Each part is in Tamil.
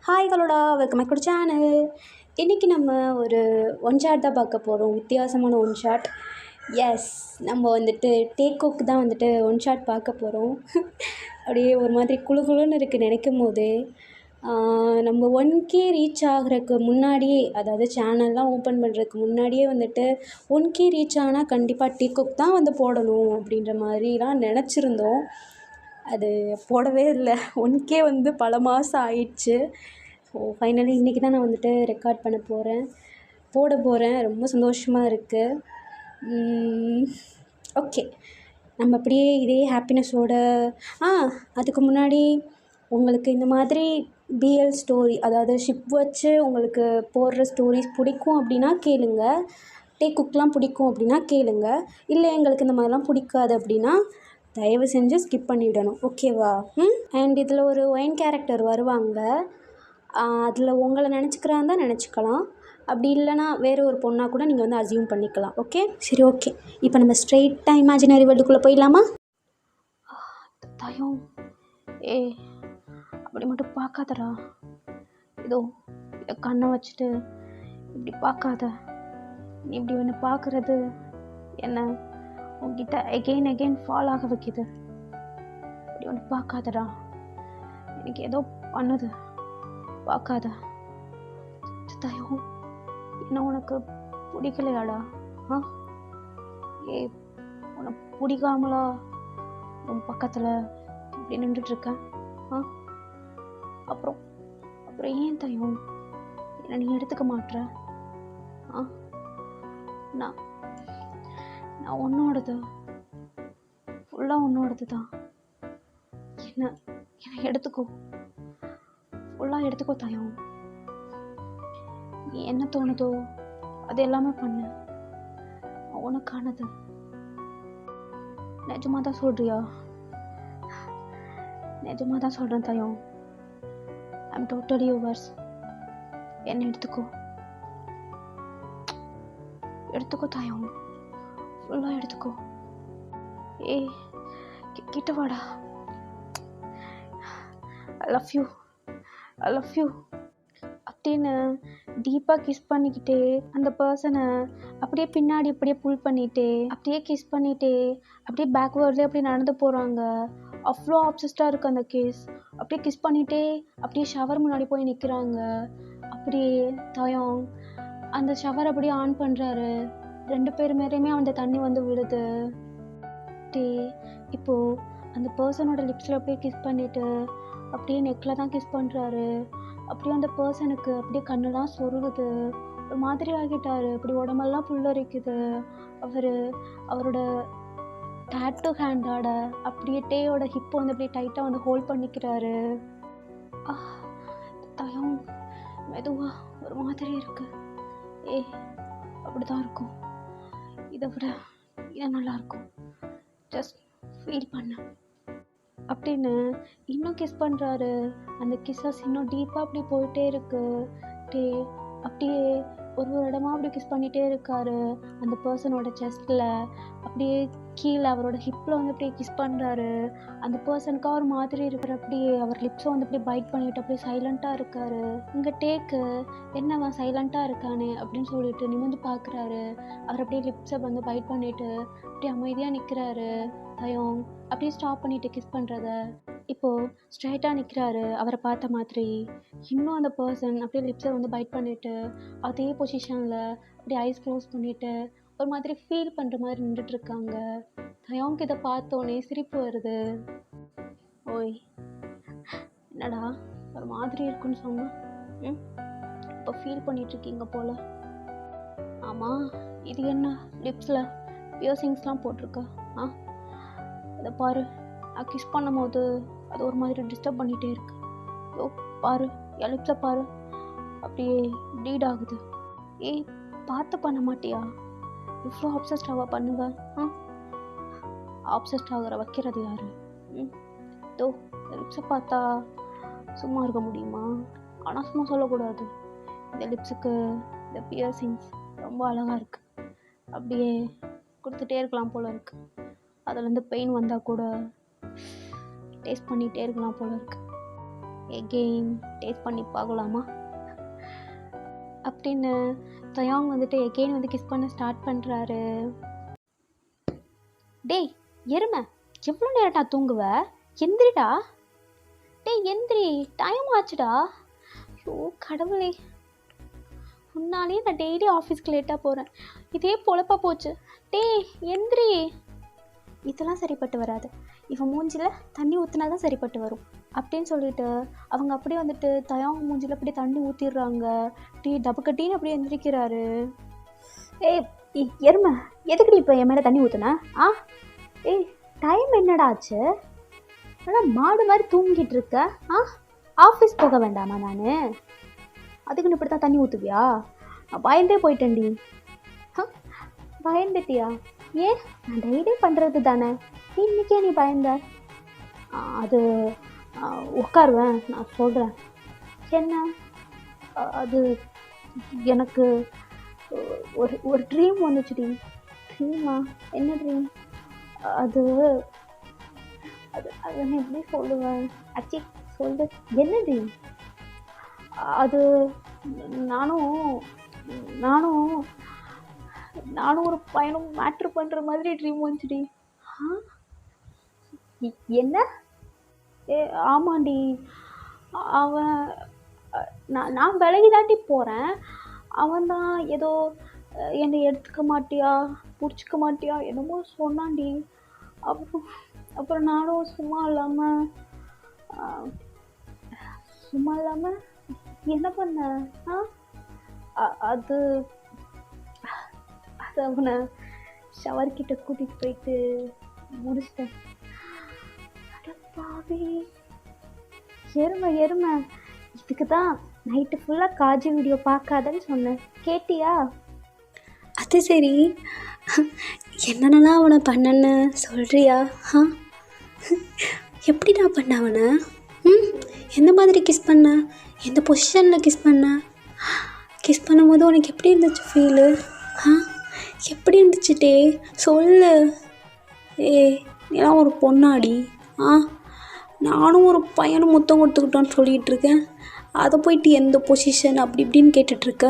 ஹாய் ஹலோடா, வெல்கம் பேக் டு சேனல். இன்றைக்கி நம்ம ஒரு ஒன் ஷாட் தான் பார்க்க போகிறோம். வித்தியாசமான ஒன் ஷாட். எஸ், நம்ம வந்துட்டு டேக்கோக்கு தான் வந்துட்டு ஒன் ஷாட் பார்க்க போகிறோம். அப்படியே ஒரு மாதிரி குழு குழுன்னு இருக்குது நினைக்கும் போதே. நம்ம 1K ரீச் ஆகிறதுக்கு முன்னாடியே, அதாவது சேனல்லாம் ஓப்பன் பண்ணுறதுக்கு முன்னாடியே வந்துட்டு 1K ரீச் ஆனால் கண்டிப்பாக டேக்கோக் தான் வந்து போடணும் அப்படின்ற மாதிரிலாம் நினச்சிருந்தோம். அது போடவே இல்லை. 1K வந்து பல மாதம் ஆயிடுச்சு. ஸோ ஃபைனலி இன்றைக்கி தான் நான் வந்துட்டு ரெக்கார்ட் பண்ண போகிறேன், போட போகிறேன். ரொம்ப சந்தோஷமாக இருக்குது. ஓகே, நம்ம அப்படியே இதே ஹாப்பினஸோட அதுக்கு முன்னாடி உங்களுக்கு இந்த மாதிரி பிஎல் ஸ்டோரி, அதாவது ஷிப் வச்சு உங்களுக்கு போடுற ஸ்டோரிஸ் பிடிக்கும் அப்படின்னா கேளுங்க. டேக்குக்லாம் பிடிக்கும் அப்படின்னா கேளுங்க. இல்லை எங்களுக்கு இந்த மாதிரிலாம் பிடிக்காது அப்படின்னா தயவு செஞ்சு ஸ்கிப் பண்ணிவிடணும், ஓகேவா? அண்ட் இதில் ஒரு ஒயின் கேரக்டர் வருவாங்க. அதில் உங்களை நினச்சிக்கிறான் தான் நினச்சிக்கலாம். அப்படி இல்லைனா வேறு ஒரு பொண்ணாக கூட நீங்கள் வந்து அசியூம் பண்ணிக்கலாம். ஓகே, சரி, ஓகே. இப்போ நம்ம ஸ்ட்ரெயிட்டாக இமேஜினரி வேர்ல்டுக்குள்ளே போயிடலாமா? தயம், அப்படி மட்டும் பார்க்காதடா. இதோ இதை கண்ணை வச்சுட்டு இப்படி பார்க்காத. நீ இப்படி ஒன்று பார்க்குறது என்ன உங்ககிட்ட எகெயின் ஃபால் ஆக வைக்கிது. இப்படி ஒன்று பார்க்காதடா. எனக்கு ஏதோ பண்ணுது, பார்க்காத. தயம், என்ன உனக்கு பிடிக்கலையாடா? உனக்கு பிடிக்காமலா உன் பக்கத்தில் இப்படி நின்றுட்டுருக்கேன்? அப்புறம் ஏன் தயம் என்னை நீ எடுத்துக்க மாட்ற? நான் உன்னோடது, ஃபுல்லாக உன்னோடது தான். என்னை எடுத்துக்கோ, ஃபுல்லாக எடுத்துக்கோ தயம். நீ என்ன தோணுதோ அது எல்லாமே பண்ணு, உனக்கானது. நிஜமாக தான் சொல்கிறியா? நிஜமாக தான் சொல்கிறேன் தயம். I'm totally yours. என்னை எடுத்துக்கோ, எடுத்துக்கோ தயம், ஃபுல்லாக எடுத்துக்கோ. கிட்ட வாடா. ஐ லவ் யூ அப்படின்னு டீப்பாக கிஸ் பண்ணிக்கிட்டே அந்த பர்சனை அப்படியே பின்னாடி அப்படியே புல் பண்ணிகிட்டே அப்படியே கிஸ் பண்ணிகிட்டே அப்படியே பேக்வேர்ட்லேயே அப்படியே நடந்து போகிறாங்க. அவ்வளோ ஆப்சஸ்டாக இருக்குது அந்த கிஸ். அப்படியே கிஸ் பண்ணிகிட்டே அப்படியே ஷவர் முன்னாடி போய் நிற்கிறாங்க. அப்படியே தயம் அந்த ஷவர் அப்படியே ஆன் பண்ணுறாரு. 2 பேர் மேலேயுமே அந்த தண்ணி வந்து விழுது. இப்போது அந்த பர்சனோட லிப்ஸில் அப்படியே கிஸ் பண்ணிவிட்டு அப்படியே நெக்கில் தான் கிஸ் பண்ணுறாரு. அப்படியே அந்த பர்சனுக்கு அப்படியே கண்ணெல்லாம் சொருகுது. ஒரு மாதிரி ஆகிட்டார். அப்படி உடம்பெல்லாம் புல்லரிக்குது. அவரோட டேட்டூ ஹேண்டோட அப்படியே டேயோட ஹிப்பை வந்து அப்படியே டைட்டாக வந்து ஹோல்ட் பண்ணிக்கிறாரு. தயம் மெதுவாக ஒரு மாதிரி இருக்கு. அப்படி தான் இருக்கும். இதை விட இது நல்லாயிருக்கும். ஜஸ்ட் ஃபீல் பண்ண அப்படின்னு இன்னும் கிஸ் பண்ணுறாரு. அந்த கிஸ்ஸஸ் இன்னும் டீப்பாக அப்படி போயிட்டே இருக்கு. அப்படியே ஒரு இடமா அப்படி கிஸ் பண்ணிகிட்டே இருக்காரு. அந்த பர்சனோட செஸ்ட்டில் அப்படியே கீழே அவரோட ஹிப்பில் வந்து அப்படியே கிஸ் பண்ணுறாரு. அந்த பர்சனுக்காக ஒரு மாதிரி இருக்கிற அப்படியே அவர் லிப்ஸை வந்து அப்படியே பைட் பண்ணிவிட்டு அப்படியே சைலண்ட்டாக இருக்காரு. இங்கே டேக்கு என்னவன் சைலண்ட்டாக இருக்கானே அப்படின்னு சொல்லிட்டு நிமிர்ந்து பார்க்குறாரு. அவர் அப்படியே லிப்ஸை வந்து பைட் பண்ணிவிட்டு அப்படியே அமைதியாக நிற்கிறாரு. தயம் அப்படியே ஸ்டாப் பண்ணிவிட்டு கிஸ் பண்ணுறத இப்போது ஸ்ட்ரைட்டாக நிற்கிறாரு அவரை பார்த்த மாதிரி. இன்னும் அந்த பர்சன் அப்படியே லிப்ஸை வந்து பைட் பண்ணிவிட்டு அதே பொசிஷனில் அப்படியே ஐஸ் க்ளோஸ் பண்ணிவிட்டு ஒரு மாதிரி ஃபீல் பண்ணுற மாதிரி நின்றுட்டுருக்காங்க. தயம்க்கு இதை பார்த்தோன்னே சிரிப்பு வருது. ஓய், என்னடா ஒரு மாதிரி இருக்குன்னு சொன்னேன். இப்போ ஃபீல் பண்ணிகிட்ருக்கீங்க போல். ஆமாம், இது என்ன லிப்ஸில் பியர்சிங்ஸ்லாம் போட்டிருக்கா? அதை பாரு, நான் கிஸ் பண்ணும் போது அது ஒரு மாதிரி டிஸ்டர்ப் பண்ணிகிட்டே இருக்கு. பாரு, என் லிப்ஸை பாரு, அப்படியே ப்ளீட் ஆகுது. பார்த்து பண்ண மாட்டியா? இவ்வளோ ஆப்சஸ்டாவா பண்ணுவேன்? ஆப்சஸ்ட் ஆகிற வைக்கிறது யாரு? லிப்ஸை பார்த்தா சும்மா இருக்க முடியுமா? ஆனால் சும்மா சொல்லக்கூடாது. இந்த லிப்ஸுக்கு இந்த பியர்சிங்ஸ் ரொம்ப அழகாக இருக்குது. அப்படியே கொடுத்துட்டே இருக்கலாம் போல இருக்குது. அதுலேருந்து பெயின் வந்தால் கூட டேஸ்ட் பண்ணிகிட்டே இருக்கலாம் போல இருக்குது. எகெயின் டேஸ்ட் பண்ணி பார்க்கலாமா அப்படின்னு தயாங் வந்துட்டு எகெயின் வந்து கிஸ் பண்ண ஸ்டார்ட் பண்ணுறாரு. டேய் எருமை, எவ்வளோ நேரம்டா தூங்குவ? எந்திரிடா. டேய் எந்திரி, டைம் ஆச்சுடா. ஐயோ கடவுளே, முன்னாலே நான் டெய்லி ஆஃபீஸ்க்கு லேட்டாக போகிறேன், இதே பொழப்பா போச்சு. டேய் எந்திரி. இதெல்லாம் சரிப்பட்டு வராது, இவன் மூஞ்சில் தண்ணி ஊற்றினா தான் சரிப்பட்டு வரும் அப்படின்னு சொல்லிட்டு அவங்க அப்படியே வந்துட்டு தயாங் மூஞ்சில் அப்படியே தண்ணி ஊற்றிடுறாங்க. டப்பு கட்டின்னு அப்படியே எந்திரிக்கிறாரு. ஏய் எருமை, எதுக்குடி இப்போ என் மேலே தண்ணி ஊற்றுன? ஏய் டைம் என்னடா ஆச்சு? ஆனால் மாடு மாதிரி தூங்கிட்டு இருக்க. ஆஃபீஸ் போக வேண்டாமா? நான் அதுக்குன்னு இப்படி தான் தண்ணி ஊற்றுவியா? பயந்தே போயிட்டேன்டி. பயந்துட்டியா? ஏன், நான் டெய்லி பண்ணுறது தானே, இன்னைக்கே நீ பயந்த? அது உட்காருவேன், நான் சொல்கிறேன். என்ன? அது எனக்கு ஒரு ட்ரீம் வந்துச்சுடி. ட்ரீமா? என்ன ட்ரீம்? அது அது அது நான் எப்படி சொல்லுவேன்? ஆக்சுவலி சொல்லு, என்ன ட்ரீம்? அது நானும் ஒரு பையனும் மேட்ரு பண்ணுற மாதிரி ட்ரீம் வந்துச்சுடி. என்ன? ஆமாண்டி, அவன் நான் விலகி தாண்டி போகிறேன், அவன் தான் ஏதோ என்னை எடுத்துக்க மாட்டியா, பிடிச்சிக்க மாட்டியா என்னமோ சொன்னான்டி. அப்புறம் நானும் சும்மா இல்லாமல் என்ன பண்ண? அது அவனை ஷவர்கிட்ட கூட்டிகிட்டு போயிட்டு முடிச்சிட்டேன். பாவி எருமை, இதுக்கு தான் நைட்டு ஃபுல்லாக காஜி வீடியோ பார்க்காதன்னு சொன்னேன், கேட்டியா? அது சரி, என்னென்னலாம் அவனை பண்ணன்னு சொல்கிறியா? எப்படி நான் பண்ண அவனை? எந்த மாதிரி கிஸ் பண்ண? எந்த பொசிஷனில் கிஸ் பண்ண? கிஸ் பண்ணும்போது உனக்கு எப்படி இருந்துச்சு ஃபீலு? எப்படி இருந்துச்சுட்டே சொல்லு. நீலாம் ஒரு பொண்ணாடி. நானும் ஒரு பையனும் முத்தம் கொடுத்துக்கிட்டோன்னு சொல்லிகிட்டு இருக்கேன், அதை போயிட்டு எந்த பொசிஷன் அப்படி இப்படின்னு கேட்டுட்ருக்க?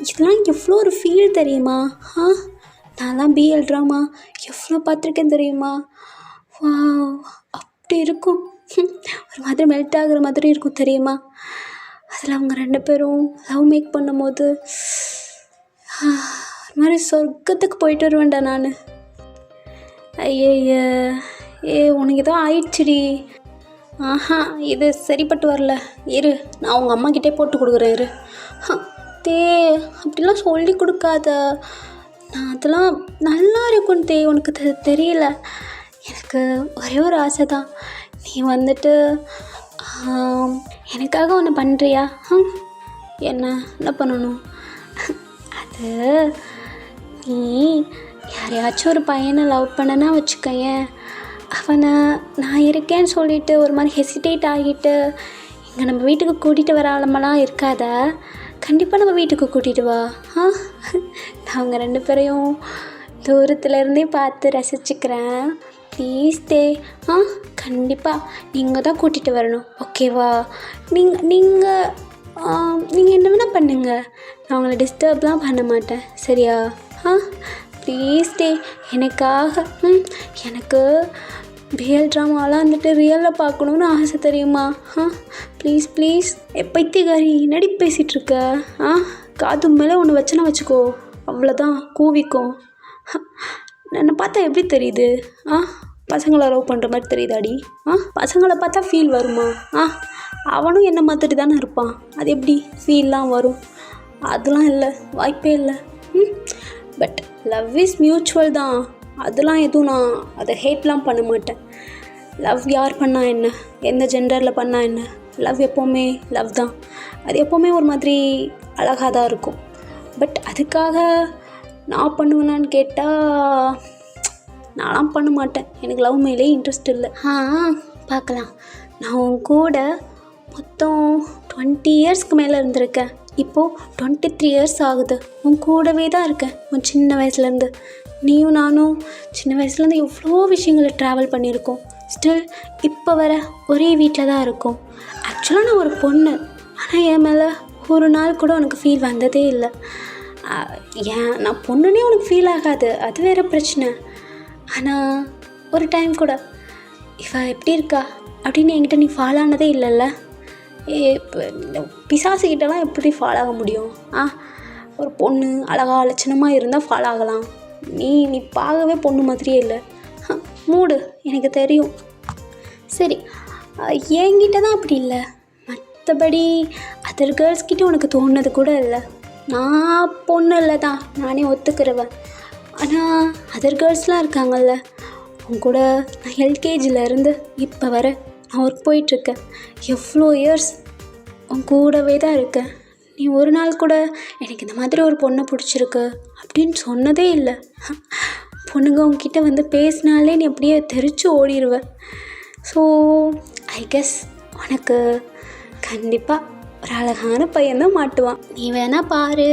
இதெல்லாம் எவ்வளோ ஒரு ஃபீல் தெரியுமா? நான்லாம் பிஎல் ட்ராமா எவ்வளோ பார்த்துருக்கேன் தெரியுமா? வா, அப்படி இருக்கும், ஒரு மாதிரி மெல்ட் ஆகுற மாதிரி இருக்கும் தெரியுமா? அதில் அவங்க 2 பேரும் லவ் மேக் பண்ணும்போது ஒரு மாதிரி சொர்க்கத்துக்கு போயிட்டு வருவேன்டா நான். ஐய உனக்கு ஏதோ ஆயிடுச்சுடி. இது சரிப்பட்டு வரல, இரு நான் உங்கள் அம்மாக்கிட்டே போட்டு கொடுக்குறேன், இரு. அப்படிலாம் சொல்லி கொடுக்காத, நான் அதெல்லாம் நல்லா இருக்குன்னு உனக்கு தெரியல. எனக்கு ஒரே ஒரு ஆசை தான், நீ வந்துட்டு எனக்காக ஒன்று பண்ணுறியா? என்ன பண்ணணும்? அது நீ யாரையாச்சும் ஒரு பையனை லவ் பண்ணனா வச்சுக்கேன், அவனை நான் இருக்கேன்னு சொல்லிவிட்டு ஒரு மாதிரி ஹெசிடேட் ஆகிட்டு இங்கே நம்ம வீட்டுக்கு கூட்டிகிட்டு வர ஆளமெல்லாம் இருக்காத, கண்டிப்பாக நம்ம வீட்டுக்கு கூட்டிகிட்டு வா. நான் அவங்க 2 பேரையும் தூரத்துலேருந்தே பார்த்து ரசிச்சுக்கிறேன், ப்ளீஸ் கண்டிப்பாக நீங்கள் தான் கூட்டிகிட்டு வரணும், ஓகேவா? நீங்கள் என்ன வேணால் பண்ணுங்க, நான் உங்களை டிஸ்டர்ப்லாம் பண்ண மாட்டேன், சரியா? ப்ளீஸ் எனக்காக. எனக்கு பிஎல் ட்ராமாலாம் வந்துட்டு ரியலில் பார்க்கணுன்னு ஆசை தெரியுமா? ப்ளீஸ் பைத்தியக்காரி என்னடி பேசிகிட்ருக்க? காது மேலே ஒன்று வச்சேன்னா வச்சுக்கோ, அவ்வளோதான் கூவிக்கும். என்னை பார்த்தா எப்படி தெரியுது? பசங்களை லவ் பண்ணுற மாதிரி தெரியுதாடி? பசங்களை பார்த்தா ஃபீல் வருமா? அவனும் என்ன மாதிரி தானே இருப்பான், அது எப்படி ஃபீல்லாம் வரும்? அதெல்லாம் இல்லை, வாய்ப்பே இல்லை. பட் லவ் இஸ் மியூச்சுவல் தான், அதெல்லாம் எதுவும் நான் அதை ஹேட்லாம் பண்ண மாட்டேன். லவ் யார் பண்ணால் என்ன, எந்த ஜெண்டரில் பண்ணால் என்ன, லவ் எப்போவுமே லவ் தான், அது எப்போவுமே ஒரு மாதிரி அழகாக தான் இருக்கும். பட் அதுக்காக நான் பண்ணுவேனான்னு கேட்டால் நான்லாம் பண்ண மாட்டேன், எனக்கு லவ் மேலே இன்ட்ரெஸ்ட் இல்லை. பார்க்கலாம், நான் உன் கூட மொத்தம் 20 இயர்ஸ்க்கு மேலே இருந்திருக்கேன், இப்போது 23 இயர்ஸ் ஆகுது, உன் கூடவே தான் இருக்கேன் உன் சின்ன வயசுலேருந்து. நீயும் நானும் சின்ன வயசுலேருந்து எவ்வளோ விஷயங்களை ட்ராவல் பண்ணியிருக்கோம், ஸ்டில் இப்போ வர ஒரே வீட்டில் தான் இருக்கோம். ஆக்சுவலாக நான் ஒரு பொண்ணு, ஆனால் என் மேலே ஒரு நாள் கூட உனக்கு ஃபீல் வந்ததே இல்லை. ஏன் நான் பொண்ணுன்னே உனக்கு ஃபீல் ஆகாது, அது வேறு பிரச்சனை. ஆனால் ஒரு டைம் கூட இவ எப்படி இருக்கா அப்படின்னு என்கிட்ட நீ ஃபாலோ ஆனதே இல்லைல்ல. இப்போ இந்த பிசாசுக்கிட்டலாம் எப்படி ஃபாலோ ஆக முடியும்? ஒரு பொண்ணு அழகாக லட்சணமாக இருந்தால் ஃபாலோ ஆகலாம். நீ பார்க்கவே பொண்ணு மாதிரியே இல்லை. மூடு, எனக்கு தெரியும். சரி, என்கிட்ட தான் அப்படி இல்லை, மற்றபடி அதர் கேர்ள்ஸ்கிட்ட உனக்கு தோணுனது கூட இல்லை. நான் பொண்ணு இல்லை தான், நானே ஒத்துக்கிறவன். ஆனால் அதர் கேர்ள்ஸ்லாம் இருக்காங்கல்ல, அவங்க கூட நான் எல்கேஜிலேருந்து இப்போ வர நான் ஒர்க் போயிட்டுருக்கேன். எவ்வளோ இயர்ஸ் உன் கூடவே தான் இருக்கேன். நீ ஒரு நாள் கூட எனக்கு இந்த மாதிரி ஒரு பொண்ணை பிடிச்சிருக்கு அப்படின்னு சொன்னதே இல்லை. பொண்ணுங்க உங்ககிட்ட வந்து பேசினாலே நீ அப்படியே தெரிச்சு ஓடிடுவேன். ஸோ ஐ கெஸ் உனக்கு கண்டிப்பாக ஒரு அழகான பையன்தான் மாட்டுவான். நீ வேணா பாரு,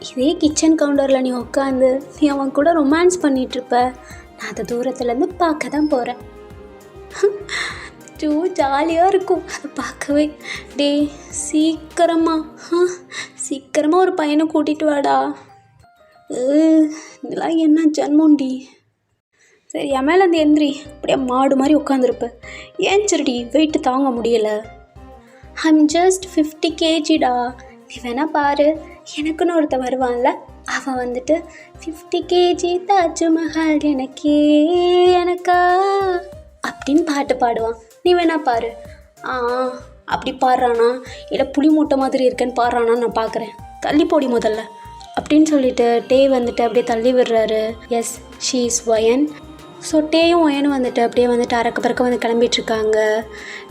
இதே கிச்சன் கவுண்டரில் நீ உட்காந்து நீ அவன் கூட ரொமான்ஸ் பண்ணிகிட்ருப்ப. நான் அதை தூரத்துலேருந்து பார்க்க தான் போகிறேன். ஜாலியாக இருக்கும் அதை பார்க்கவே. டே சீக்கிரமாக ஒரு பையனை கூட்டிகிட்டு வாடா. இதெல்லாம் என்ன ஜன்மோண்டி. சரி, என் மேலே அந்த எந்திரி, அப்படியே மாடு மாதிரி உட்காந்துருப்பேன். ஏன் சரிடி வெயிட்டு தாங்க முடியலை? I'm just 50 kgடா. நீ வேணா பாரு, எனக்குன்னு ஒருத்தன் வருவான்ல, அவன் வந்துட்டு 50 kg தாஜ்மஹால் எனக்கா அப்படின்னு பாட்டு பாடுவான். நீ வேணா பாரு. அப்படி பாடுறானா இல்லை புளி மூட்டை மாதிரி இருக்கேன்னு பாடுறானான்னு நான் பார்க்குறேன். தள்ளி போடி முதல்ல அப்படின்னு சொல்லிட்டு டே வந்துட்டு அப்படியே தள்ளி விடுறாரு. எஸ், ஷீ இஸ் ஒயன். ஸோ டேயும் ஒயனும் வந்துட்டு அப்படியே வந்துட்டு அறக்க பறக்க வந்து கிளம்பிகிட்ருக்காங்க.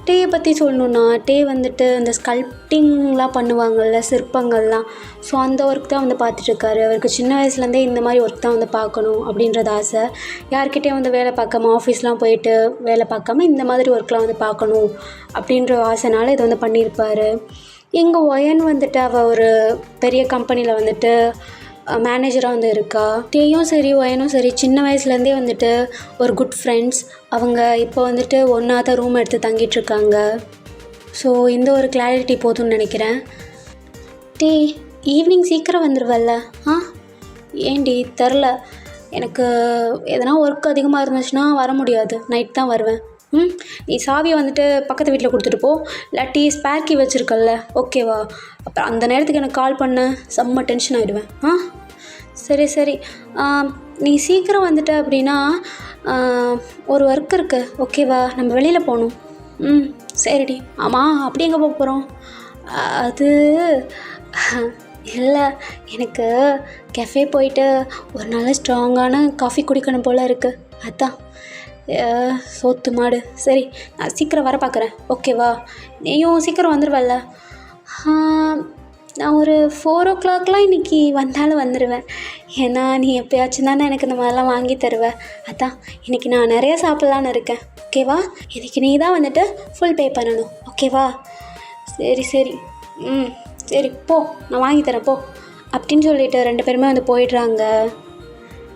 டேயை பற்றி சொல்லணுன்னா, டே வந்துட்டு இந்த ஸ்கல்ப்டிங்லாம் பண்ணுவாங்கள்ல, சிற்பங்கள்லாம். ஸோ அந்த ஒர்க் தான் வந்து பார்த்துட்ருக்காரு. அவருக்கு சின்ன வயசுலேருந்தே இந்த மாதிரி ஒர்க் தான் வந்து பார்க்கணும் அப்படின்றது ஆசை. யார்கிட்டையும் வந்து வேலை பார்க்காம, ஆஃபீஸ்லாம் போயிட்டு வேலை பார்க்காம இந்த மாதிரி ஒர்க்லாம் வந்து பார்க்கணும் அப்படின்ற ஆசைனால இதை வந்து பண்ணியிருப்பார். இங்கே ஒயன் வந்துட்டு அவள் ஒரு பெரிய கம்பெனியில் வந்துட்டு மேனேஜராக வந்து இருக்கா. டேயும் சரி ஒயனும் சரி சின்ன வயசுலேருந்தே வந்துட்டு ஒரு குட் ஃப்ரெண்ட்ஸ். அவங்க இப்போ வந்துட்டு ஒன்றா தான் ரூம் எடுத்து தங்கிட்டுருக்காங்க. ஸோ இந்த ஒரு கிளாரிட்டி போதும்னு நினைக்கிறேன். டே ஈவினிங் சீக்கிரம் வந்துடுவல்ல? ஏண்டி தெரில, எனக்கு எதனா ஒர்க் அதிகமாக இருந்துச்சுன்னா வர முடியாது, நைட் தான் வருவேன். நீ சாவியை வந்துட்டு பக்கத்து வீட்டில் கொடுத்துட்டு போ, இல்லாட்டி ஸ்பேர் கீ வச்சுருக்கல்ல, ஓகேவா? அப்புறம் அந்த நேரத்துக்கு எனக்கு கால் பண்ண, செம்ம டென்ஷன் ஆகிடுவேன். சரி, நீ சீக்கிரம் வந்துட்ட அப்படின்னா ஒரு ஒர்க் இருக்கு, ஓகேவா? நம்ம வெளியில் போகணும். சரிடி. ஆமாம், அப்படி எங்கே போக போகிறோம்? அது இல்லை, எனக்கு கெஃபே போயிட்டு ஒரு நல்ல ஸ்ட்ராங்கான காஃபி குடிக்கணும் போல் இருக்குது, அதான். சோத்து மாடு. சரி, நான் சீக்கிரம் வர பார்க்குறேன், ஓகேவா? நீயும் சீக்கிரம் வந்துடுவல்ல? நான் ஒரு 4 o'clockலாம் இன்றைக்கி வந்தாலும் வந்துடுவேன். ஏன்னா நீ எப்போயாச்சும் தானே எனக்கு இந்த மாதிரிலாம் வாங்கி தருவேன். அதான் இன்றைக்கி நான் நிறையா சாப்பிட்லான்னு இருக்கேன், ஓகேவா? இன்றைக்கி நீ தான் வந்துட்டு ஃபுல் பே பண்ணணும், ஓகேவா? சரி. சரி போ, நான் வாங்கி தரேன் போ அப்படின்னு சொல்லிட்டு 2 பேருமே வந்து போயிடுறாங்க.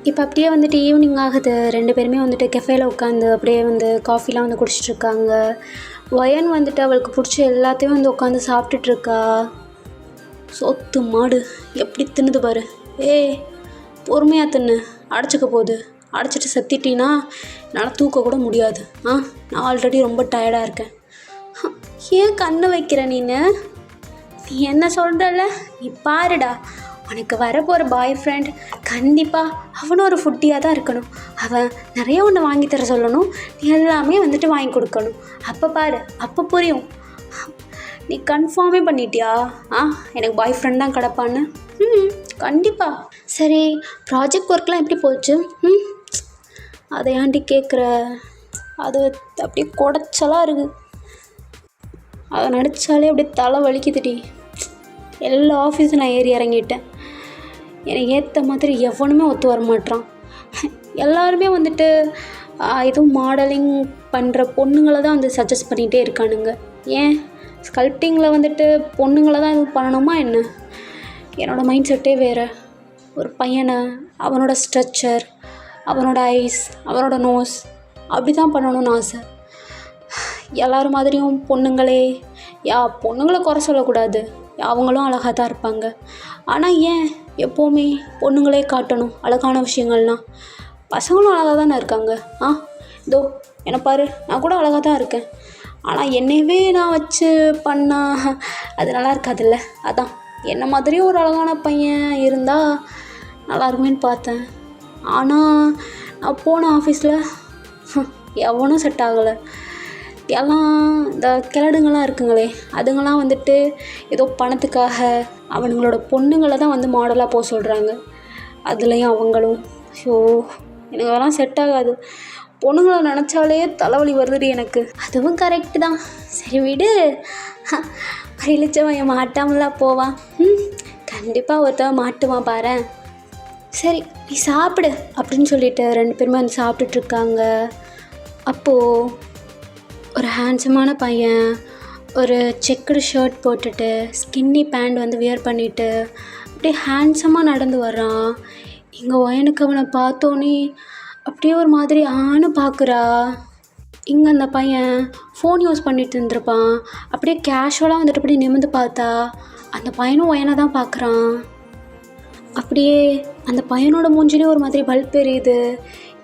இப்போ அப்படியே வந்துட்டு ஈவினிங் ஆகுது. 2 பேருமே வந்துட்டு கெஃபேல உட்காந்து அப்படியே வந்து காஃபிலாம் வந்து குடிச்சிட்ருக்காங்க. ஒயன் வந்துட்டு அவளுக்கு பிடிச்ச எல்லாத்தையும் வந்து உட்காந்து சாப்பிட்டுட்ருக்கா. சொத்து மாடு எப்படி தின்னுது பாரு. பொறுமையாக தின்னு, அடைச்சிக்க போகுது. அடைச்சிட்டு செத்திட்டின்னா என்னால் தூக்க கூட முடியாது. நான் ஆல்ரெடி ரொம்ப டயர்டாக இருக்கேன். ஏன் கண்ணை வைக்கிற நீ என்ன சொல்கிறல்ல? நீ பாருடா, உனக்கு வரப்போகிற பாய் ஃப்ரெண்ட் கண்டிப்பாக அவனும் ஒரு ஃபுட்டியாக தான் இருக்கணும். அவன் நிறைய ஒன்று வாங்கி தர சொல்லணும், நீ எல்லாமே வந்துட்டு வாங்கி கொடுக்கணும். அப்போ பாரு, அப்போ புரியும். நீ கன்ஃபார்மே பண்ணிட்டியா? எனக்கு பாய் ஃப்ரெண்ட் தான் கிடப்பான்னு? கண்டிப்பாக. சரி, ப்ராஜெக்ட் ஒர்க்லாம் எப்படி போச்சு? அதை ஏன்டி கேட்குற? அது அப்படியே குடைச்சலாக இருக்குது. அதை நடித்தாலே அப்படியே தலை வலிக்குதுடி. எல்லா ஆஃபீஸும் நான் ஏறி இறங்கிட்டேன். எனக்கு ஏற்ற மாதிரி எவனுமே ஒத்து வர மாட்டான். எல்லாருமே வந்துட்டு எதுவும் மாடலிங் பண்ணுற பொண்ணுங்களை தான் வந்து சஜஸ்ட் பண்ணிகிட்டே இருக்கானுங்க. ஏன் ஸ்கல்ப்டிங்கில் வந்துட்டு பொண்ணுங்களை தான் எதுவும் பண்ணணுமா என்ன? என்னோடய மைண்ட் செட்டே வேறு. ஒரு பையனை அவனோட ஸ்ட்ரக்சர், அவனோட ஐஸ், அவனோட நோஸ் அப்படி தான் பண்ணணும்னு ஆசை. எல்லாரும் மாதிரியும் பொண்ணுங்களே பொண்ணுங்களை குறை சொல்லக்கூடாது, அவங்களும் அழகாக தான் இருப்பாங்க. ஆனால் ஏன் எப்போவுமே பொண்ணுங்களே காட்டணும் அழகான விஷயங்கள்லாம்? பசங்களும் அழகாக தானே இருக்காங்க. இதோ என்னை பாரு, நான் கூட அழகாக தான் இருக்கேன். ஆனால் என்னையவே நான் வச்சு பண்ணால் அது நல்லா இருக்காதுல்ல. அதான் என்ன மாதிரியும் ஒரு அழகான பையன் இருந்தால் நல்லா இருக்குமேன்னு பார்த்தேன். ஆனால் நான் போன ஆஃபீஸில் எவனும் செட் ஆகலை. எல்லாம் இந்த கிழடுங்கள்லாம் இருக்குங்களே, அதுங்கெல்லாம் வந்துட்டு ஏதோ பணத்துக்காக அவனுங்களோட பொண்ணுங்களை தான் வந்து மாடலாக போக சொல்கிறாங்க. அதுலேயும் அவங்களும் எனக்கு அதெல்லாம் செட் ஆகாது. பொண்ணுங்களை நினச்சாலே தலைவலி வருதுடி எனக்கு. அதுவும் கரெக்டு தான். சரி விடு, ஒரு இளிச்சவன் மாட்டாமலாம் போவான். கண்டிப்பாக ஒருத்தவன் மாட்டுவான் பாரு. சரி நீ சாப்பிடு அப்படின்னு சொல்லிட்டு 2 பேருமே வந்து சாப்பிட்டுட்ருக்காங்க. அப்போது ஒரு ஹேண்ட்ஸமான பையன் ஒரு செக்குடு ஷர்ட் போட்டுட்டு ஸ்கின்னி பேண்ட் வந்து வியர் பண்ணிவிட்டு அப்படியே ஹேண்ட்ஸமாக நடந்து வர்றான். இங்கே ஒயனுக்கு அவனை பார்த்தோன்னே அப்படியே ஒரு மாதிரி பார்க்குறா. இங்கே அந்த பையன் ஃபோன் யூஸ் பண்ணிட்டு இருந்திருப்பான். அப்படியே கேஷுவலாக வந்துட்டு அப்படியே நிமிர்ந்து பார்த்தா அந்த பையனும் ஒயனை தான் பார்க்குறான். அப்படியே அந்த பையனோட மூஞ்சிலையும் ஒரு மாதிரி பல்ப் எரியுது.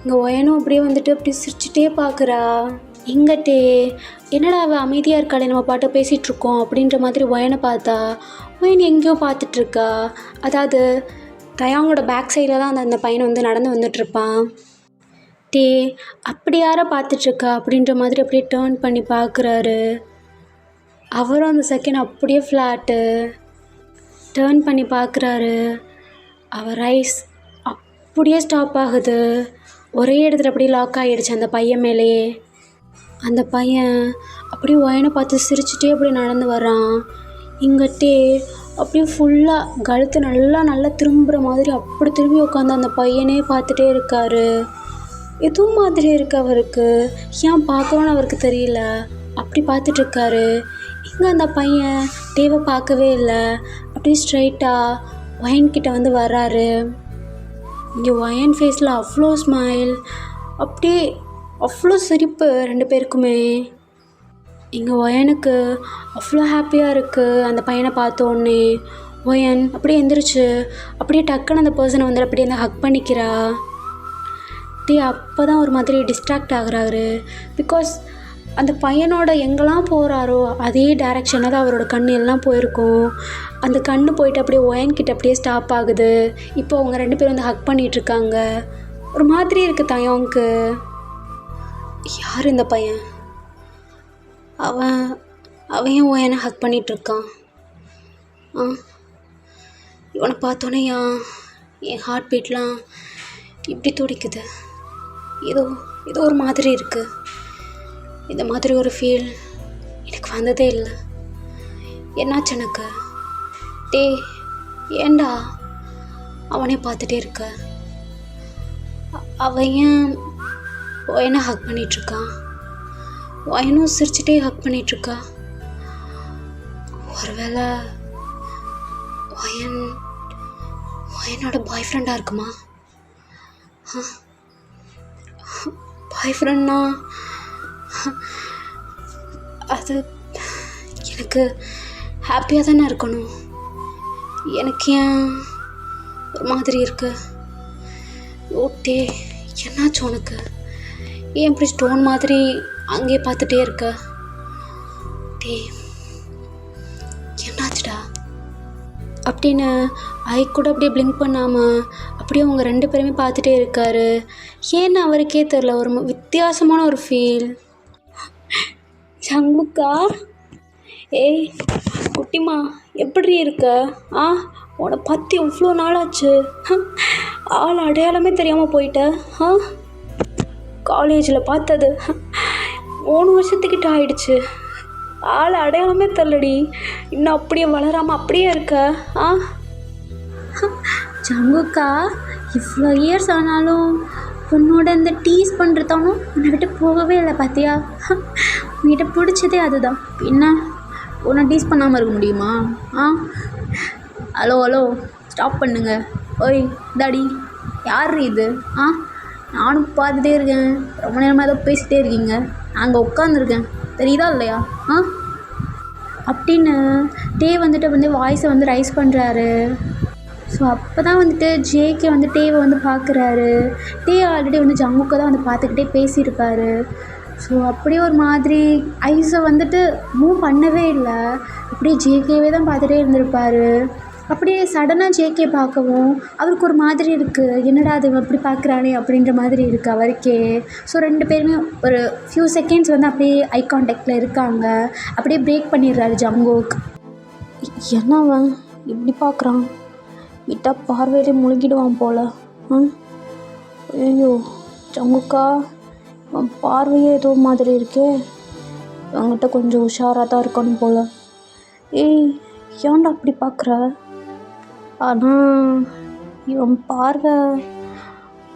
இங்கே ஒயனும் அப்படியே வந்துட்டு அப்படி சிரிச்சுட்டே பார்க்குறா. இங்கட்டே என்னடா அவள் அமைதியாக இருக்காளே, நம்ம பாட்டை பேசிகிட்ருக்கோம் அப்படின்ற மாதிரி ஒயனை பார்த்தா ஒயன் எங்கேயோ பார்த்துட்ருக்கா. அதாவது தயாங்கோட பேக் சைடில் தான் அந்த பையனை வந்து நடந்து வந்துட்டுருப்பான். அப்படி யாரை பார்த்துட்ருக்கா அப்படின்ற மாதிரி அப்படியே டேர்ன் பண்ணி பார்க்குறாரு. அவரும் அந்த செகண்ட் அப்படியே ஃப்ளாட்டு டேர்ன் பண்ணி பார்க்குறாரு. அவர் ஐஸ் அப்படியே ஸ்டாப் ஆகுது. ஒரே இடத்துல அப்படியே லாக் ஆகிடுச்சு அந்த பையன் மேலேயே. அந்த பையன் அப்படியே ஒயனை பார்த்து சிரிச்சுட்டே அப்படியே நடந்து வரான். இங்கட்டே அப்படியே ஃபுல்லாக கழுத்து நல்லா திரும்புகிற மாதிரி அப்படி திரும்பி உட்காந்து அந்த பையனே பார்த்துட்டே இருக்காரு. எதுவும் மாதிரி இருக்கு அவருக்கு, ஏன் பார்க்கணுன்னு அவருக்கு தெரியல, அப்படி பார்த்துட்ருக்காரு. இங்கே அந்த பையன் டேவை பார்க்கவே இல்லை. அப்படியே ஸ்ட்ரைட்டாக ஒயன்கிட்ட வந்து வர்றாரு. இங்கே ஒயன் ஃபேஸில் அவ்வளோ ஸ்மைல், அப்படியே அவ்வளோ சிரிப்பு 2 பேருக்குமே. இங்கே ஒயனுக்கு அவ்வளோ ஹாப்பியாக இருக்குது அந்த பையனை பார்த்தோன்னே. ஒயன் அப்படியே எந்திரிச்சு அப்படியே டக்குன்னு அந்த பர்சனை வந்து அப்படியே அந்த ஹக் பண்ணிக்கிறா. அப்போ தான் ஒரு மாதிரி டிஸ்ட்ராக்ட் ஆகுறாரு. பிகாஸ் அந்த பையனோட எங்கெல்லாம் போகிறாரோ அதே டைரெக்ஷனில் தான் அவரோட கண் எல்லாம் போயிருக்கும். அந்த கண்ணு போயிட்டு அப்படியே ஒயன்கிட்ட அப்படியே ஸ்டாப் ஆகுது. இப்போ அவங்க 2 பேரும் வந்து ஹக் பண்ணிகிட்ருக்காங்க. ஒரு மாதிரி இருக்குது தயவுக்கு. யார் இந்த பையன்? அவன் ஏன் ஒயனை ஹக் பண்ணிகிட்ருக்கான்? இவனை பார்த்தோன்னே என் ஹார்ட் பீட்லாம் இப்படி துடிக்குது. ஏதோ ஒரு மாதிரி இருக்குது. இந்த மாதிரி ஒரு ஃபீல் எனக்கு வந்ததே இல்லை. என்னாச்சு எனக்கு? ஏண்டா அவனே பார்த்துட்டே இருக்க? அவன் ஏன் ஒயனை ஹக் பண்ணிகிட்ருக்கான்? ஒயனும் சிரிச்சுட்டே ஹக் பண்ணிகிட்ருக்கா. ஒருவேளை ஒயனோட பாய் ஃப்ரெண்டாக இருக்குமா? பாய் ஃப்ரெண்ட்னா அது எனக்கு ஹாப்பியாக தானே இருக்கணும். எனக்கு ஏன் ஒரு மாதிரி இருக்கு? என்னாச்சு உனக்கு? ஏன் இப்படி ஸ்டோன் மாதிரி அங்கேயே பார்த்துட்டே இருக்க? என்னாச்சுடா அப்படின்னு ஐ கூட அப்படியே பிளிங்க் பண்ணாமல் அப்படியே அவங்க 2 பேருமே பார்த்துட்டே இருக்காரு. ஏன்னு அவருக்கே தெரில, ஒரு வித்தியாசமான ஒரு ஃபீல். சங்குக்கா, ஏய் குட்டிமா எப்படி இருக்க? உன்னை பற்றி எவ்வளோ நாளாச்சு. ஆள் அடையாளமே தெரியாமல் போயிட்ட. காலேஜில் பார்த்தது 3 வருஷத்துக்கிட்ட ஆயிடுச்சு. ஆள் அடையாளமே தெரிலடி. இன்னும் அப்படியே வளராமல் அப்படியே இருக்க. ஜங்குக்கா, இவ்வளோ இயர்ஸ் ஆனாலும் உன்னோட இந்த டீஸ் பண்ணுறதானும் உன்னை விட்டு போகவே இல்லை பார்த்தியா? உன்கிட்ட பிடிச்சதே அதுதான். என்ன உன்னை டீஸ் பண்ணாமல் இருக்க முடியுமா? ஹலோ ஸ்டாப் பண்ணுங்க. ஓய் தாடி, யார் இது? நானும் பார்த்துட்டே இருக்கேன். ரொம்ப நேரமாக ஏதோ பேசிகிட்டே இருக்கீங்க. நான் அங்கே உட்காந்துருக்கேன். தெரியுதா இல்லையா? ஆ அப்படின்னு டே வந்துட்டு வாய்ஸை ரைஸ் பண்ணுறாரு. ஸோ அப்போ தான் ஜேகே டேவை பார்க்குறாரு. டே ஆல்ரெடி ஜங்குக்கை தான் பார்த்துக்கிட்டே பேசியிருப்பார். ஸோ அப்படியே ஒரு மாதிரி ஐஸை மூவ் பண்ணவே இல்லை. அப்படியே ஜேகேவே தான் பார்த்துட்டே இருந்திருப்பார். அப்படியே சடனாக ஜேகே பார்க்கவும் அவருக்கு ஒரு மாதிரி இருக்குது. என்னடா அது அப்படி பார்க்குறானே அப்படின்ற மாதிரி இருக்குது அவருக்கே. ஸோ 2 பேருமே ஒரு ஃபியூ செகண்ட்ஸ் அப்படியே ஐ கான்டாக்டில் இருக்காங்க. அப்படியே பிரேக் பண்ணிடுறாரு ஜங்குக். என்ன அவன் இப்படி பார்க்குறான்? விட்டால் பார்வையிலே முழுகிடுவான் போல். ஐயோ ஜங்குக்கா, அவன் பார்வையே ஏதோ மாதிரி இருக்கே. அவங்ககிட்ட கொஞ்சம் உஷாராக தான் இருக்கணும் போல். ஏய் ஏன்டா அப்படி பார்க்குற? ஆனால் இவன் பார்வை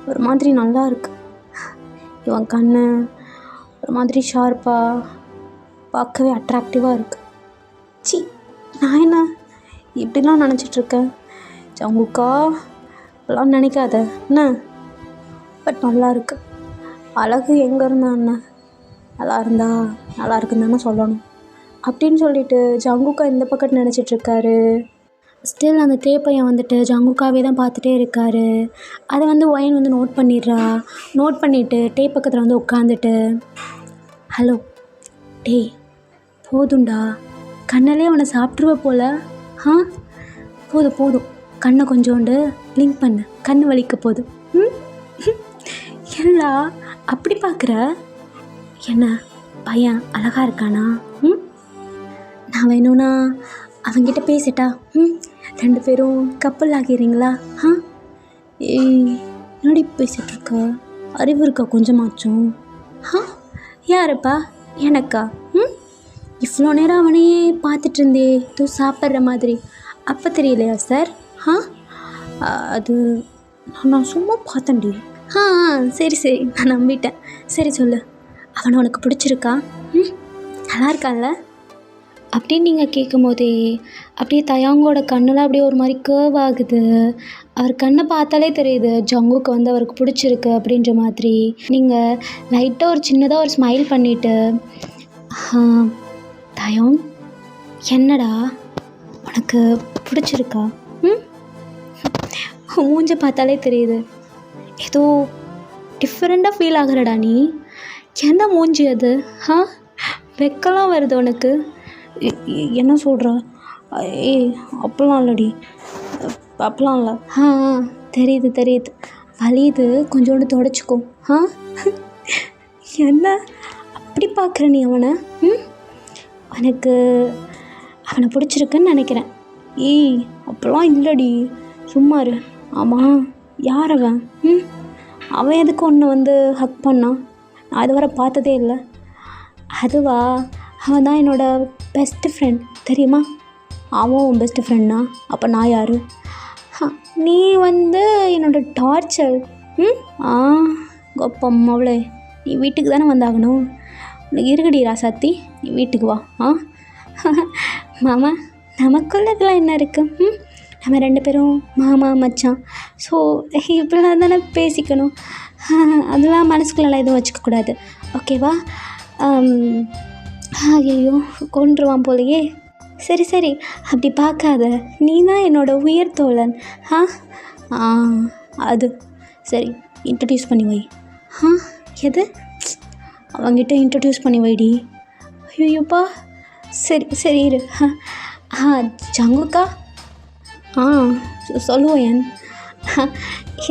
ஒரு மாதிரி நல்லா இருக்கு. இவன் கண் ஒரு மாதிரி ஷார்ப்பாக பார்க்கவே அட்ராக்டிவாக இருக்கு. சி, நான் என்ன இப்படிலாம் நினச்சிட்ருக்கேன்? ஜங்குக்கா இப்பெல்லாம் நினைக்காத என்ன. பட் நல்லா இருக்கு. அழகு எங்கே இருந்தா என்ன, நல்லா இருக்குன்னு தானே சொல்லணும் அப்படின்னு சொல்லிட்டு ஜங்குக்கா இந்த பக்கம் நினச்சிட்ருக்காரு. ஸ்டில் அந்த டே பையன் ஜங்குக்காவே தான் பார்த்துட்டே இருக்காரு. அதை ஒயன் நோட் பண்ணிடுறா. நோட் பண்ணிவிட்டு டே பக்கத்தில் உட்காந்துட்டு, ஹலோ டே, போதும்டா, கண்ணாலே அவனை சாப்பிட்ருவ போல். போதும், கண்ணை கொஞ்சோண்டு லிங்க் பண்ணு, கண் வலிக்க போதும். எல்லா அப்படி பார்க்குற? என்ன பையன் அழகாக இருக்கானா? நான் வேணும்னா அவங்கிட்ட பேசிட்டா? 2 பேரும் கப்பல் ஆகிறீங்களா? ஏய் என்னடி பேசிகிட்ருக்க? அறிவு இருக்கா கொஞ்சமாச்சும்? யாருப்பா? எனக்கா? இவ்வளோ நேரம் அவனையே பார்த்துட்டு இருந்தே, தூ சாப்பிட்ற மாதிரி. அப்போ தெரியலையா சார்? அது நான் சும்மா பார்த்தேன்டி. சரி நான் நம்பிட்டேன். சரி சொல்லு, அவனை உனக்கு பிடிச்சிருக்கா? நல்லா இருக்கான்ல அப்படின்னு நீங்கள் கேட்கும் போதே அப்படியே தயாங்கோட கண்ணெலாம் அப்படியே ஒரு மாதிரி கேர்வ் ஆகுது. அவர் கண்ணை பார்த்தாலே தெரியுது ஜங்குக்கு அவருக்கு பிடிச்சிருக்கு அப்படின்ற மாதிரி. நீங்கள் லைட்டாக ஒரு சின்னதாக ஒரு ஸ்மைல் பண்ணிவிட்டு, தயாங் என்னடா உனக்கு பிடிச்சிருக்கா? மூஞ்ச பார்த்தாலே தெரியுது ஏதோ டிஃப்ரெண்ட்டாக ஃபீல் ஆகுறடா நீ. என்ன மூஞ்சி அது? வெக்கலாம் வருது உனக்கு. என்ன சொல்கிற? ஏய் அப்பெல்லாம் இல்லடி, அப்பெல்லாம் இல்லை. தெரியுது, வலியுது, கொஞ்சோண்டு தொடச்சிக்கோ. என்ன அப்படி பார்க்குற நீ அவனை? எனக்கு அவனை பிடிச்சிருக்குன்னு நினைக்கிறேன். ஏய் அப்பெல்லாம் இல்லடி, சும்மாரு. ஆமாம், யார் அவன்? அவன் எதுக்கு ஒன்று ஹக் பண்ணான்? நான் அதுவரை பார்த்ததே இல்லை. அதுவா? அவன் தான் என்னோடய பெஸ்ட்டு ஃப்ரெண்ட், தெரியுமா? அவன் உன் பெஸ்ட்டு ஃப்ரெண்ட்னா அப்போ நான் யார்? நீ என்னோடய டார்ச்சர். கோப்பம் அவளே, நீ வீட்டுக்கு தானே வந்தாகணும். உனக்கு இருக்குடி ராசாத்தி, நீ வீட்டுக்கு வா. மாமா, நமக்குள்ளதெல்லாம் என்ன இருக்குது? நம்ம 2 பேரும் மாமா மச்சான். ஸோ இப்படிலாம் தானே பேசிக்கணும். அதெல்லாம் மனசுக்குள்ளெல்லாம் எதுவும் வச்சுக்கக்கூடாது, ஓகேவா? ஐயோ கொன்றுவான் போலையே. சரி அப்படி பார்க்காத, நீ தான் என்னோடய உயிர் தோழன். அது சரி, இன்ட்ரடியூஸ் பண்ணி வை. எது? அவங்கிட்ட இன்ட்ரடியூஸ் பண்ணி வைடி. ஐயோப்பா, சரி இரு. ஜங்குக்கா, சொல்லுவேன்.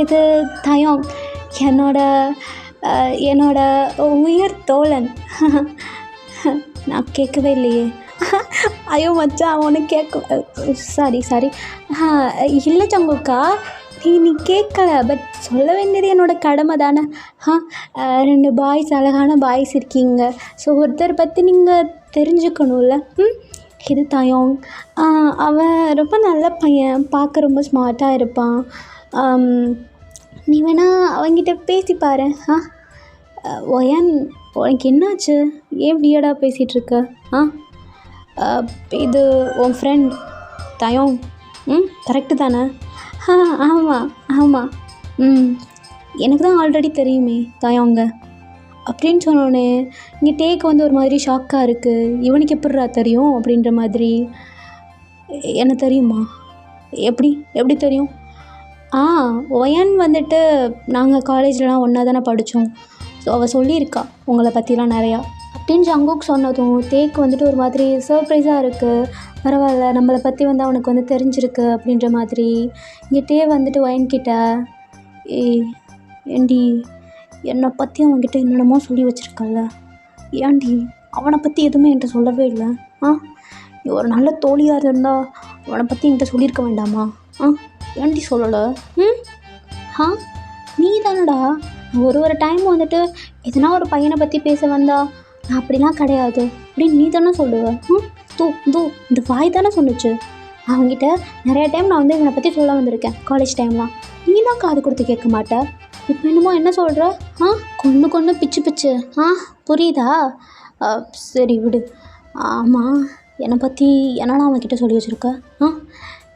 இது தயாங், என்னோட உயிர் தோழன். நான் கேட்கவே இல்லையே. ஐயோ மச்சான், அவனை கேட்க சாரி. இல்லை ஜங்குக்கா, நீ கேட்கல. பட் சொல்ல வேண்டியது என்னோடய கடமை தானே. 2 பாய்ஸ், அழகான பாய்ஸ் இருக்கீங்க. ஸோ ஒருத்தர் பற்றி நீங்கள் தெரிஞ்சுக்கணும்ல. இது தயாங். அவன் ரொம்ப நல்ல பையன், பார்க்க ரொம்ப ஸ்மார்ட்டாக இருப்பான். நீ வேணால் அவங்கிட்ட பேசிப்பாரு. ஒயன், உனக்கு என்னாச்சு? ஏன் வியர்டாக பேசிகிட்ருக்க? இது உன் ஃப்ரெண்ட் தயாங். கரெக்டு தானே? ஆமாம். எனக்கு தான் ஆல்ரெடி தெரியுமே தயாங்க. அப்படின்னு சொன்னோடனே இங்கே டேக்கு வந்து ஒரு மாதிரி ஷாக்காக இருக்குது. இவனுக்கு எப்படிடா தெரியும் அப்படின்ற மாதிரி. என்ன தெரியுமா? எப்படி தெரியும்? ஒயன் வந்துட்டு நாங்கள் காலேஜ்லலாம் ஒன்றா தானே படித்தோம். ஸோ அவள் சொல்லியிருக்கா உங்களை பற்றிலாம் நிறையா அப்படின்னு ஜங்குக் சொன்னதும் டேக்கு வந்துட்டு ஒரு மாதிரி சர்ப்ரைஸாக இருக்குது. பரவாயில்ல, நம்மளை பற்றி வந்து அவனுக்கு வந்து தெரிஞ்சிருக்கு அப்படின்ற மாதிரி. இங்கே டே வந்துட்டு ஒயன்கிட்ட, ஏண்டி என்னை பற்றி அவன்கிட்ட என்னென்னமோ சொல்லி வச்சுருக்கல, ஏண்டி அவனை பற்றி எதுவுமே என்கிட்ட சொல்லவே இல்லை? நீ ஒரு நல்ல தோழியாக இருந்தால் அவனை பற்றி என்கிட்ட சொல்லியிருக்க வேண்டாமா? ஏண்டி சொல்லலை? நீ தானடா ஒரு டைம் வந்துட்டு எதனா ஒரு பையனை பற்றி பேச வந்தா நான் அப்படிலாம் கிடையாது அப்படின்னு நீ தானே சொல்லுவேன். இந்த வாய் தானே சொன்னிச்சு. அவங்ககிட்ட நிறைய டைம் நான் வந்து இவனை பற்றி சொல்ல வந்திருக்கேன் காலேஜ் டைம்லாம். நீ தான் காது கொடுத்து கேட்க மாட்டேன். இப்போ என்னமோ என்ன சொல்கிற? கொன்று பிச்சு புரியுதா? சரி விடு. ஆமாம், என்னை பற்றி என்னடா அவன்கிட்ட சொல்லி வச்சுருக்க?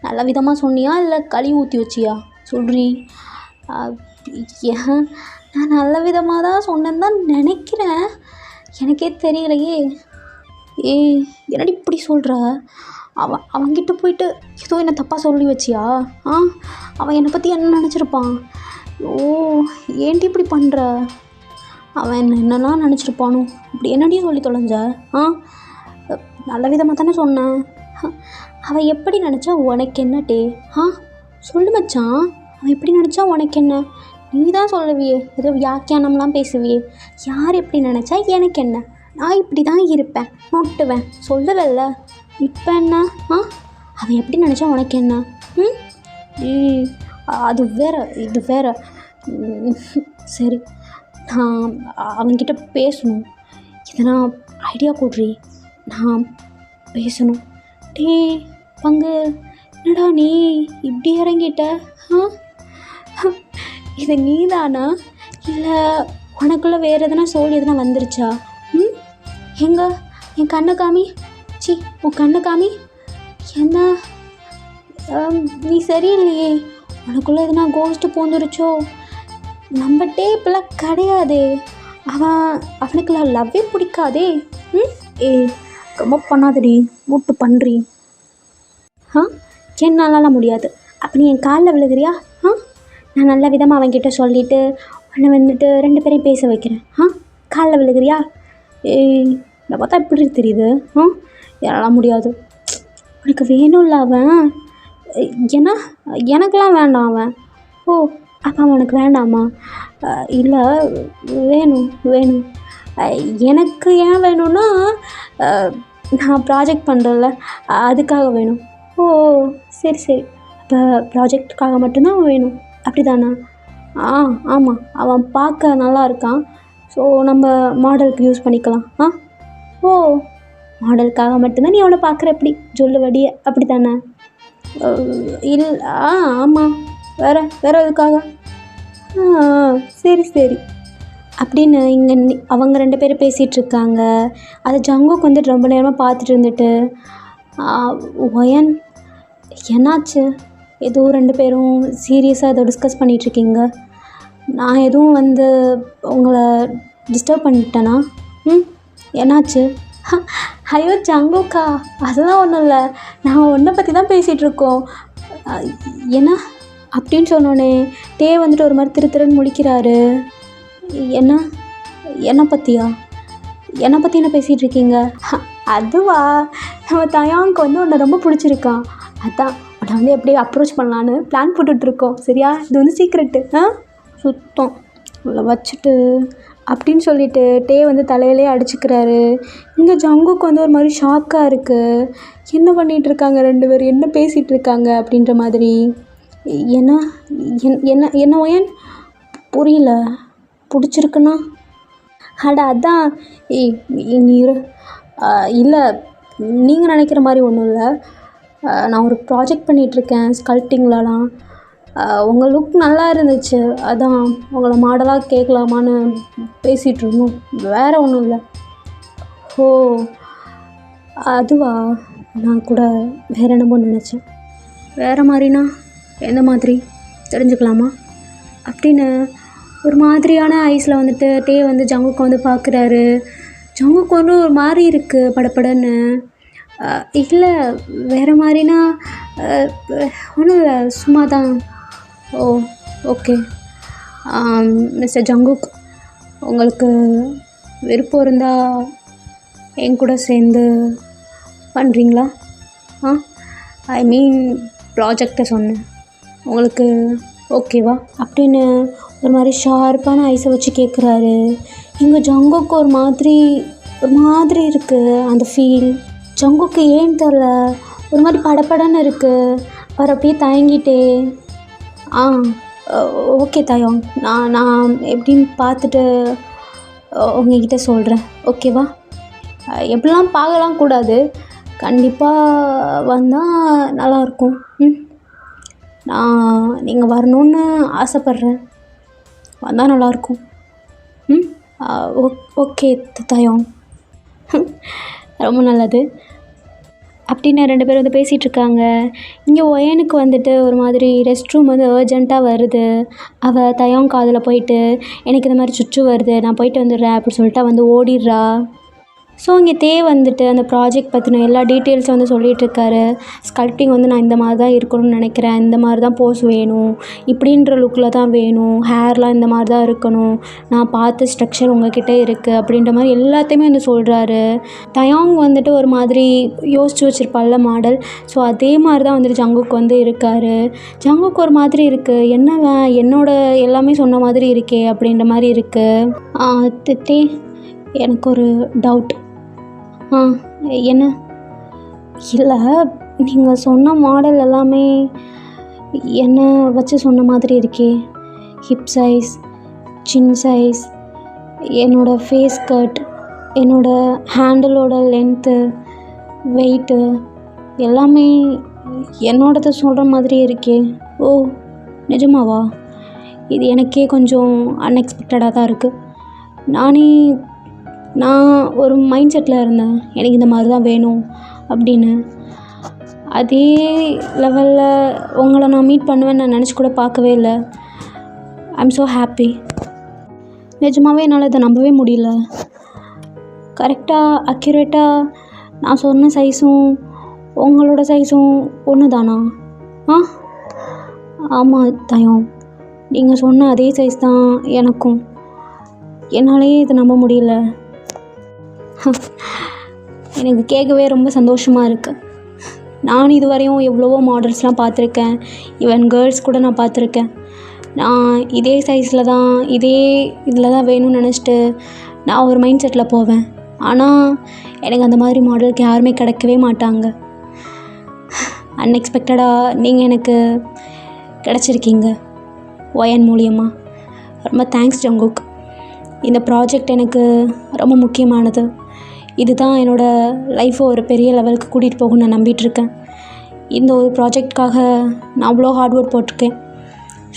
நல்ல விதமாக சொன்னியா இல்லை களி ஊற்றி வச்சியா? சொல்றி. நான் நல்ல விதமாக தான் சொன்னேன்னு தான் நினைக்கிறேன், எனக்கே தெரியலையே. என்னடி இப்படி சொல்கிற? அவன்கிட்ட போயிட்டு ஏதோ என்னை தப்பாக சொல்லி வச்சியா? அவன் என்னை பற்றி என்ன நினச்சிருப்பான்? ஏன்டி இப்படி பண்ணுற? அவன் என்னெல்லாம் நினச்சிருப்பானோ? இப்படி என்னடி சொல்லி தொலைஞ்ச? நல்ல விதமாக தானே சொன்னேன். அவன் எப்படி நினச்சா உனக்கு என்ன டே? சொல்லு மச்சான், அவன் எப்படி நினச்சா உனக்கு என்ன? நீ தான் சொல்லுவியே, ஏதோ வியாக்கியானம்லாம் பேசுவியே. யார் எப்படி நினச்சா எனக்கு என்ன? நான் இப்படி தான் இருப்பேன், நோட்டுவேன், சொல்லவில்ல. இப்போ என்ன? அவன் எப்படி நினச்சா உனக்கு என்ன? அது வேற, இது வேற. சரி, நான் அவன்கிட்ட பேசணும். எதனா ஐடியா கொடுறி, நான் பேசணும். டே பங்கு, என்னடா நீ இப்படி இறங்கிட்ட? இது நீ தானா இல்லை உனக்குள்ளே வேறு எதனா சோல் எதனா வந்துருச்சா? எங்க என் கண்ணை காமி. உன் கண்ணை காமி. என்ன நீ சரியில்லையே, உனக்குள்ளே எதனா கோஸ்ட்டு பூந்துருச்சோ? நம்ம டேப்பெல்லாம் கிடையாதே. அவனுக்கு லவ்வே பிடிக்காதே. ரொம்ப பண்ணாதடி, மூட்டு பண்ணுறி. என்னாலலாம் முடியாது. அப்போ நீ என் காலில் விழுகிறியா? நான் நல்ல விதமாக அவன்கிட்ட சொல்லிவிட்டு உன்னை வந்துட்டு 2 பேரையும் பேச வைக்கிறேன். காலில் விழுகிறியா? என்னை பார்த்தா எப்படி தெரியுது? என்னால் முடியாது. உனக்கு வேணும்ல அவன்? ஏன்னா எனக்கெலாம் வேண்டாம் அவன். அப்போ அவனுக்கு வேண்டாமா? இல்லை, வேணும். எனக்கு ஏன் வேணும்னா, நான் ப்ராஜெக்ட் பண்ணுறேன்ல, அதுக்காக வேணும். சரி. அப்போ ப்ராஜெக்டுக்காக மட்டும்தான் அவன் வேணும், அப்படி தானே? ஆமாம், அவன் பார்க்க நல்லா இருக்கான். ஸோ நம்ம மாடலுக்கு யூஸ் பண்ணிக்கலாம். மாடலுக்காக மட்டும்தான் நீ அவனை பார்க்குற, எப்படி சொல்லுவடியே, அப்படி தானே? இல்லை. ஆமாம். வேறு எதுக்காக? சரி அப்படின்னு இங்கே அவங்க 2 பேரும் பேசிகிட்ருக்காங்க. அதை ஜங்குக் வந்து ரொம்ப நேரமாக பார்த்துட்டு இருந்துட்டு, ஒயன் என்னாச்சு? ஏதோ 2 பேரும் சீரியஸாக ஏதோ டிஸ்கஸ் பண்ணிகிட்ருக்கீங்க. நான் எதுவும் வந்து உங்களை டிஸ்டர்ப் பண்ணிட்டேனா? என்னாச்சு? ஐயோ ஜங்குக்கா, அதெல்லாம் ஒன்றும் இல்லை, நாங்கள் உன்னை பற்றி தான் பேசிகிட்ருக்கோம். என்ன அப்படின்னு சொன்னோன்னே டே வந்துட்டு ஒரு மாதிரி திருன்னு முழிக்கிறாரு. என்னை பற்றியா? என்னை பற்றி என்ன பேசிகிட்டு இருக்கீங்க? அதுவா, நம்ம தயாங்க்கு வந்து உன்னை ரொம்ப பிடிச்சிருக்கான். அதான் உன்னை வந்து எப்படி அப்ரோச் பண்ணலான்னு பிளான் போட்டுட்ருக்கோம். சரியா? இது வந்து சீக்ரெட்டு. சுத்தம் உள்ள வச்சுட்டு அப்படின்னு சொல்லிட்டு டே வந்து தலையிலே அடிச்சுக்கிறாரு. இங்கே ஜங்குக்கு வந்து ஒரு மாதிரி ஷாக்காக இருக்குது. என்ன பண்ணிகிட்ருக்காங்க 2 பேரும், என்ன பேசிகிட்டு இருக்காங்க அப்படின்ற மாதிரி. என்ன ஒயன்? புரியல. பிடிச்சிருக்குன்னா? அதான். நீ இல்லை, நீங்கள் நினைக்கிற மாதிரி ஒன்றும் இல்லை. நான் ஒரு ப்ராஜெக்ட் பண்ணிகிட்ருக்கேன் ஸ்கல்ப்டிங்லலாம். உங்கள் லுக் நல்லா இருந்துச்சு, அதான் உங்களை மாடலாக கேட்கலாமான்னு பேசிகிட்டு இருந்தோம், வேறு ஒன்றும் இல்லை. அதுவா, நான் கூட வேறு என்னமோ நினச்சேன். வேறு மாதிரினா எந்த மாதிரி தெரிஞ்சுக்கலாமா? அப்படின்னு ஒரு மாதிரியான ஐஸில் வந்துட்டு டே வந்து ஜங்குக்கு வந்து பார்க்குறாரு. ஜங்குக்கு வந்து ஒரு மாதிரி இருக்குது படபடன்னு. இல்லை வேறு மாதிரினா ஒன்றும் இல்லை, சும்மா தான். ஓ ஓகே. மிஸ்டர் ஜங்குக், உங்களுக்கு விருப்பம் இருந்தால் என் கூட சேர்ந்து பண்ணுறீங்களா? ஐ மீன் ப்ராஜெக்டை சொன்னேன். உங்களுக்கு ஓகேவா அப்படின்னு ஒரு மாதிரி ஷார்ப்பான ஐஸை வச்சு கேட்குறாரு. இங்கே ஜங்குக்கு ஒரு மாதிரி இருக்குது அந்த ஃபீல். ஜங்குக்கு ஏன்னு தெரில, ஒரு மாதிரி படபடன்னு இருக்குது. அவர் அப்படியே தயங்கிட்டே, ஓகே தாயம், நான் எப்படின்னு பார்த்துட்டு உங்ககிட்ட சொல்கிறேன், ஓகேவா? எப்படிலாம் பார்க்கலாம் கூடாது, கண்டிப்பாக வந்தால் நல்லாயிருக்கும். நான் நீங்கள் வரணுன்னு ஆசைப்பட்றேன், வந்தால் நல்லாயிருக்கும். ஓகே தாயம், ரொம்ப நல்லது அப்படின்னு 2 பேர் வந்து பேசிகிட்ருக்காங்க. இங்கே ஒயனுக்கு வந்துட்டு ஒரு மாதிரி ரெஸ்ட் ரூம் வந்து அர்ஜெண்ட்டாக வருது. அவள் தயம் காதில் போயிட்டு, எனக்கு இந்த மாதிரி சுற்று வருது, நான் போயிட்டு வந்துடுறேன் அப்படின்னு சொல்லிட்டு வந்து ஓடிடுறா. ஸோ இங்கே தே வந்துட்டு அந்த ப்ராஜெக்ட் பற்றின எல்லா டீட்டெயில்ஸும் வந்து சொல்லிகிட்ருக்காரு. ஸ்கல்ப்டிங் வந்து நான் இந்த மாதிரி தான் இருக்கணும்னு நினைக்கிறேன், இந்த மாதிரி தான் போஸ் வேணும், இப்படின்ற லுக்கில் தான் வேணும், ஹேர்லாம் இந்த மாதிரி தான் இருக்கணும், நான் பார்த்த ஸ்ட்ரக்சர் உங்ககிட்ட இருக்குது அப்படின்ற மாதிரி எல்லாத்தையுமே வந்து சொல்கிறாரு. தயாங் வந்துட்டு ஒரு மாதிரி யோசித்து வச்சுருப்பாள்ல மாடல், ஸோ அதே மாதிரி தான் வந்துட்டு ஜங்குக்கு வந்து இருக்கார். ஜங்குக்கு ஒரு மாதிரி இருக்குது, என்னோட எல்லாமே சொன்ன மாதிரி இருக்கே அப்படின்ற மாதிரி இருக்குது. தே எனக்கு ஒரு டவுட். என்ன? இல்லை, நீங்கள் சொன்ன மாடல் எல்லாமே என்ன வச்சு சொன்ன மாதிரி இருக்கே. ஹிப் சைஸ், சின் சைஸ், என்னோடய ஃபேஸ் கட், என்னோடய ஹேண்டிலோட லென்த்து, வெயிட்டு எல்லாமே என்னோடது சொல்கிற மாதிரி இருக்கே. ஓ நிஜமாவா? இது எனக்கே கொஞ்சம் அன்எக்ஸ்பெக்டடாக தான் இருக்குது. நான் ஒரு மைண்ட் செட்டில் இருந்தேன், எனக்கு இந்த மாதிரி தான் வேணும் அப்படின்னு. அதே லெவலில் உங்களை நான் மீட் பண்ணுவேன்னு நான் நினச்சி கூட பார்க்கவே இல்லை. I am so happy. நிஜமாகவே என்னால் இதை நம்பவே முடியல. கரெக்டாக அக்யூரேட்டாக நான் சொன்ன சைஸும் உங்களோட சைஸும் ஒன்று தானா? ஆமாம் தயம், நீங்கள் சொன்ன அதே சைஸ் தான் எனக்கும். என்னாலேயே இதை நம்ப முடியல. எனக்கு கேட்கவே ரொம்ப சந்தோஷமாக இருக்குது. நான் இதுவரையும் எவ்வளவோ மாடல்ஸ்லாம் பார்த்துருக்கேன், ஈவன் கேர்ள்ஸ் கூட நான் பார்த்துருக்கேன். நான் இதே சைஸில் தான், இதே இதில் தான் வேணும்னு நினச்சிட்டு நான் ஒரு மைண்ட் செட்டில் போவேன். ஆனால் எனக்கு அந்த மாதிரி மாடலுக்கு யாருமே கிடைக்கவே மாட்டாங்க. அன்எக்ஸ்பெக்டடாக நீங்கள் எனக்கு கிடச்சிருக்கீங்க ஒயன் மூலியமாக. ரொம்ப தேங்க்ஸ் ஜங்குக். இந்த ப்ராஜெக்ட் எனக்கு ரொம்ப முக்கியமானது. இதுதான் என்னோடய லைஃப்பை ஒரு பெரிய லெவலுக்கு கூட்டிகிட்டு போகும்னு நான் நம்பிட்டுருக்கேன். இந்த ஒரு ப்ராஜெக்ட்காக நான் அவ்வளோ ஹார்ட் ஒர்க் போட்டிருக்கேன்.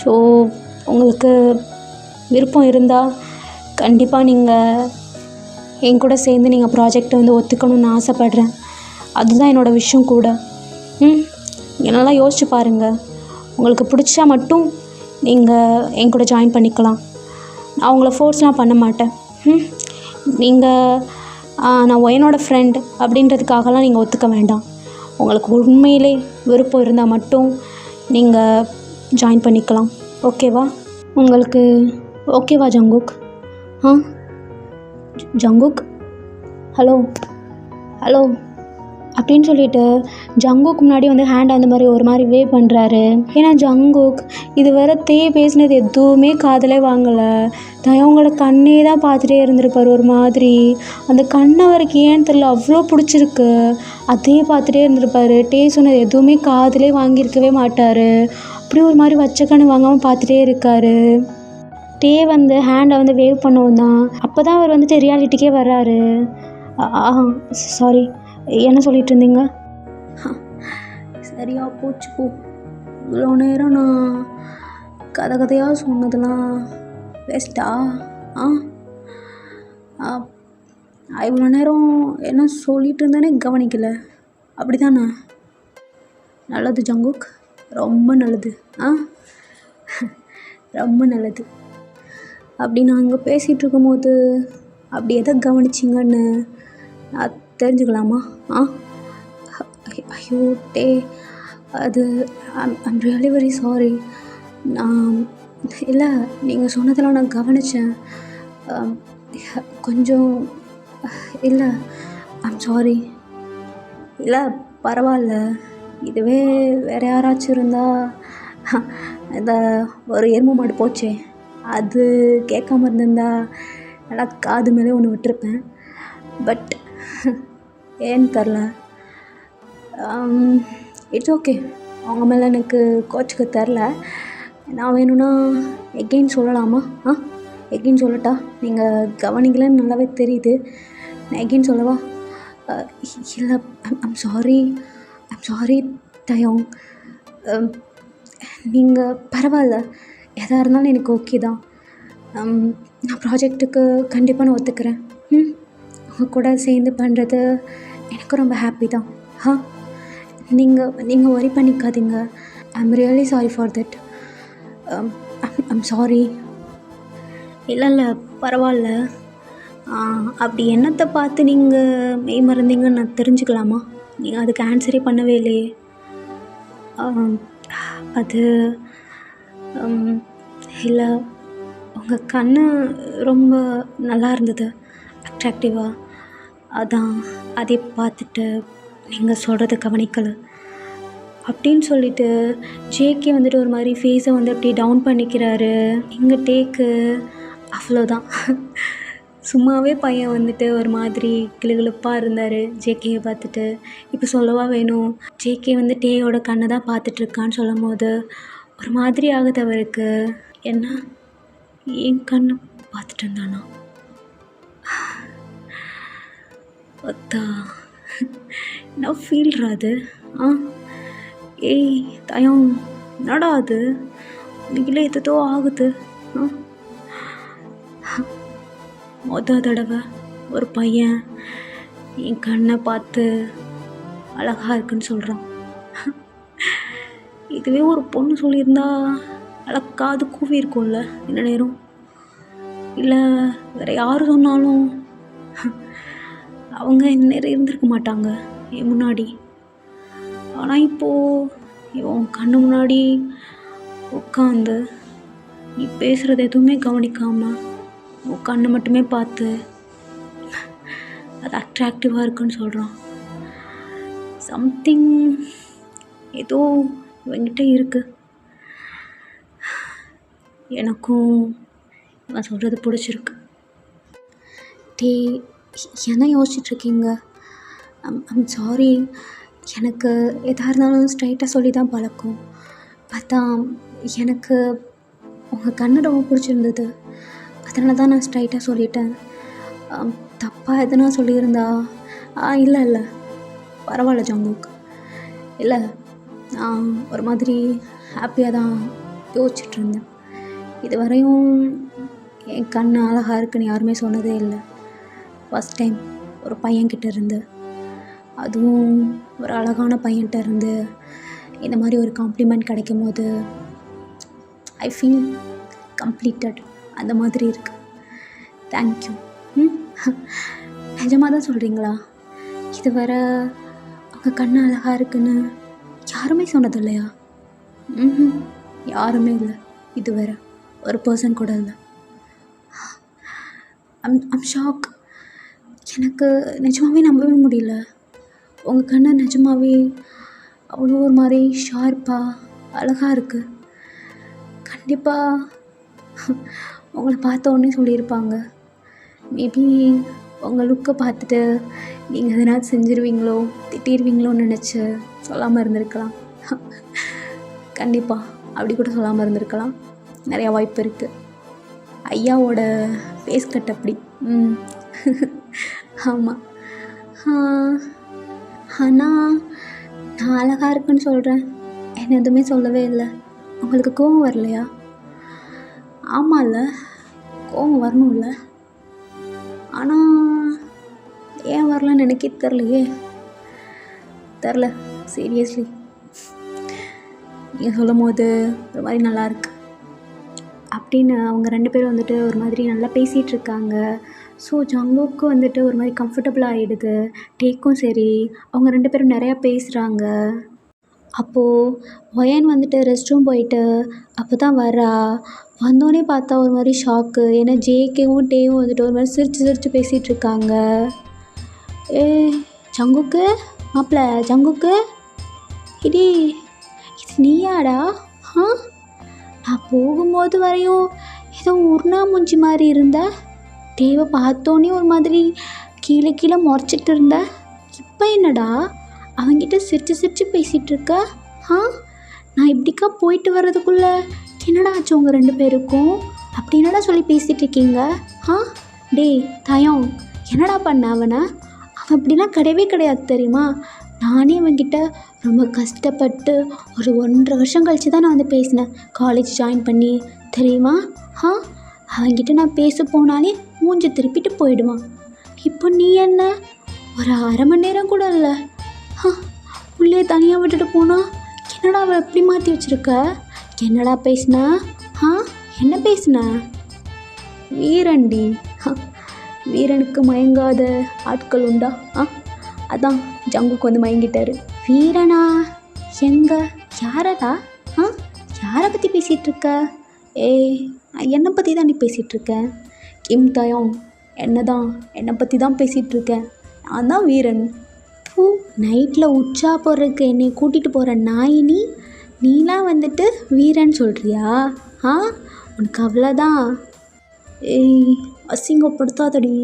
ஸோ உங்களுக்கு விருப்பம் இருந்தால் கண்டிப்பாக நீங்கள் என் கூட சேர்ந்து நீங்கள் ப்ராஜெக்டை வந்து ஒத்துக்கணும்னு ஆசைப்பட்றேன். அதுதான் என்னோடய விஷயம் கூட. என்னெல்லாம் யோசிச்சு பாருங்கள். உங்களுக்கு பிடிச்சா மட்டும் நீங்கள் என் கூட ஜாயின் பண்ணிக்கலாம். நான் உங்களை ஃபோர்ஸ்லாம் பண்ண மாட்டேன். நீங்கள் நான் ஒயனோட ஃப்ரெண்ட் அப்படின்றதுக்காகலாம் நீங்கள் ஒத்துக்க வேண்டாம். உங்களுக்கு உண்மையிலே விருப்பம் இருந்தால் மட்டும் நீங்கள் ஜாயின் பண்ணிக்கலாம். ஓகேவா? உங்களுக்கு ஓகேவா ஜங்குக்? ஜங்குக், ஹலோ அப்படின்னு சொல்லிட்டு ஜங்குக்கு முன்னாடி வந்து ஹேண்ட் அந்த மாதிரி ஒரு மாதிரி வேவ் பண்ணுறாரு. ஏன்னா ஜங்குக் இது வரை பேசினது எதுவுமே காதலே வாங்கலை. தயவங்களோட கண்ணே தான் பார்த்துட்டே இருந்திருப்பார். ஒரு மாதிரி அந்த கண் அவருக்கு ஏன்னு தெரியல அவ்வளோ பிடிச்சிருக்கு. அதே பார்த்துட்டே இருந்திருப்பார். சொன்னது எதுவுமே காதலே வாங்கியிருக்கவே மாட்டார். அப்படி ஒரு மாதிரி வச்ச கண்ணு வாங்காமல் பார்த்துட்டே இருக்கார். வந்து ஹேண்டை வந்து வேவ் பண்ணவும் தான் அப்போ தான் அவர் வந்துட்டு ரியாலிட்டிக்கே வர்றாரு. சாரி, என்ன சொல்லிட்டு இருந்தீங்க? சரியா போச்சு போ. இவ்வளோ நேரம் நான் கதையாக சொன்னதெல்லாம் வேஸ்ட்டா? இவ்வளோ நேரம் என்ன சொல்லிட்டு இருந்தேனே கவனிக்கலை, அப்படி தானே? நல்லது ஜங்குக், ரொம்ப நல்லது. ரொம்ப நல்லது. அப்படி நான் அங்கே பேசிகிட்டு இருக்கும்போது அப்படி எதை கவனிச்சிங்கன்னு நான் தெரிஞ்சுக்கலாமா? ஐயோ டே, அது ஐம் ரியலி வெரி சாரி. நான் இல்லை, நீங்கள் சொன்னதெல்லாம் நான் கவனித்தேன். கொஞ்சம் இல்லை, ஐம் சாரி. இல்லை பரவாயில்ல, இதுவே வேறு யாராச்சும் இருந்தால் இந்த ஒரு எருமை மாடு போச்சே, அது கேட்காம இருந்திருந்தா நல்லா காது மேலே ஒன்று விட்டுருப்பேன். பட் ஏன்னு தெரில. இட்ஸ் ஓகே, அவங்க மேலே எனக்கு கோச்சுக்க தெரில. நான் வேணும்னா எகெயின் சொல்லலாமா? எகெயின் சொல்லட்டா? நீங்கள் கவனிக்கலன்னு நல்லாவே தெரியுது. நான் எகெயின் சொல்லவா? இல்லை, ஐம் சாரி தயோங். நீங்கள் பரவாயில்ல, எதாக இருந்தாலும் எனக்கு ஓகே தான். நான் ப்ராஜெக்ட்டுக்கு கண்டிப்பாக நான் ஒத்துக்கிறேன். உங்கள் கூட சேர்ந்து பண்ணுறது எனக்கு ரொம்ப ஹாப்பி தான். நீங்கள் ஒரி பண்ணிக்காதீங்க. I'm really sorry for that. I'm sorry. இல்லை பரவாயில்ல. அப்படி என்னத்தை பார்த்து நீங்கள் மெய் மறந்தீங்கன்னு நான் தெரிஞ்சுக்கலாமா? நீங்கள் அதுக்கு ஆன்சரே பண்ணவே இல்லையே. அது இல்லை, உங்கள் கண்ணு ரொம்ப நல்லா இருந்தது, அட்ராக்டிவாக. அதான் அதை பார்த்துட்டு நீங்கள் சொல்கிறத கவனிக்கலை அப்படின்னு சொல்லிட்டு ஜேகே வந்துட்டு ஒரு மாதிரி ஃபேஸை வந்து அப்படி டவுன் பண்ணிக்கிறாரு. எங்கள் டேக்கு அவ்வளோதான். சும்மாவே பையன் வந்துட்டு ஒரு மாதிரி கிளுகிளுப்பாக இருந்தார் ஜேகேயை பார்த்துட்டு. இப்போ சொல்லவா வேணும், ஜேகே வந்து டேயோட கண்ணை தான் பார்த்துட்ருக்கான்னு சொல்லும் போது ஒரு மாதிரி ஆகுது அவருக்கு. என்ன, என் கண்ணை பார்த்துட்டு இருந்தானா? அத்தா என்ன ஃபீல்ரா அது? ஏய் தயம், என்னடா அது? உனக்குள்ளே எதோ ஆகுது. தடவை ஒரு பையன் என் கண்ணை பார்த்து அழகாக இருக்குன்னு சொல்கிறான். இதுவே ஒரு பொண்ணு சொல்லியிருந்தா அழகாது கூவி இருக்கும்ல இந்த நேரம். இல்லை வேறு யார் சொன்னாலும் அவங்க இந்த நேரம் இருந்திருக்க மாட்டாங்க என் முன்னாடி. ஆனால் இப்போது இவன் கண்ணு முன்னாடி உட்காந்து நீ பேசுகிறது எதுவுமே கவனிக்காமல் உன் கண்ணை மட்டுமே பார்த்து அது அட்ராக்டிவாக இருக்குன்னு சொல்கிறான். சம்திங் ஏதோ இவங்கிட்ட இருக்குது. எனக்கும் நான் சொல்கிறது பிடிச்சிருக்கு. டே, என்ன யோசிச்சுட்ருக்கீங்க? I'm sorry. எனக்கு எதாக இருந்தாலும் ஸ்ட்ரைட்டாக சொல்லி தான் பழக்கம். பார்த்தா எனக்கு உங்கள் கண்ணு ரொம்ப பிடிச்சிருந்தது, அதனால தான் நான் ஸ்ட்ரைட்டாக சொல்லிட்டேன். தப்பாக எதுனா சொல்லியிருந்தா? இல்லை பரவாயில்ல ஜங்குக். இல்லை, நான் ஒரு மாதிரி ஹாப்பியாக தான் யோசிச்சுட்ருந்தேன். இதுவரையும் என் கண் அழகாக இருக்குன்னு யாருமே சொன்னதே இல்லை. ஃபஸ்ட் டைம் ஒரு பையன்கிட்ட இருந்து, அதுவும் ஒரு அழகான பையன்கிட்ட இருந்து இந்த மாதிரி ஒரு காம்ப்ளிமெண்ட் கிடைக்கும் போது ஐ ஃபீல் கம்ப்ளீட்டட். அந்த மாதிரி இருக்குது. தேங்க்யூ. நிஜமாக தான் சொல்கிறீங்களா? இது வர அவங்க கண்ணு அழகாக இருக்குன்னு யாருமே சொன்னது இல்லையா? யாருமே இல்லை. இது வேற ஒரு பர்சன் கூட இல்லை. I'm shock. எனக்கு நிஜமாகவே நம்பவே முடியல. உங்கள் கண்ணு நிஜமாகவே அவ்வளோ ஒரு மாதிரி ஷார்ப்பாக அழகாக இருக்குது. கண்டிப்பாக உங்களை பார்த்த உடனே சொல்லியிருப்பாங்க. மேபி உங்கள் லுக்கை பார்த்துட்டு நீங்கள் எதனா செஞ்சுருவீங்களோ திட்டிடுவீங்களோன்னு நினச்சி சொல்லாமல் இருந்திருக்கலாம். கண்டிப்பாக அப்படி கூட சொல்லாமல் இருந்திருக்கலாம். நிறையா வாய்ப்பு இருக்குது. ஐயாவோட ஃபேஸ் கட் அப்படி. ஆமாம். ஆனால் நான் அழகாக இருக்குன்னு சொல்கிறேன், என்ன எதுவுமே சொல்லவே இல்லை. உங்களுக்கு கோவம் வரலையா? ஆமாம்ல, கோவம் வரணும்ல. ஆனால் ஏன் வரலன்னு எனக்கே தெரிலையே. தெரில, சீரியஸ்லி. நீங்கள் சொல்லும் போது ஒரு மாதிரி நல்லாயிருக்கு. அப்படின்னு அவங்க 2 பேரும் வந்துட்டு ஒரு மாதிரி நல்லா பேசிகிட்டு இருக்காங்க. ஸோ ஜங்குக்கு வந்துட்டு ஒரு மாதிரி கம்ஃபர்டபுள் ஆகிடுது. டேக்கும் சரி, அவங்க 2 பேரும் நிறையா பேசுகிறாங்க. அப்போது ஒயன் வந்துட்டு ரெஸ்ட் ரூம் போயிட்டு அப்போ தான் வரா. வந்தோடனே பார்த்தா ஒரு மாதிரி ஷாக்கு. ஏன்னா ஜேகேவும் டேவும் வந்துட்டு ஒரு மாதிரி சிரித்து சிரித்து பேசிகிட்டு இருக்காங்க. ஏ ஜங்குக்கு, மாப்பிள்ள ஜங்குக்கு, இடி இது நீயாடா? ஆ, நான் போகும்போது வரையும் ஏதோ உருணா மூஞ்சி மாதிரி இருந்த, டேவை பார்த்தோன்னே ஒரு மாதிரி கீழே கீழே முறைச்சிட்டு இருந்த, இப்போ என்னடா அவங்கிட்ட சிரித்து சிரித்து பேசிகிட்டு இருக்க? ஆ, நான் இப்படிக்கா போயிட்டு வர்றதுக்குள்ளே என்னடா ஆச்சு உங்கள் 2 பேருக்கும்? அப்படி என்னடா சொல்லி பேசிகிட்டு இருக்கீங்க? ஆ, டேய் தயம், என்னடா பண்ண அவனை? அவன் அப்படிலாம் கிடையவே கிடையாது தெரியுமா? நானே அவன்கிட்ட ரொம்ப கஷ்டப்பட்டு ஒரு 1.5 வருஷம் கழித்து தான் நான் வந்து பேசினேன், காலேஜ் ஜாயின் பண்ணி, தெரியுமா? ஆ, அவன்கிட்ட நான் பேச போனாலே மூஞ்சி திருப்பிட்டு போயிடுவான். இப்போ நீ என்ன ஒரு 1/2 மணி நேரம் கூட இல்லை, உள்ளே தனியாக விட்டுட்டு போனா, என்னடா அவள் எப்படி மாற்றி வச்சுருக்க? என்னடா பேசுனா? ஆ, என்ன பேசுன? வீரன்டி, வீரனுக்கு மயங்காத ஆட்கள் உண்டா? அதான் ஜங்குக்கு வந்து மயங்கிட்டாரு. வீரனா? எங்க? யாரடா? யாரை பற்றி பேசிகிட்டு இருக்க? ஏய், என்னை பற்றி தான் நீ பேசிகிட்ருக்கேன். கிம் தயம், என்னை பற்றி தான் பேசிகிட்ருக்கேன். நான் தான் வீரன். நைட்டில் உச்சா போடுறதுக்கு என்னை கூட்டிகிட்டு போகிற நாய் நீலாம் வந்துட்டு வீரன் சொல்கிறியா? உனக்கு அவ்வளோதான். ஏய், அசிங்கப்படுத்தாதடி.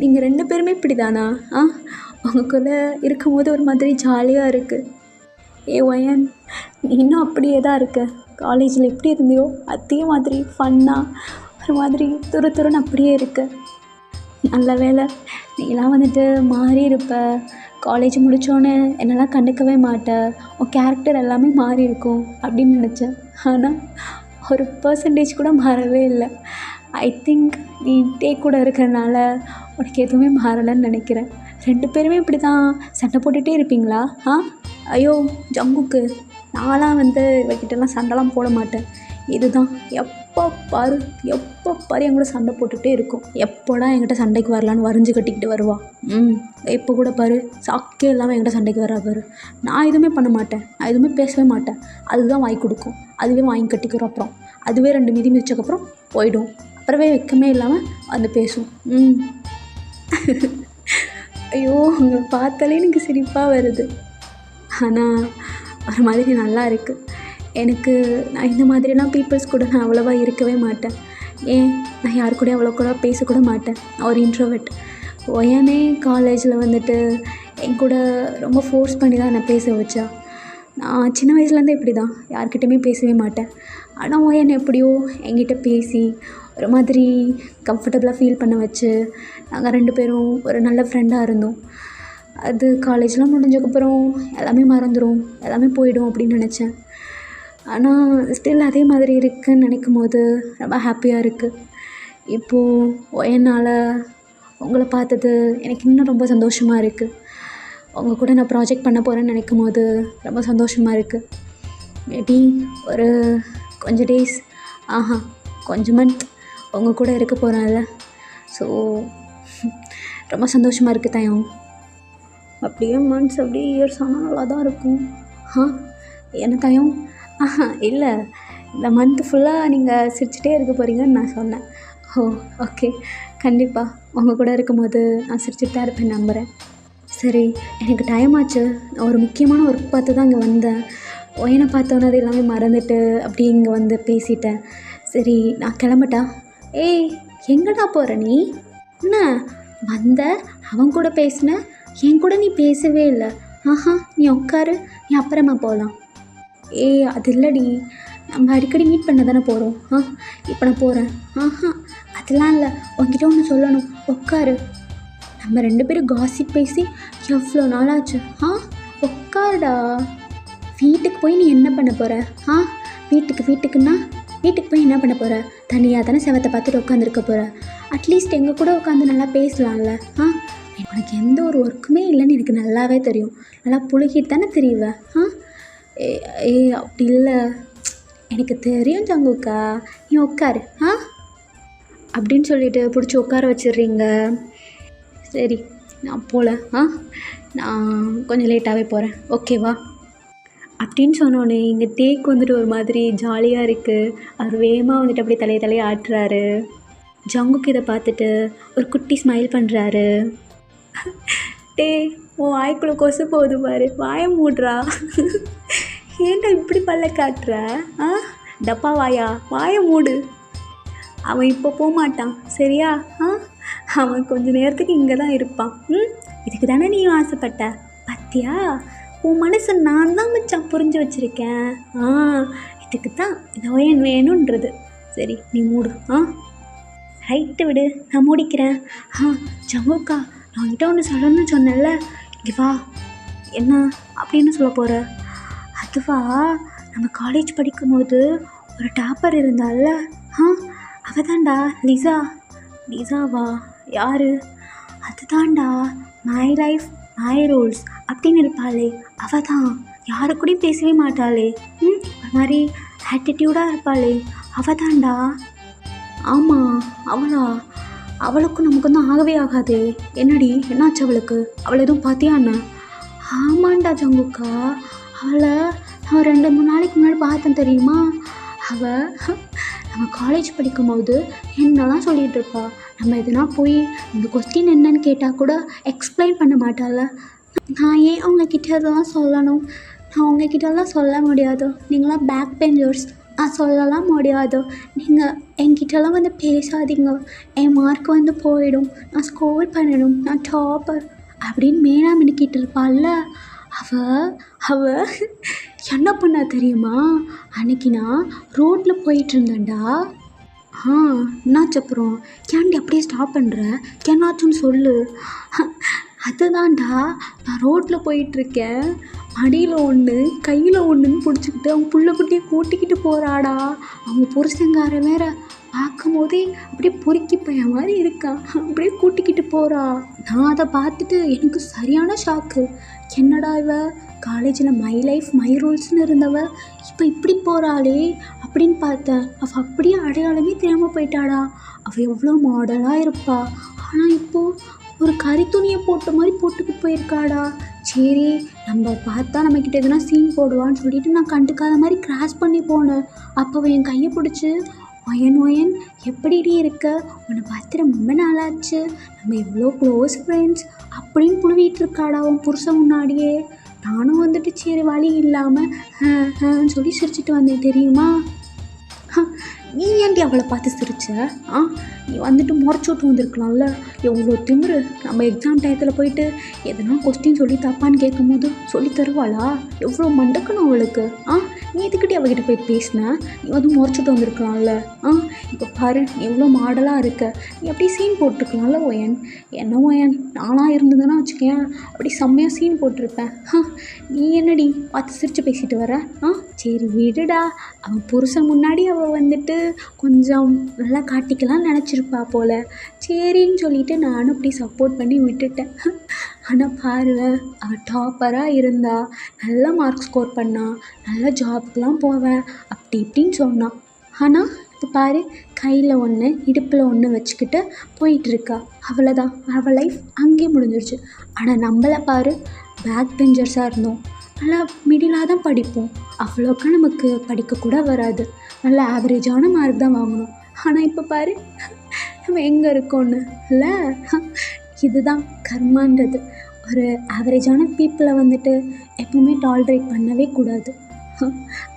நீங்கள் 2 பேருமே இப்படி தானா? உங்களுக்குள்ளே இருக்கும்போது ஒரு மாதிரி ஜாலியாக இருக்குது. ஏ ஒயன், நீ இன்னும் அப்படியே தான் இருக்க. காலேஜில் எப்படி இருந்தியோ அதே மாதிரி ஃபன்னாக ஒரு மாதிரி துருன்னு அப்படியே இருக்க. நல்ல வேலை, நீலாம் வந்துட்டு மாறி இருப்ப. காலேஜ் முடித்தோன்னே என்னெல்லாம் கண்டுக்கவே மாட்டேன், உன் கேரக்டர் எல்லாமே மாறி இருக்கும் அப்படின்னு நினச்சேன். ஆனால் ஒரு பர்சன்டேஜ் கூட மாறவே இல்லை. ஐ திங்க் நீ டே கூட இருக்கிறனால உனக்கு எதுவுமே மாறலைன்னு நினைக்கிறேன். 2 பேருமே இப்படி தான் சண்டை போட்டுகிட்டே இருப்பீங்களா? ஐயோ ஜங்குக்கு, நான்லாம் வந்து இவகிட்டலாம் சண்டைலாம் போட மாட்டேன். இதுதான் எப்போ பாரு என் கூட சண்டை போட்டுகிட்டே இருக்கும். எப்போடா என்கிட்ட சண்டைக்கு வரலான்னு வரைஞ்சி கட்டிக்கிட்டு வருவா. இப்போ கூட பாரு, சாக்கே இல்லாமல் என்கிட்ட சண்டைக்கு வரா பாரு. நான் எதுவுமே பண்ண மாட்டேன், நான் எதுவுமே பேசவே மாட்டேன். அதுதான் வாங்கி கொடுக்கும், அதுவே வாங்கி கட்டிக்கிறோம். அப்புறம் அதுவே 2 மிதி மிதிச்சக்கப்புறம் போயிடும். அப்புறமே வெக்கமே இல்லாமல் வந்து பேசும். ஐயோ, உங்களை பார்த்தாலே எனக்கு சிரிப்பாக வருது. ஆனால் ஒரு மாதிரி நல்லா இருக்குது எனக்கு. நான் இந்த மாதிரிலாம் பீப்புள்ஸ் கூட நான் அவ்வளோவா இருக்கவே மாட்டேன். நான் யாரு கூட அவ்வளோ கூட பேசக்கூட மாட்டேன். நான் ஒரு இன்ட்ரோவர்ட். ஒயனே காலேஜில் வந்துட்டு என் கூட ரொம்ப ஃபோர்ஸ் பண்ணி தான் என்னை பேச வச்சா. நான் சின்ன வயசுலேருந்தே இப்படி தான், யார்கிட்டையுமே பேசவே மாட்டேன். ஆனால் ஒயன் எப்படியோ என்கிட்ட பேசி ஒரு மாதிரி கம்ஃபர்டபுளாக ஃபீல் பண்ண வச்சு நாங்கள் 2 பேரும் ஒரு நல்ல ஃப்ரெண்டாக இருந்தோம். அது காலேஜ்லாம் முடிஞ்சக்கப்புறம் எல்லாமே மறந்துடும், எல்லாமே போயிடும் அப்படின்னு நினச்சேன். ஆனால் ஸ்டில் அதே மாதிரி இருக்குதுன்னு நினைக்கும் போது ரொம்ப ஹாப்பியாக இருக்குது. இப்போது என்னால் உங்களை பார்த்தது எனக்கு இன்னும் ரொம்ப சந்தோஷமாக இருக்குது. உங்கள் கூட நான் ப்ராஜெக்ட் பண்ண போகிறேன்னு நினைக்கும் போது ரொம்ப சந்தோஷமாக இருக்குது. மேபி ஒரு கொஞ்சம் டேஸ், கொஞ்சம் மந்த் உங்கள் கூட இருக்க போகிறேன்ல. ஸோ ரொம்ப சந்தோஷமாக இருக்குது தயம். அப்படியே மந்த்ஸ் அப்படியே இயர்ஸ் ஆனால் நல்லா தான் இருக்கும். என்ன தயம்? இல்லை, இந்த மந்த் ஃபுல்லாக நீங்கள் சிரிச்சிட்டே இருக்க போகிறீங்கன்னு நான் சொன்னேன். ஓகே, கண்டிப்பாக உங்கள் கூட இருக்கும்போது நான் சிரிச்சுட்டு தான் இருப்பேன், நம்புகிறேன். சரி, எனக்கு டைம் ஆச்சு. நான் ஒரு முக்கியமான ஒர்க் பார்த்து தான் இங்கே வந்தேன். ஒயனை பார்த்தோன்னே அது எல்லாமே மறந்துட்டு அப்படியே இங்கே வந்து பேசிட்டேன். சரி, நான் கிளம்பட்டா? ஏய், எங்கடா போகிற நீ? என்ன வந்த, அவன் கூட பேசின, என் கூட நீ பேசவே இல்லை. நீ உட்காரு, நீ அப்புறமா போகலாம். ஏய், அது இல்லடி, நம்ம அடிக்கடி மீட் பண்ண தானே போகிறோம். இப்போ நான் போகிறேன். அதெல்லாம் இல்லை, உங்ககிட்ட ஒன்று சொல்லணும், உட்காரு. நம்ம 2 பேரும் காசிப் பேசி எவ்வளோ நாளாச்சு. உட்காருடா. வீட்டுக்கு போய் நீ என்ன பண்ண போகிற? வீட்டுக்குன்னா வீட்டுக்கு போய் என்ன பண்ண போகிற? தனியாக தானே செவத்தை பார்த்துட்டு உட்காந்துருக்க போகிற. அட்லீஸ்ட் எங்கள் கூட உட்காந்து நல்லா பேசலாம்ல. உனக்கு எந்த ஒரு ஒர்க்குமே இல்லைன்னு எனக்கு நல்லாவே தெரியும். நல்லா புழுகிட்டு தானே தெரியுவ. அப்படி இல்லை, எனக்கு தெரியும் ஜங்குக்கா, நீ உட்காரு அப்படின்னு சொல்லிட்டு பிடிச்சி உட்கார வச்சிடுறீங்க. சரி நான் போகல, நான் கொஞ்சம் லேட்டாகவே போகிறேன், ஓகேவா அப்படின்னு சொன்னோன்னே இங்கே டேக் வந்துட்டு ஒரு மாதிரி ஜாலியாக இருக்குது. அவர் வேகமாக வந்துட்டு அப்படியே தலையை ஆட்டுறாரு. ஜங்குக்கு இதை பார்த்துட்டு ஒரு குட்டி ஸ்மைல் பண்ணுறாரு. டே உன் வாய்க்குள்ளே கொசு போகுது பாரு, வாயை மூடுறா. ஏன்டா இப்படி பல்ல காட்டுற? டப்பா வாயா, வாயை மூடு. அவன் இப்போ போக மாட்டான் சரியா? அவன் கொஞ்சம் நேரத்துக்கு இங்கே தான் இருப்பான். இதுக்கு தானே நீ ஆசைப்பட்ட பத்தியா? உன் மனசை நான் தான் மச்சான் புரிஞ்சு வச்சுருக்கேன். இதுக்கு தான் இந்த ஒயன் வேணுன்றது. சரி நீ மூடு. ரைட்டு விடு, நான் மூடிக்கிறேன். ஜங்குக்கா, நான் உன்கிட்ட ஒன்று சொல்லணும்னு சொன்னேன்ல, இங்கே வா. என்ன அப்படின்னு சொல்ல போகிற? அதுவா, நம்ம காலேஜ் படிக்கும்போது ஒரு டாப்பர் இருந்தால, அவதான்டா லிசா. லிசாவா? யார்? அதுதான்டா மை லைஃப் மை ரூல்ஸ் அப்படின்னு இருப்பாளே, அவள் தான். யாரு கூடயும் பேசவே மாட்டாளே, ஒரு மாதிரி ஆட்டிடியூடாக இருப்பாளே, அவள் தான்டா. ஆமாம் அவளா? அவளுக்கும் நமக்கு தான் ஆகவே ஆகாது. என்னடி என்னாச்சு அவளுக்கு? அவளை எதுவும் பார்த்தியா என்ன? ஆமாண்டா ஜங்குக்கா, அவளை நான் 2-3 நாளைக்கு முன்னாடி பார்த்தேன் தெரியுமா. அவள் நம்ம காலேஜ் படிக்கும்போது என்னெல்லாம் சொல்லிகிட்டு இருப்பா. நம்ம எதுனா போய் இந்த கொஸ்டின் என்னன்னு கேட்டால் கூட எக்ஸ்பிளைன் பண்ண மாட்டாள். நான் ஏன் அவங்கக்கிட்ட அதெல்லாம் சொல்லணும்? நான் உங்ககிட்டலாம் சொல்ல முடியாது. நீங்களாம் பேக் பெஞ்சர்ஸ், நான் சொல்லலாம் முடியாது. நீங்கள் என்கிட்டலாம் வந்து பேசாதீங்க, என் மார்க் வந்து போயிடும், நான் ஸ்கோர் பண்ணணும், நான் டாப்பர் அப்படின்னு மேனா மினிக்கிட்டு இருப்பாள்ல. அவ என்ன பண்ணா தெரியுமா? அன்னைக்கு நான் ரோட்டில் போயிட்டு இருந்தேன்டா. என்னாச்சு அப்புறம்? ஏன்டி அப்படியே ஸ்டாப் பண்ணுற? என்னாச்சுன்னு சொல்லு. அதுதான்டா, நான் ரோட்டில் போயிட்டுருக்கேன், மடியில் ஒன்று கையில் ஒன்றுன்னு பிடிச்சிக்கிட்டு அவங்க புள்ள குட்டியை கூட்டிக்கிட்டு போகிறாடா. அவங்க புருஷங்கார வேற பார்க்கும் போதே அப்படியே பொறுக்கி பையன் மாதிரி இருக்கான், அப்படியே கூட்டிக்கிட்டு போகிறா. நான் அதை பார்த்துட்டு எனக்கு சரியான ஷாக்கு. என்னடா இவ காலேஜில் மை லைஃப் மை ரூல்ஸ்னு இருந்தவ இப்போ இப்படி போகிறாளே அப்படின்னு பார்த்தேன். அவள் அப்படியே அடையாளமே தெரியாமல் போயிட்டாடா. அவள் எவ்வளோ மாடலாக இருப்பா, ஆனால் இப்போது ஒரு கறி துணியை போட்ட மாதிரி போட்டுக்கிட்டு போயிருக்காடா. சரி நம்ம பார்த்தா நம்மக்கிட்ட எதுனா சீன் போடுவான்னு சொல்லிட்டு நான் கண்டுக்காத மாதிரி கிராஸ் பண்ணி போனேன். அப்போ அவன் என் கையை பிடிச்சி, ஒயன் எப்படிடி இருக்க, உன்னை பார்த்து ரொம்ப நாளாச்சு, நம்ம எவ்வளோ க்ளோஸ் ஃப்ரெண்ட்ஸ் அப்படின்னு புழுவிட்டு இருக்காடா அவன் புருஷன் முன்னாடியே. நானும் வந்துட்டு சரி வழி இல்லாமல் சொல்லி சிரிச்சிட்டு வந்தேன் தெரியுமா. நீ ஏன்டி அவளை பார்த்து சிரிச்ச? நீ வந்துட்டு முறைச்சோட்டு வந்திருக்கலாம்ல. எவ்வளோ திமிரு. நம்ம எக்ஸாம் டயத்தில் போயிட்டு எதனா கொஸ்டின் சொல்லி தப்பான்னு கேட்கும் போது சொல்லி தருவாளா? எவ்வளோ மண்டக்கணும் அவளுக்கு. நீ எதுக்கிட்டே அவகிட்ட போய் பேசின? நீ வந்து முறைச்சிட்டு வந்திருக்கலாம்ல. இப்போ பாரு, நீ எவ்வளோ மாடலாக இருக்க, நீ அப்படியே சீன் போட்டிருக்கலாம்ல ஒயன். என்ன ஒயன், நானாக இருந்ததுன்னா வச்சுக்கேன் அப்படி செம்மையாக சீன் போட்டிருப்பேன். நீ என்னடி பார்த்து சிரித்து பேசிட்டு வர? சரி விடுடா, அவன் புருஷன் முன்னாடி அவள் வந்துட்டு கொஞ்சம் நல்லா காட்டிக்கலாம்னு நினச்சிருப்பா போல். சரின்னு சொல்லிவிட்டு நானும் அப்படி சப்போர்ட் பண்ணி விட்டுட்டேன். ஆனால் பாருவேன், அவள் டாப்பராக இருந்தா, நல்ல மார்க் ஸ்கோர் பண்ணா, நல்ல ஜாப்க்கெலாம் போவேன் அப்படி இப்படின்னு சொன்னான். ஆனால் இப்போ பாரு, கையில் ஒன்று இடுப்பில் ஒன்று வச்சுக்கிட்டு போயிட்டுருக்கா. அவ்வளோதான், அவள் லைஃப் அங்கேயே முடிஞ்சிருச்சு. ஆனால் நம்மளை பாரு, பேக் பெஞ்சர்ஸாக இருந்தோம், நல்லா மிடிலாக தான் படிப்போம், அவ்வளோக்கா நமக்கு படிக்கக்கூட வராது, நல்ல ஆவரேஜான மார்க் தான் வாங்கணும். ஆனால் இப்போ பாரு நம்ம எங்கே இருக்கோன்னு இல்லை. இதுதான் கர்மான்றது. ஒரு ஆவரேஜான பீப்புளை வந்துட்டு எப்பவுமே டாலரேட் பண்ணவே கூடாது.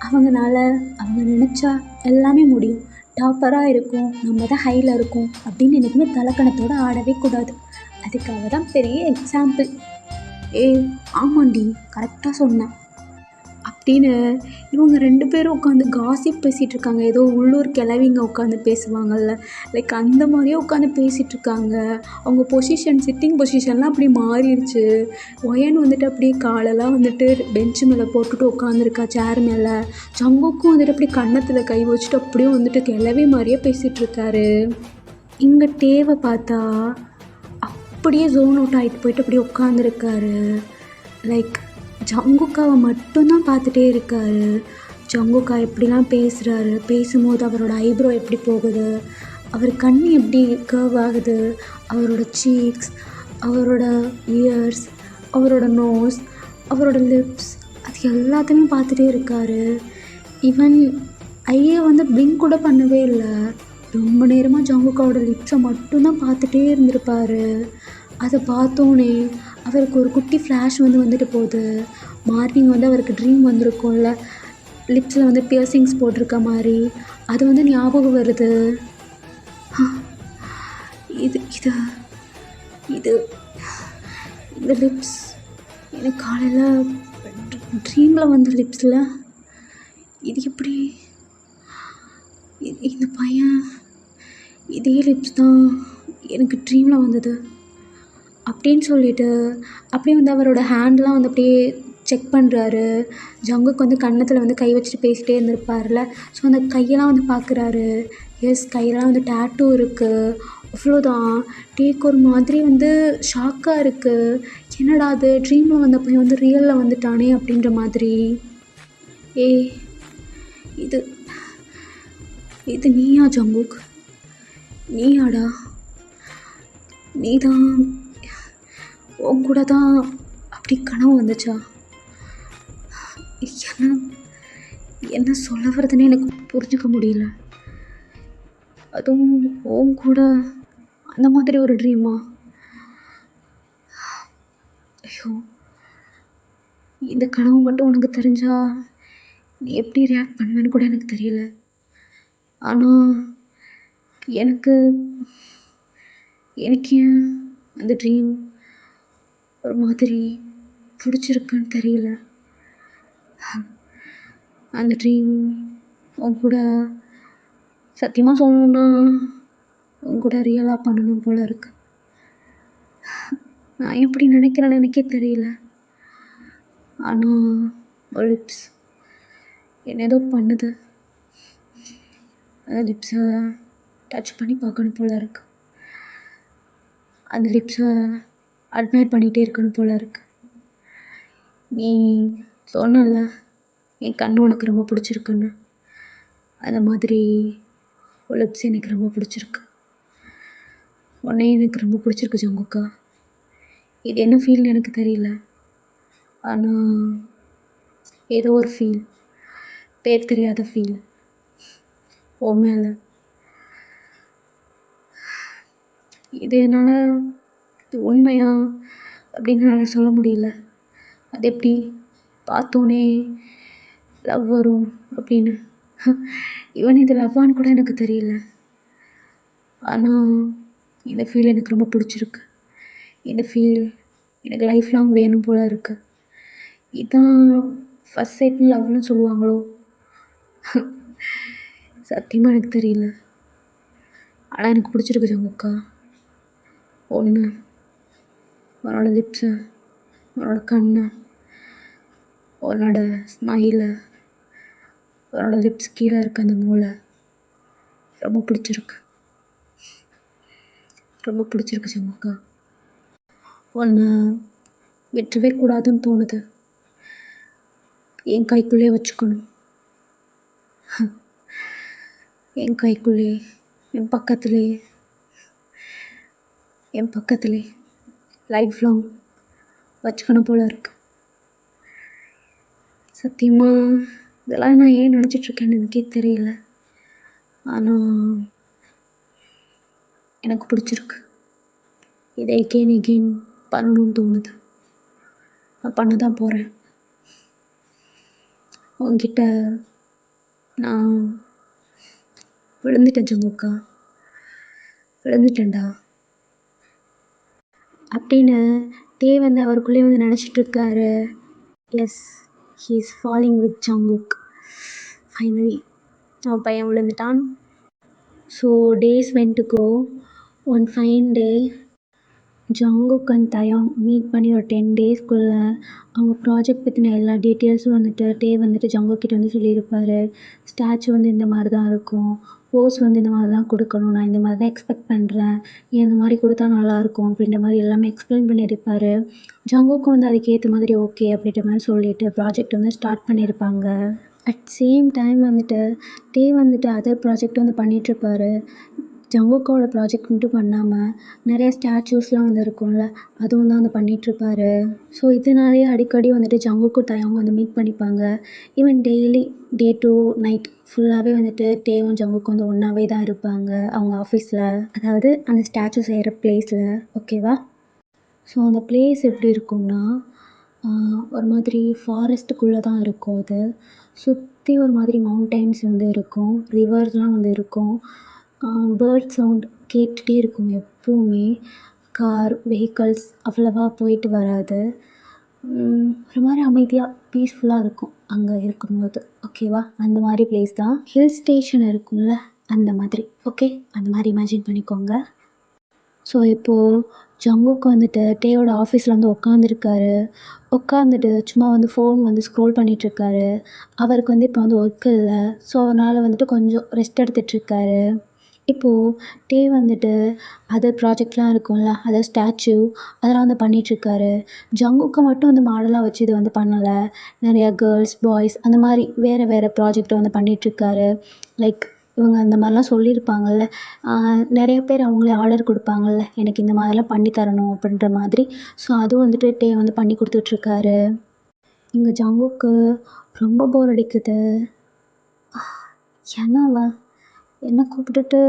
அவங்கனால அவங்க நினச்சா எல்லாமே முடியும். டாப்பராக இருக்கும், நம்ம தான் ஹையில் இருக்கும் அப்படின்னு எனக்குமே தலக்கணத்தோடு ஆடவே கூடாது. அதுக்காக தான் பெரிய எக்ஸாம்பிள். ஆமாண்டி கரெக்டாக சொன்னேன் அப்படின்னு இவங்க 2 பேரும் உட்காந்து காசிப் பேசிகிட்டு இருக்காங்க. ஏதோ உள்ளூர் கிளவிங்க உட்காந்து பேசுவாங்கள்ல, லைக் அந்த மாதிரியே உட்காந்து பேசிகிட்ருக்காங்க. அவங்க பொசிஷன், சிட்டிங் பொசிஷன்லாம் அப்படி மாறிடுச்சு. ஒயன் வந்துட்டு அப்படியே காலெல்லாம் வந்துட்டு பெஞ்சு மேலே போட்டுட்டு உட்காந்துருக்கா சேர் மேலே. ஜங்குக்கும் வந்துட்டு அப்படி கன்னத்தில் கை வச்சுட்டு அப்படியே வந்துட்டு கிளவி மாதிரியே பேசிகிட்ருக்காரு. இங்கே டேவை பார்த்தா அப்படியே ஜோன் அவுட் ஆகிட்டு போயிட்டு அப்படியே உட்காந்துருக்காரு. லைக் ஜங்குக்காவை மட்டும்தான் பார்த்துட்டே இருக்காரு. ஜங்குக்கா எப்படிலாம் பேசுகிறாரு, பேசும்போது அவரோட ஐப்ரோ எப்படி போகுது, அவர் கண் எப்படி கர்வ் ஆகுது, அவரோட சீக்ஸ், அவரோட இயர்ஸ், அவரோட நோஸ், அவரோட லிப்ஸ், அது எல்லாத்தையுமே பார்த்துட்டே இருக்காரு. ஈவன் ஐயை வந்து பிளிங்க் கூட பண்ணவே இல்லை. ரொம்ப நேரமாக ஜங்குக்காவோட லிப்ஸை மட்டும்தான் பார்த்துட்டே இருந்திருப்பாரு. அதை பார்த்தோன்னே அவருக்கு ஒரு குட்டி ஃப்ளாஷ் வந்துட்டு போகுது. மார்னிங் வந்து அவருக்கு ட்ரீம் வந்திருக்கும்ல, லிப்ஸில் வந்து பியர்சிங்ஸ் போட்டிருக்க மாதிரி, அது வந்து ஞாபகம் வருது. இது இது இது இந்த லிப்ஸ் எனக்கு காலையில் ட்ரீமில் வந்த லிப்ஸில் இது எப்படி இந்த பையன் இதே லிப்ஸ் தான் எனக்கு ட்ரீமில் வந்தது அப்படின்னு சொல்லிட்டு அப்படியே வந்து அவரோட ஹேண்ட்லாம் வந்து அப்படியே செக் பண்ணுறாரு. ஜங்குக்கு வந்து கன்னத்தில் வந்து கை வச்சுட்டு பேசிகிட்டே இருந்திருப்பார்ல, ஸோ அந்த கையெல்லாம் வந்து பார்க்குறாரு. எஸ், கையெல்லாம் வந்து டேட்டூ இருக்குது. அவ்வளோதான். டேக்கு ஒரு மாதிரி வந்து ஷாக்காக இருக்குது. என்னடா அது, ட்ரீமில் வந்த பையன் வந்து ரியலில் வந்துட்டானே அப்படின்ற மாதிரி. இது இது நீயா ஜங்குக்? நீயாடா? நீ தான் உன் கூட தான் அப்படி கனவு வந்துச்சா? என்ன சொல்ல வருதுன்னு எனக்கு புரிஞ்சுக்க முடியல. அதுவும் உன் கூட அந்த மாதிரி ஒரு ட்ரீமா? ஐயோ, இந்த கனவு மட்டும் உனக்கு தெரிஞ்சா நீ எப்படி ரியாக்ட் பண்ணுவேன்னு கூட எனக்கு தெரியல. ஆனால் எனக்கு ஏன் அந்த ட்ரீம் ஒரு மாதிரி பிடிச்சிருக்குன்னு தெரியல. அந்த ட்ரீம் உன் கூட சத்தியமாக சொல்லணுன்னா உன் கூட ரியலாக பண்ணணும் போல் இருக்கு. நான் எப்படி நினைக்கிறேன்னு எனக்கே தெரியல. ஆனால் ஒரு லிப்ஸ் என்ன ஏதோ பண்ணுது. அந்த லிப்ஸை டச் பண்ணி பார்க்கணும் போல் இருக்கு. அந்த லிப்ஸை அட்மையர் பண்ணிகிட்டே இருக்கணும் போல் இருக்கு. நீ சொன்னல என் கண்ணு உனக்கு ரொம்ப பிடிச்சிருக்குன்னு, அந்த மாதிரி ஒரு லிப்ஸ் எனக்கு ரொம்ப பிடிச்சிருக்கு. உன்னையும் எனக்கு ரொம்ப பிடிச்சிருக்கு ஜங்குக்கா. இது என்ன ஃபீல்னு எனக்கு தெரியல, ஆனால் ஏதோ ஒரு ஃபீல், பேர் தெரியாத ஃபீல் உன் மேலே. இது என்னால் உண்மையா அப்படின்னு என்னால் சொல்ல முடியல. அது எப்படி பார்த்தோன்னே லவ் வரும் அப்படின்னு, ஈவன் இது லவ்வான்னு கூட எனக்கு தெரியல. ஆனால் இந்த ஃபீல் எனக்கு ரொம்ப பிடிச்சிருக்கு. இந்த ஃபீல் எனக்கு லைஃப் லாங் வேணும் போல் இருக்குது. இதுதான் ஃபஸ்ட் சைட் லவ்னு சொல்லுவாங்களோ? சத்தியமாக எனக்கு தெரியல. ஆனால் எனக்கு பிடிச்சிருக்கு ஜங்குக்கா. ஒன்று, உன்னோட லிப்ஸு, உன்னோட கண்ணு, உன்னோட ஸ்மைலு, உன்னோட லிப்ஸ் கீழே இருக்க அந்த மூளை ரொம்ப பிடிச்சிருக்கு. ரொம்ப பிடிச்சிருக்கு ஜங்குக்கா. ஒன்று விட்டுறவே கூடாதுன்னு தோணுது. என் கைக்குள்ளே வச்சுக்கணும். என் கைக்குள்ளே, என் பக்கத்துலே லைஃப் லாங் வச்சுக்கணும் போல் இருக்கு. சத்தியமாக இதெல்லாம் நான் ஏன் நினச்சிட்ருக்கேன்னு எனக்கே தெரியல. ஆனால் எனக்கு பிடிச்சிருக்கு. இதை எகெயின் பண்ணணும்னு தோணுது. நான் பண்ண தான் போகிறேன். உன்கிட்ட நான் விழுந்துட்டேன் ஜங்குக்கா, விழுந்துட்டேன்டா அப்படின்னு தேவ் வந்து அவருக்குள்ளே வந்து நினச்சிட்ருக்காரு. Yes, he is falling with Jungkook. Finally அவன் பையன் விழுந்துட்டான். So days went to go. One fine day Jungkook and Taeyang meet பண்ணி ஒரு 10 டேஸ்க்குள்ளே அவங்க ப்ராஜெக்ட் பற்றின எல்லா டீட்டெயில்ஸும் வந்துட்டு தேவ் வந்துட்டு ஜங்குக் கிட்ட வந்து சொல்லியிருப்பாரு. ஸ்டாச்சு வந்து இந்த மாதிரி தான் இருக்கும், போஸ் வந்து இந்த மாதிரி தான் கொடுக்கணும், நான் இந்த மாதிரி தான் எக்ஸ்பெக்ட் பண்ணுறேன், நீ இந்த மாதிரி கொடுத்தா நல்லாயிருக்கும் அப்படின்ற மாதிரி எல்லாமே எக்ஸ்பிளைன் பண்ணியிருப்பார். ஜங்குக்கும் வந்து அதுக்கேற்ற மாதிரி ஓகே அப்படின்ற மாதிரி சொல்லிட்டு ப்ராஜெக்ட் வந்து ஸ்டார்ட் பண்ணியிருப்பாங்க. அட் சேம் டைம் வந்துட்டு டே வந்துட்டு அதர் ப்ராஜெக்ட் வந்து பண்ணிகிட்ருப்பாரு. ஜங்குக்கோட ப்ராஜெக்ட் மட்டும் பண்ணாமல் நிறைய ஸ்டாச்சூஸ்லாம் வந்து இருக்கும்ல, அதுவும் தான் வந்து பண்ணிகிட்ருப்பாரு. ஸோ இதனாலேயே அடிக்கடி வந்துட்டு ஜங்குக்கும் தயாவும் வந்து மீட் பண்ணிப்பாங்க. Even daily day to night ஃபுல்லாகவே வந்துட்டு டேவும் ஜங்குக்கும் வந்து ஒன்றாவே தான் இருப்பாங்க அவங்க ஆஃபீஸில். அதாவது அந்த ஸ்டாச்சு செய்கிற ப்ளேஸில். ஓகேவா? ஸோ அந்த ப்ளேஸ் எப்படி இருக்கும்னா, ஒரு மாதிரி ஃபாரஸ்ட்டுக்குள்ளே தான் இருக்கும் அது. சுற்றி ஒரு மாதிரி மவுண்டெயின்ஸ் வந்து இருக்கும், ரிவர்ஸ்லாம் வந்து இருக்கும். பேர்ட் சவுண்ட் கேட்டுகிட்டே இருக்கும் எப்போவுமே. கார், வெஹிக்கல்ஸ் அவ்வளவா போயிட்டு வராது. ஒரு மாதிரி அமைதியாக பீஸ்ஃபுல்லாக இருக்கும் அங்கே இருக்கும்போது. ஓகேவா? அந்த மாதிரி ப்ளேஸ் தான். ஹில் ஸ்டேஷன் இருக்கும்ல, அந்த மாதிரி. ஓகே, அந்த மாதிரி இமேஜின் பண்ணிக்கோங்க. ஸோ இப்போது ஜங்குக் வந்துட்டு டேயோட ஆஃபீஸில் வந்து உட்காந்துட்டு சும்மா வந்து ஃபோன் வந்து ஸ்க்ரோல் பண்ணிகிட்ருக்காரு. அவருக்கு வந்து இப்போ வந்து ஒர்க் இல்லை. ஸோ அதனால் வந்துட்டு கொஞ்சம் ரெஸ்ட் எடுத்துகிட்ருக்காரு. இப்போது டே வந்துட்டு அதர் ப்ராஜெக்ட்லாம் இருக்கும்ல, அதர் ஸ்டாச்சு அதெல்லாம் வந்து பண்ணிகிட்ருக்காரு. ஜங்குக்கை மட்டும் வந்து மாடலாக வச்சு இது வந்து பண்ணலை. நிறையா கேர்ள்ஸ், பாய்ஸ் அந்த மாதிரி வேறு வேறு ப்ராஜெக்ட் வந்து பண்ணிகிட்ருக்காரு. லைக் இவங்க அந்த மாதிரிலாம் சொல்லியிருப்பாங்கள்ல, நிறைய பேர் அவங்களே ஆர்டர் கொடுப்பாங்கள்ல, எனக்கு இந்த மாதிரிலாம் பண்ணி தரணும் அப்படின்ற மாதிரி. ஸோ அதுவும் வந்துட்டு டே வந்து பண்ணி கொடுத்துட்ருக்காரு. இங்கே ஜங்குக்கு ரொம்ப போர் அடிக்குது. ஏன்னா அவன் என்னை கூப்பிட்டுட்டு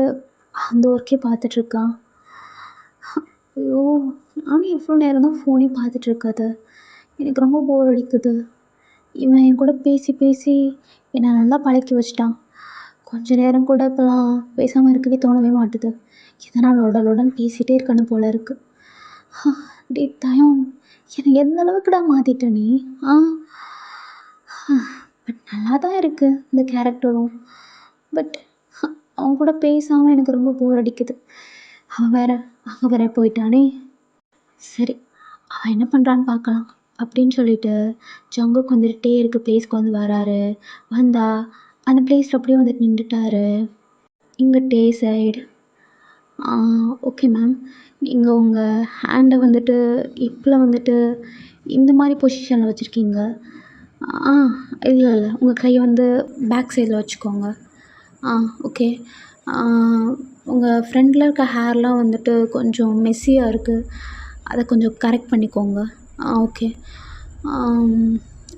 அந்த ஒர்க்கே பார்த்துட்ருக்கான். ஐயோ! நானும் எவ்வளோ நேரம் தான் ஃபோனே பார்த்துட்ருக்கறது. எனக்கு ரொம்ப போர் அடிக்குது. இவன் என் கூட பேசி பேசி என்னை நல்லா பழக்கி வச்சுட்டான். கொஞ்ச நேரம் கூட இப்போலாம் பேசாமல் இருக்கவே தோணவே மாட்டுது. எதனா லொட பேசிகிட்டே இருக்கணும் போல இருக்குது. டேய் தயம், என்னை எந்த அளவுக்குடா மாற்றிட்ட நீ? பட் நல்லா தான் இருக்குது இந்த கேரக்டரும். பட் அவன் கூட பேசாமல் எனக்கு ரொம்ப போர் அடிக்குது. அவன் வேற அங்கே வேற போயிட்டானே. சரி, அவன் என்ன பண்ணுறான்னு பார்க்கலாம் அப்படின்னு சொல்லிட்டு ஜங்குக் வந்துட்டு டே இருக்க ப்ளேஸ்க்கு வந்து வராரு. வந்தா அந்த ப்ளேஸில் அப்படியே வந்துட்டு நின்றுட்டாரு. இங்கே டே சைடு, ஓகே மேம், நீங்கள் உங்கள் ஹேண்டை வந்துட்டு ஹிப்பில் வந்துட்டு இந்த மாதிரி பொசிஷனில் வச்சுருக்கீங்க. இல்லை உங்கள் கையை வந்து பேக் சைடில் வச்சுக்கோங்க. ஓகே. உங்கள் ஃப்ரண்டில் இருக்க ஹேர்லாம் வந்துட்டு கொஞ்சம் மெஸ்ஸியாக இருக்குது, அதை கொஞ்சம் கரெக்ட் பண்ணிக்கோங்க. ஓகே.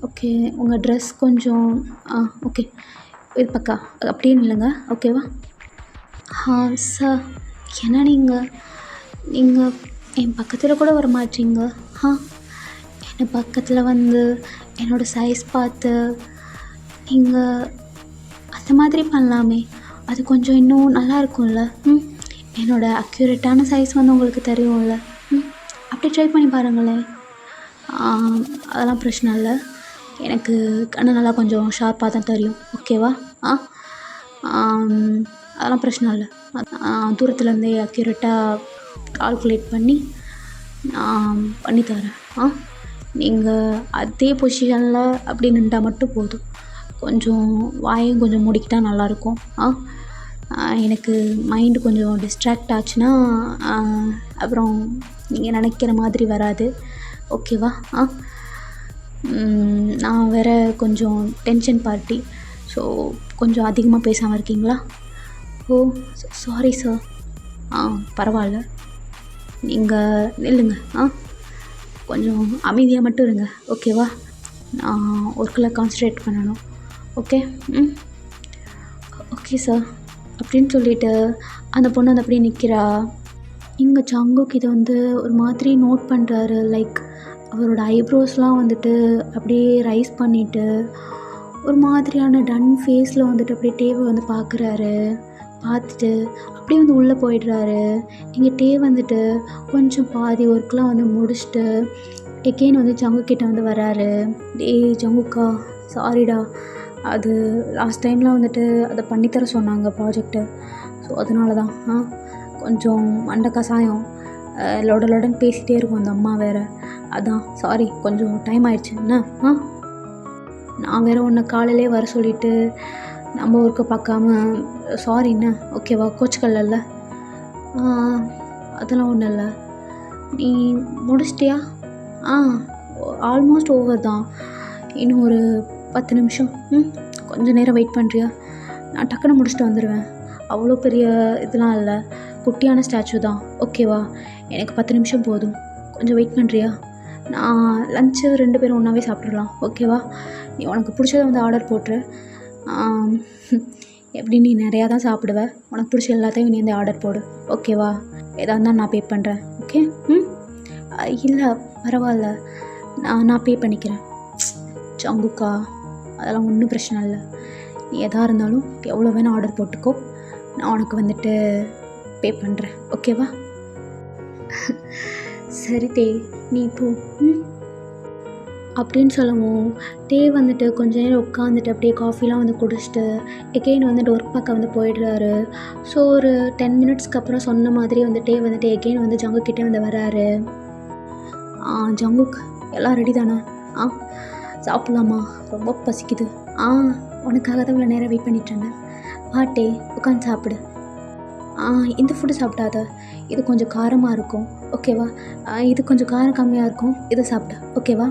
ஓகே, உங்கள் ட்ரெஸ் கொஞ்சம் ஓகே, இது பக்கா அப்படியே நில்லுங்க. ஓகேவா? சார், ஏன்னா நீங்கள் என் பக்கத்தில் கூட வர மாட்டீங்க. என்னை பக்கத்தில் வந்து என்னோடய சைஸ் பார்த்து நீங்கள் அந்த மாதிரி பண்ணலாமே, அது கொஞ்சம் இன்னும் நல்லா இருக்கும்ல. என்னோடய அக்யூரேட்டான சைஸ் வந்து உங்களுக்கு தெரியும்ல. அப்படி ட்ரை பண்ணி பாருங்களேன். அதெல்லாம் பிரச்சனை இல்லை. எனக்கு கண்ணு நல்லா கொஞ்சம் ஷார்ப்பாக தான் தெரியும். ஓகேவா? அதெல்லாம் பிரச்சனை இல்லை. தூரத்துலேருந்தே அக்யூரேட்டாக கால்குலேட் பண்ணி பண்ணித்தரேன். நீங்கள் அதே பொசிஷனில் அப்படி நின்றால் மட்டும் போதும். கொஞ்சம் வாயும் கொஞ்சம் மூடிக்கிட்டா நல்லாயிருக்கும். எனக்கு மைண்டு கொஞ்சம் டிஸ்ட்ராக்ட் ஆச்சுன்னா அப்புறம் நீங்கள் நினைக்கிற மாதிரி வராது. ஓகேவா? நான் வேறு கொஞ்சம் டென்ஷன் பார்ட்டி. ஸோ கொஞ்சம் அதிகமாக பேசாமல் இருக்கீங்களா? ஓ சாரி சார். பரவாயில்ல, நீங்கள் நில்லுங்க. கொஞ்சம் அமைதியாக மட்டும் இருங்க. ஓகேவா? நான் ஒர்க்கில் கான்சன்ட்ரேட் பண்ணணும். ஓகே? ஓகே சார் அப்படின்னு சொல்லிவிட்டு அந்த பொண்ணு வந்து அப்படியே நிற்கிறா. இங்கே ஜங்குக் இதை வந்து ஒரு மாதிரி நோட் பண்ணுறாரு. லைக் அவரோட ஐப்ரோஸ்லாம் வந்துட்டு அப்படியே ரைஸ் பண்ணிவிட்டு ஒரு மாதிரியான டன் ஃபேஸில் வந்துட்டு அப்படியே டேவை வந்து பார்க்குறாரு. பார்த்துட்டு அப்படியே வந்து உள்ளே போயிடுறாரு. இங்கே டே வந்துட்டு கொஞ்சம் பாதி ஒர்க்லாம் வந்து முடிச்சுட்டு எகெயின் வந்து ஜங்குக்கிட்ட வந்து வராரு. டேய் ஜங்குக்கா, சாரிடா, அது லாஸ்ட் டைமில் வந்துட்டு அதை பண்ணித்தர சொன்னாங்க ப்ராஜெக்ட்டு. ஸோ அதனால தான் கொஞ்சம் மண்டை கசாயம், லொடன்னு பேசிகிட்டே இருக்கும் அந்த அம்மா வேறு. அதான் சாரி, கொஞ்சம் டைம் ஆயிடுச்சு. என்ன நான் வேறு உன்னை காலையிலே வர சொல்லிவிட்டு நம்ம ஒர்க்கை பார்க்காம சாரிண்ணே. ஓகேவா? கோச்சுக்கல்ல? அதெல்லாம் ஒன்றும் இல்லை. நீ முடிச்சிட்டியா? ஆல்மோஸ்ட் ஓவர் தான். இன்னும் ஒரு 10 நிமிஷம். கொஞ்சம் நேரம் வெயிட் பண்ணுறியா? நான் டக்குன்னு முடிச்சுட்டு வந்துடுவேன். அவ்வளோ பெரிய இதெல்லாம் இல்லை, குட்டியான ஸ்டாச்சு தான். ஓகேவா? எனக்கு 10 நிமிஷம் போதும். கொஞ்சம் வெயிட் பண்ணுறியா? நான் லஞ்சு 2 பேரும் ஒன்றாவே சாப்பிட்றலாம். ஓகேவா? நீ உனக்கு பிடிச்சத வந்து ஆர்டர் போட்டுரு. எப்படி நீ நிறையா தான் சாப்பிடுவ, உனக்கு பிடிச்ச எல்லாத்தையும் நீ வந்து ஆர்டர் போடு. ஓகேவா? எதாக இருந்தாலும் நான் பே பண்ணுறேன். ஓகே? இல்லை பரவாயில்ல, நான் பே பண்ணிக்கிறேன். ஜங்குக்கா, அதெல்லாம் ஒன்றும் பிரச்சனை இல்லை. நீ எதாக இருந்தாலும் எவ்வளோ வேணால் ஆர்டர் போட்டுக்கோ, நான் உனக்கு வந்துட்டு பே பண்ணுறேன். ஓகேவா? சரி டே, நீ போ. அப்படின்னு சொல்லவும் டே வந்துட்டு கொஞ்ச நேரம் உட்காந்துட்டு அப்படியே காஃபிலாம் வந்து குடிச்சிட்டு எகெயின் வந்துட்டு ஒர்க் பார்க்க வந்து போயிடுறாரு. ஸோ ஒரு 10 மினிட்ஸ்க்கு அப்புறம் சொன்ன மாதிரி வந்து டே வந்துட்டு எகெயின் வந்து ஜங்குக் கிட்டே வந்து வராரு. ஜங்குக், எல்லாம் ரெடி தானே? சாப்பிட்லாமா? ரொம்ப பசிக்குது. உனக்காக தான் இவ்வளோ நேரம் வெயிட் பண்ணிட்டுருந்தேன். டே, உட்காந்து சாப்பிடு. இந்த ஃபுட்டு சாப்பிடாத, இது கொஞ்சம் காரமாக இருக்கும். ஓகேவா? இது கொஞ்சம் காரம் கம்மியாக இருக்கும், இதை சாப்பிடு. ஓகேவா?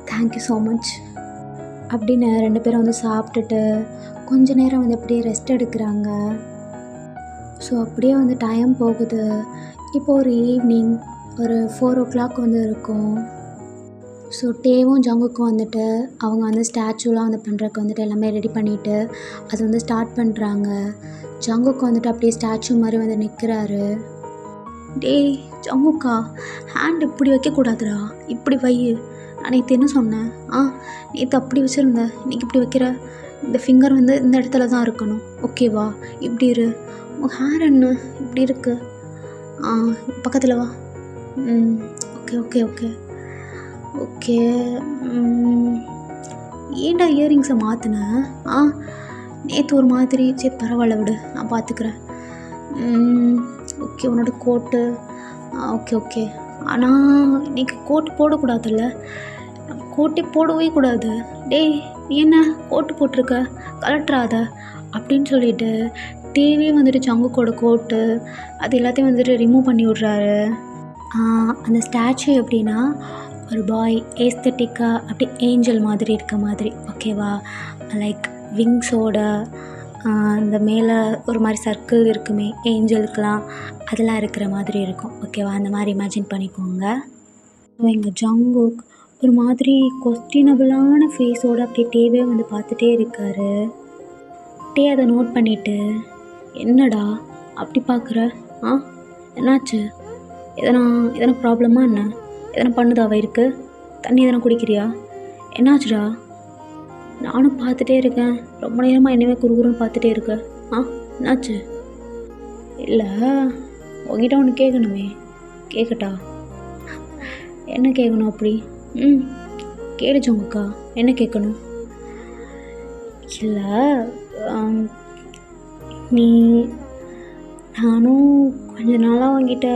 தேங்க்யூ ஸோ மச் அப்படின்னு 2 பேரும் வந்து சாப்பிட்டுட்டு கொஞ்ச நேரம் வந்து அப்படியே ரெஸ்ட் எடுக்கிறாங்க. ஸோ அப்படியே வந்து டைம் போகுது. இப்போ ஒரு ஈவினிங் ஒரு 4 o'clock வந்து இருக்கும். ஸோ டேவும் ஜங்குக்கும் வந்துட்டு அவங்க வந்து ஸ்டாச்சுலாம் வந்து பண்ணுறதுக்கு வந்துட்டு எல்லாமே ரெடி பண்ணிவிட்டு அது வந்து ஸ்டார்ட் பண்ணுறாங்க. ஜங்குக்கு வந்துட்டு அப்படியே ஸ்டாச்சு மாதிரி வந்து நிற்கிறாரு. டேய் ஜங்குக்கா, ஹேண்ட் இப்படி வைக்கக்கூடாதுடா, இப்படி வை. நான் நேற்று என்ன சொன்னேன்? நேற்று அப்படி வச்சுருந்தேன், இன்றைக்கி இப்படி வைக்கிற. இந்த ஃபிங்கர் வந்து இந்த இடத்துல தான் இருக்கணும். ஓகேவா? இப்படி இரு. உன் ஹேர் என்ன இப்படி இருக்கு? பக்கத்தில் வா. Okay okay okay okay. ஏன்டா இயரிங்ஸை மாற்றினேன்? நேற்று ஒரு மாதிரி. சரி பரவாயில்ல விடு, நான் பார்த்துக்கிறேன். ஓகே, உன்னோட கோட்டு. Okay okay. ஆனால் இன்றைக்கி கோட்டு போடக்கூடாதுல்ல? கோட்டே போடவே கூடாது. டேய், நீ என்ன கோட்டு போட்டிருக்க, கலட்டுறாத அப்படின்னு சொல்லிட்டு டேவே வந்துட்டு ஜங்குக்கோட கோட்டு அது எல்லாத்தையும் வந்துட்டு ரிமூவ் பண்ணி விட்றாரு. அந்த ஸ்டாச்சு எப்படின்னா ஒரு பாய் ஏஸ்தட்டிக்காக அப்படி ஏஞ்சல் மாதிரி இருக்க மாதிரி. ஓகேவா? லைக் விங்ஸோட இந்த மேலே ஒரு மாதிரி சர்க்கிள் இருக்குமே ஏஞ்சலுக்கெலாம், அதெல்லாம் இருக்கிற மாதிரி இருக்கும். ஓகேவா? அந்த மாதிரி இமேஜின் பண்ணிக்கோங்க. எங்கள் ஜங்குக் ஒரு மாதிரி கொஸ்டினபிளான ஃபேஸோடு அப்படியே டேவே வந்து பார்த்துட்டே இருக்கார். டே அதை நோட் பண்ணிவிட்டு, என்னடா அப்படி பார்க்குற? என்னாச்சு? எதனா ப்ராப்ளமா என்ன? எதனா பண்ணுதா வயிறுக்கு? தண்ணி எதனா குடிக்கிறியா? என்னாச்சுடா? நானும் பார்த்துட்டே இருக்கேன், ரொம்ப நேரமாக என்னவே குறுகுறுன்னு பார்த்துட்டே இருக்க. என்னாச்சு? இல்லை, உங்ககிட்ட ஒன்று கேட்கணுமே. கேட்கட்டா? என்ன கேட்கணும் அப்படி? கேளு ஜங்குக்கா, என்ன கேட்கணும்? இல்லை, நானும் கொஞ்ச நாளாக உங்ககிட்ட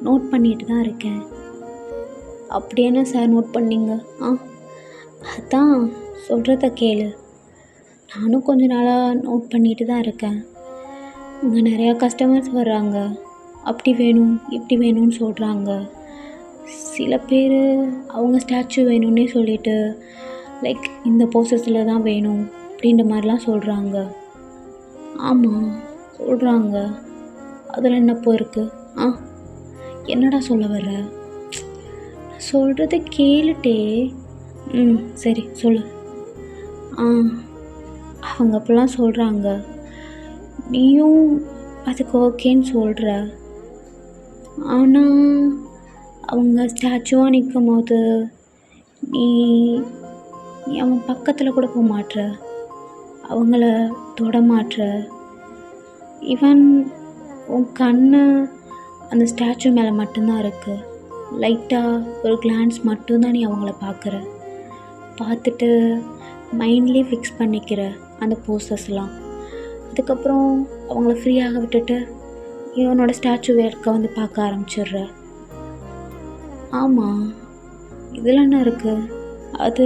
நோட் பண்ணிட்டு தான் இருக்கேன். அப்படி என்ன சார் நோட் பண்ணீங்க? அதான் சொல்கிறத கேளு. நானும் கொஞ்ச நாளாக நோட் பண்ணிட்டு தான் இருக்கேன். இங்கே நிறையா கஸ்டமர்ஸ் வர்றாங்க, அப்படி வேணும் இப்படி வேணும்னு சொல்கிறாங்க. சில பேர் அவங்க ஸ்டாச்சு வேணும்னே சொல்லிட்டு லைக் இந்த போசஸில் தான் வேணும் அப்படின்ற மாதிரிலாம் சொல்கிறாங்க. ஆமாம் சொல்கிறாங்க, அதில் என்னப்போ இருக்குது? என்னடா சொல்ல வர? சொல்கிறத கேளுட்டே. சரி சொல்லு. அவங்க அப்படிலாம் சொல்கிறாங்க, நீயும் அதுக்கு ஓகேன்னு சொல்கிற. ஆனால் அவங்க ஸ்டாச்சுவாக நிற்கும் போது நீ அவன் பக்கத்தில் கூட போக மாட்ற, அவங்கள தொட மாட்ற. ஈவன் உன் கண்ணு அந்த ஸ்டாச்சு மேலே மட்டும்தான் இருக்குது. லைட்டாக ஒரு கிளான்ஸ் மட்டும்தான் நீ அவங்கள பார்க்குற. பார்த்துட்டு மைண்ட்லேயே ஃபிக்ஸ் பண்ணிக்கிற அந்த போஸ்டர்ஸ்லாம். அதுக்கப்புறம் அவங்கள ஃப்ரீயாக விட்டுட்டு இவனோட ஸ்டாச்சு வேர்க்க வந்து பார்க்க ஆரம்பிச்சிடுற. ஆமாம், இதில் என்ன இருக்குது? அது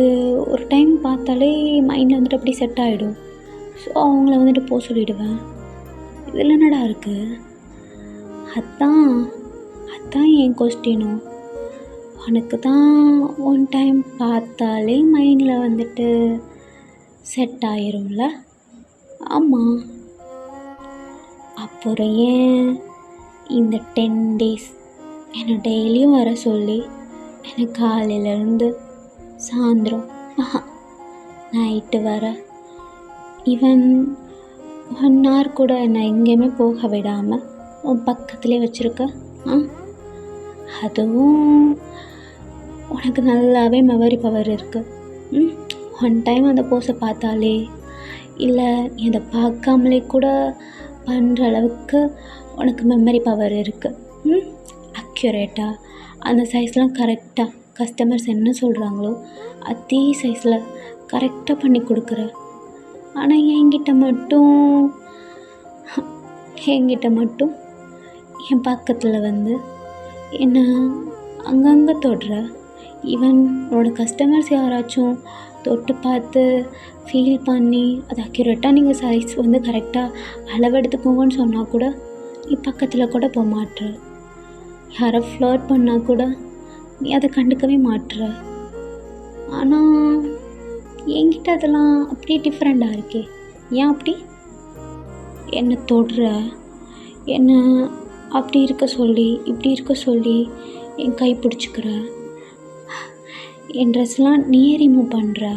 ஒரு டைம் பார்த்தாலே மைண்டில் வந்துட்டு அப்படி செட் ஆகிடும். ஸோ அவங்கள வந்துட்டு போக சொல்லிவிடுவேன். இதில் என்னடா இருக்குது? அதான் என் கொஸ்டினும். உனக்கு தான் ஒன் டைம் பார்த்தாலே மைண்டில் வந்துட்டு செட் ஆயிரும்ல? ஆமாம். அப்புறம் ஏன் இந்த 10 days என்னை டெய்லியும் வர சொல்லி என்னை காலையிலேருந்து சாயந்தரம் நைட்டு வர ஈவன் 1 hour கூட என்னை எங்கேயுமே போக விடாமல் உன் பக்கத்துலேயே வச்சுருக்க? அதுவும் உனக்கு நல்லாவே மெமரி பவர் இருக்குது. ஒன் டைம் அந்த போஸை பார்த்தாலே இல்லை இதை பார்க்காமலே கூட பண்ணுற அளவுக்கு உனக்கு மெமரி பவர் இருக்குது. அக்யூரேட்டாக அந்த சைஸ்லாம் கரெக்டாக கஸ்டமர்ஸ் என்ன சொல்கிறாங்களோ அதே சைஸில் கரெக்டாக பண்ணி கொடுக்குற. ஆனால் என்கிட்ட மட்டும் என் பக்கத்தில் வந்து என்ன அங்கங்கே தொடுற. ஈவன் உன்னோட கஸ்டமர்ஸ் யாராச்சும் தொட்டு பார்த்து ஃபீல் பண்ணி அது அக்யூரேட்டாக நீங்கள் சைஸ் வந்து கரெக்டாக அளவெடுத்துக்கோங்கன்னு சொன்னால் கூட நீ பக்கத்தில் கூட போக மாட்டுற. யாரை ஃப்ளர்ட் பண்ணால் கூட நீ அதை கண்டுக்கவே மாட்டுற. ஆனால் என்கிட்ட அதெல்லாம் அப்படியே டிஃப்ரெண்ட்டாக இருக்கே. ஏன் அப்படி? என்னை தொடுற, என்னை அப்படி இருக்க சொல்லி இப்படி இருக்க சொல்லி என் கை பிடிச்சிக்கிற, என் ட்ரெஸ்லாம் நீயே ரிமூவ் பண்ணுற.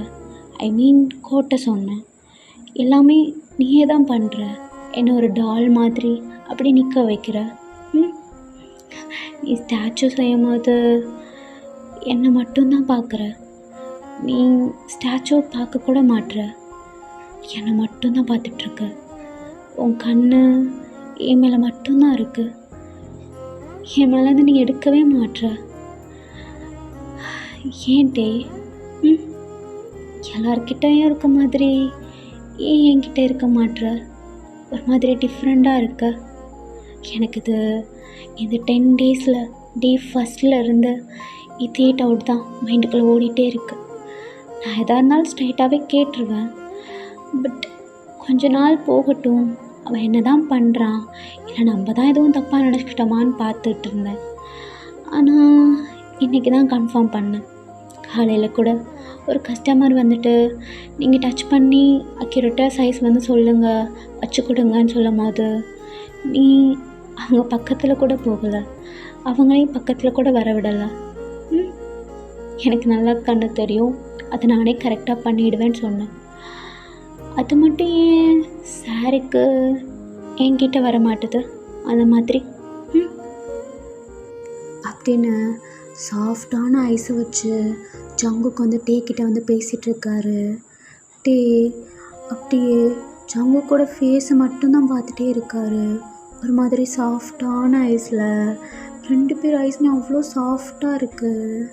ஐ மீன் கோட்டை சொன்னேன், எல்லாமே நீயே தான் பண்ணுற. என்னை ஒரு டால் மாதிரி அப்படி நிற்க வைக்கிற. நீ ஸ்டாச்சு செய்யும் போது என்னை மட்டும்தான் பார்க்குற. நீ ஸ்டாச்சுவை பார்க்க கூட மாட்டுற, என்னை மட்டும்தான் பார்த்துட்ருக்க. உன் கண் என் மேலே மட்டும்தான் இருக்குது. என் மேலேருந்து நீ எடுக்கவே மாட்டுற. ஏன்டே? எல்லார்கிட்டையும் இருக்க மாதிரி ஏன் என்கிட்ட இருக்க மாட்டுற? ஒரு மாதிரி டிஃப்ரெண்ட்டாக இருக்க. எனக்கு இந்த 10 days டே ஃபஸ்ட்டில் இருந்து இதே டவுட் தான் மைண்டுக்குள்ளே ஓடிட்டே இருக்கு. நான் எதாக இருந்தாலும் ஸ்ட்ரைட்டாகவே கேட்டுருவேன். பட் கொஞ்ச நாள் போகட்டும், அவன் என்ன தான் பண்ணுறான், இல்லை நம்ம தான் எதுவும் தப்பாக நினச்சிக்கிட்டோமான்னு பார்த்துட்டு இருந்தேன். ஆனால் இன்றைக்கி தான் கன்ஃபார்ம் பண்ணேன். காலையில் கூட ஒரு கஸ்டமர் வந்துட்டு நீங்கள் டச் பண்ணி அக்யூரேட்டாக சைஸ் வந்து சொல்லுங்கள், வச்சு கொடுங்கன்னு சொல்லும் போது நீ அவங்க பக்கத்தில் கூட போகலை, அவங்களையும் பக்கத்தில் கூட வர விடலை. எனக்கு நல்லா கண்ணு தெரியும், அதை நானே கரெக்டாக பண்ணிவிடுவேன்னு சொன்னேன். அது மட்டும் ஏன் சாருக்கு என்கிட்ட வர மாட்டுது அந்த மாதிரி அப்படின்னு சாஃப்டான ஐஸை வச்சு ஜங்குக்கு வந்து டே கிட்ட வந்து பேசிகிட்ருக்காரு. டே அப்படியே ஜங்குக்கோட ஃபேஸை மட்டும்தான் பார்த்துட்டே இருக்காரு. ஒரு மாதிரி சாஃப்டான ஐஸில் 2 பேர் ஐஸ்மே அவ்வளோ சாஃப்டாக இருக்குது.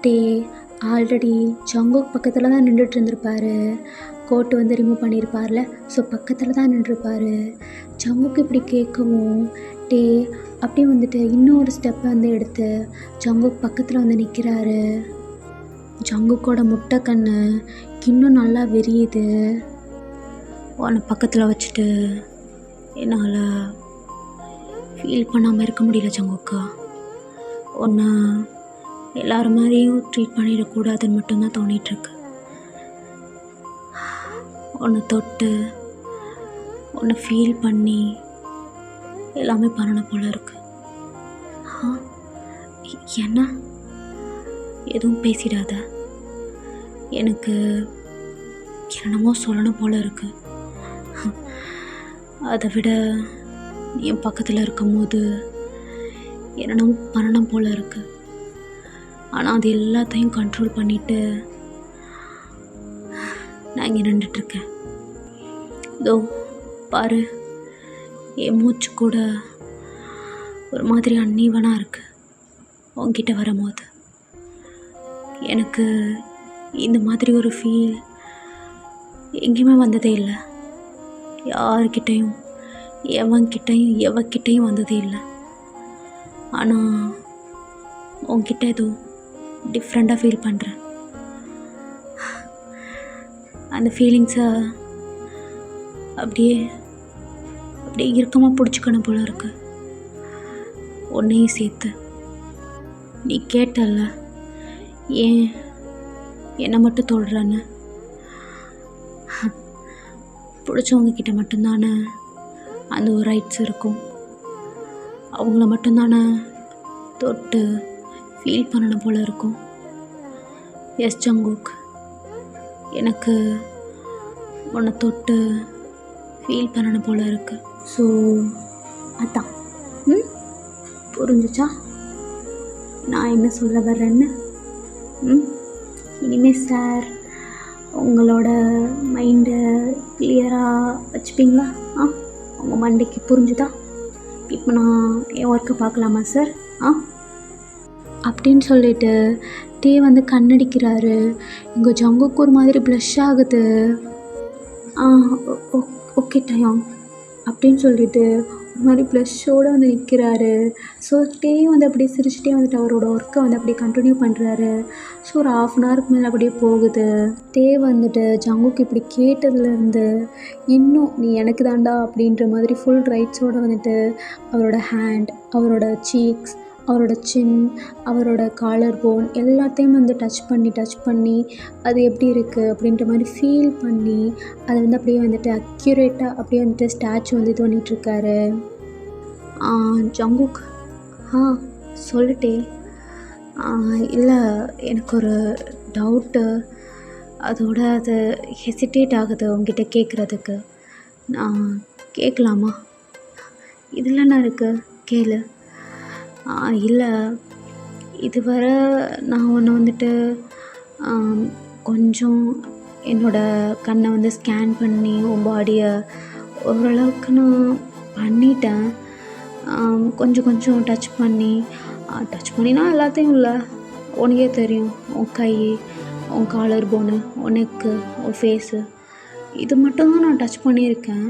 டே ஆல்ரெடி ஜங்குக் பக்கத்தில் தான் நின்றுட்டு இருந்திருப்பாரு. கோட்டு வந்து ரிமூவ் பண்ணியிருப்பார்ல, ஸோ பக்கத்தில் தான் நின்றுருப்பார். ஜங்குக்கு இப்படி கேட்கவும் டே அப்படியே வந்துட்டு இன்னொரு ஸ்டெப்பை வந்து எடுத்து ஜங்குக் பக்கத்தில் வந்து நிற்கிறாரு. ஜங்குக்கோட முட்டை கண்ணு இன்னும் நல்லா விரியுது. உன்னை பக்கத்தில் வச்சுட்டு என்னால் ஃபீல் பண்ணாமல் இருக்க முடியல ஜங்குக்கா. உன்னை எல்லாரும் மாதிரியும் ட்ரீட் பண்ணிடக்கூடாதுன்னு மட்டும்தான் தோணிகிட்ருக்கு. உன்னை தொட்டு உன்னை ஃபீல் பண்ணி எல்லாமே பண்ணணும் போல இருக்கு. என்ன எதுவும் பேசிடாத, எனக்கு என்னமோ சொல்லணும் போல இருக்கு. அதை விட என் பக்கத்தில் இருக்கும் போது என்னென்னமோ பண்ணணும் போல இருக்கு. ஆனால் அது எல்லாத்தையும் கண்ட்ரோல் பண்ணிவிட்டு நான் இங்கே நின்றுட்டுருக்கேன். இதோ பாரு, என் மூச்சு கூட ஒரு மாதிரி அன்னீவனாக இருக்குது உன்கிட்ட வரும்போது. எனக்கு இந்த மாதிரி ஒரு ஃபீல் எங்கேயுமே வந்ததே இல்லை. யார்கிட்டையும் எவக்கிட்டையும் வந்ததே இல்லை. ஆனால் உன்கிட்ட ஏதோ டிஃப்ரெண்ட்டாக ஃபீல் பண்ணுறேன். அந்த ஃபீலிங்ஸை அப்படியே இறுக்கமாக பிடிச்சிக்கணும் போல இருக்கு. உன்னையும் சேர்த்து. நீ கேட்டல்ல ஏன் என்னை மட்டும் தொடுறன்னு, பிடிச்சவங்க கிட்ட மட்டும்தானே அந்த ஒரு ரைட்ஸ் இருக்கும். அவங்கள மட்டும்தானே தொட்டு ஃபீல் பண்ணணும் போல் இருக்கும். எஸ் ஜங்குக், எனக்கு உன்னை தொட்டு ஃபீல் பண்ணணும் போல் இருக்கு. ஸோ அதான். புரிஞ்சுச்சா நான் என்ன சொல்ல வர்றேன்னு? இனிமேல் சார் உங்களோட மைண்டை கிளியராக வச்சுப்பீங்களா? உங்கள் மண்டைக்கு புரிஞ்சுதா? இப்போ நான் என் ஒர்க்கை பார்க்கலாமா சார்? அப்படின்னு சொல்லிட்டு டே வந்து கண்ணடிக்கிறாரு. எங்கள் ஜங்குக்கு ஒரு மாதிரி ப்ளஷ் ஆகுது. ஓகே டயம் அப்படின்னு சொல்லிட்டு ஒரு மாதிரி ப்ளஷ்ஷோடு வந்து நிற்கிறாரு. ஸோ டேயும் வந்து அப்படியே சிரிச்சுட்டே வந்துட்டு அவரோட ஒர்க்கை வந்து அப்படியே கண்டினியூ பண்ணுறாரு. ஸோ ஒரு 1/2 hourக்கு மேலே அப்படியே போகுது. டே வந்துட்டு ஜங்குக்கு இப்படி கேட்டதுலேருந்து இன்னும் நீ எனக்கு தாண்டா அப்படின்ற மாதிரி ஃபுல் ரைட்ஸோடு வந்துட்டு அவரோட ஹேண்ட், அவரோட சீக்ஸ், அவரோட சின், அவரோட காலர் போன் எல்லாத்தையும் வந்து டச் பண்ணி அது எப்படி இருக்குது அப்படின்ற மாதிரி ஃபீல் பண்ணி அதை வந்து அப்படியே வந்துட்டு அக்யூரேட்டாக அப்படியே வந்துட்டு ஸ்டாச்சு வந்து இது பண்ணிகிட்ருக்காரு. ஜங்குக் சொல்லிட்டே இல்லை எனக்கு ஒரு டவுட்டு, அதோட அது ஹெசிடேட் ஆகுது உங்ககிட்ட கேட்குறதுக்கு. நான் கேட்கலாமா? இதில் என்ன இருக்குது, கேளு. இல்லை இதுவரை நான் ஒன்று வந்துட்டு கொஞ்சம் என்னோடய கண்ணை வந்து ஸ்கேன் பண்ணி உன் பாடியை ஓரளவுக்கு நான் பண்ணிட்டேன். கொஞ்சம் டச் பண்ணினா எல்லாத்தையும் இல்லை, உனக்கே தெரியும். உன் கை, உன் காலர் போனு, உன் நெக்கு, உன் ஃபேஸு, இது மட்டும்தான் நான் டச் பண்ணியிருக்கேன்.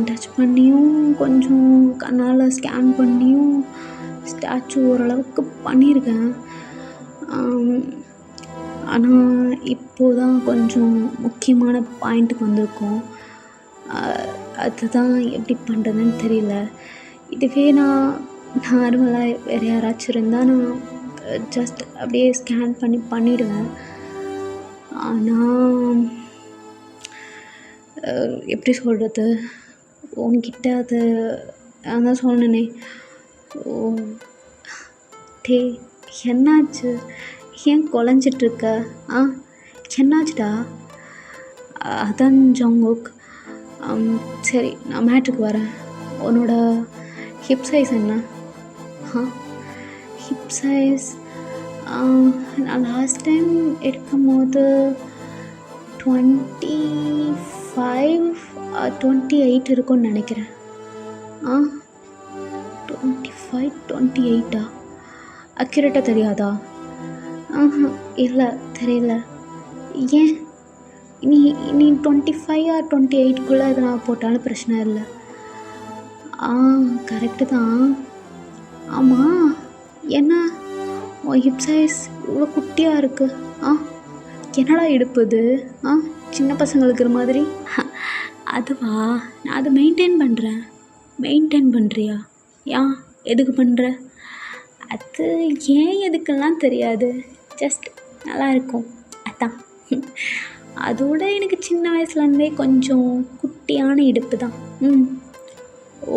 டச் பண்ணியும் கொஞ்சம் கண்ணால் ஸ்கேன் பண்ணியும் ஸ்டாச்சு ஓரளவுக்கு பண்ணியிருக்கேன். ஆனால் இப்போது தான் கொஞ்சம் முக்கியமான பாயிண்ட்டுக்கு வந்திருக்கோம். அதுதான் எப்படி பண்ணுறதுன்னு தெரியல. இதுவே நான் நார்மலாக வேறு யாராச்சும் இருந்தால் நான் ஜஸ்ட் அப்படியே ஸ்கேன் பண்ணிவிடுவேன். ஆனால் எப்படி சொல்கிறது, உன்கிட்ட அது நான் தான் சொன்னேனே. டே என்னாச்சு, ஏன் குழஞ்சிட்ருக்க? என்னாச்சுடா? அதான் ஜங்குக். சரி நான் மேட்ருக்கு வரேன். உன்னோட ஹிப் சைஸ் என்ன? ஹிப் சைஸ் நான் லாஸ்ட் டைம் எடுக்கும் போது 25 28 இருக்கும்னு நினைக்கிறேன். 25 28 அக்யூரேட்டாக தெரியாதா? இல்லை தெரியல. ஏன் நீ 25 or 28க்குள்ளே எது நான் போட்டாலும் பிரச்சனை இல்லை. கரெக்டு தான். ஆமாம், என்ன உன் ஹிப் சைஸ் இவ்வளோ குட்டியாக இருக்குது? என்னடா இடுப்பு இது? சின்ன பசங்களுக்கு இருக்கிற மாதிரி. அதுவா, நான் அதை மெயின்டைன் பண்ணுறேன். மெயின்டைன் பண்ணுறியா? எதுக்கு பண்ணுற? அது ஏன் எதுக்கெல்லாம் தெரியாது, ஜஸ்ட் நல்லா இருக்கும் அதான். அதோட எனக்கு சின்ன வயசுலேருந்தே கொஞ்சம் குட்டியான இடுப்பு தான். ஓ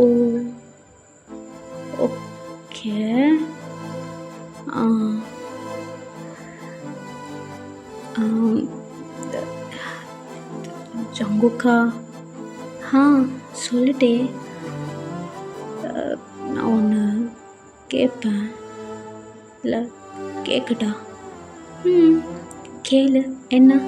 ஓகே. ஜங்குக்கா, சொல்லிட்டே. நான் ஒன்று கேட்பேன், இல்லை கேட்கட்டா? கேளு. என்ன?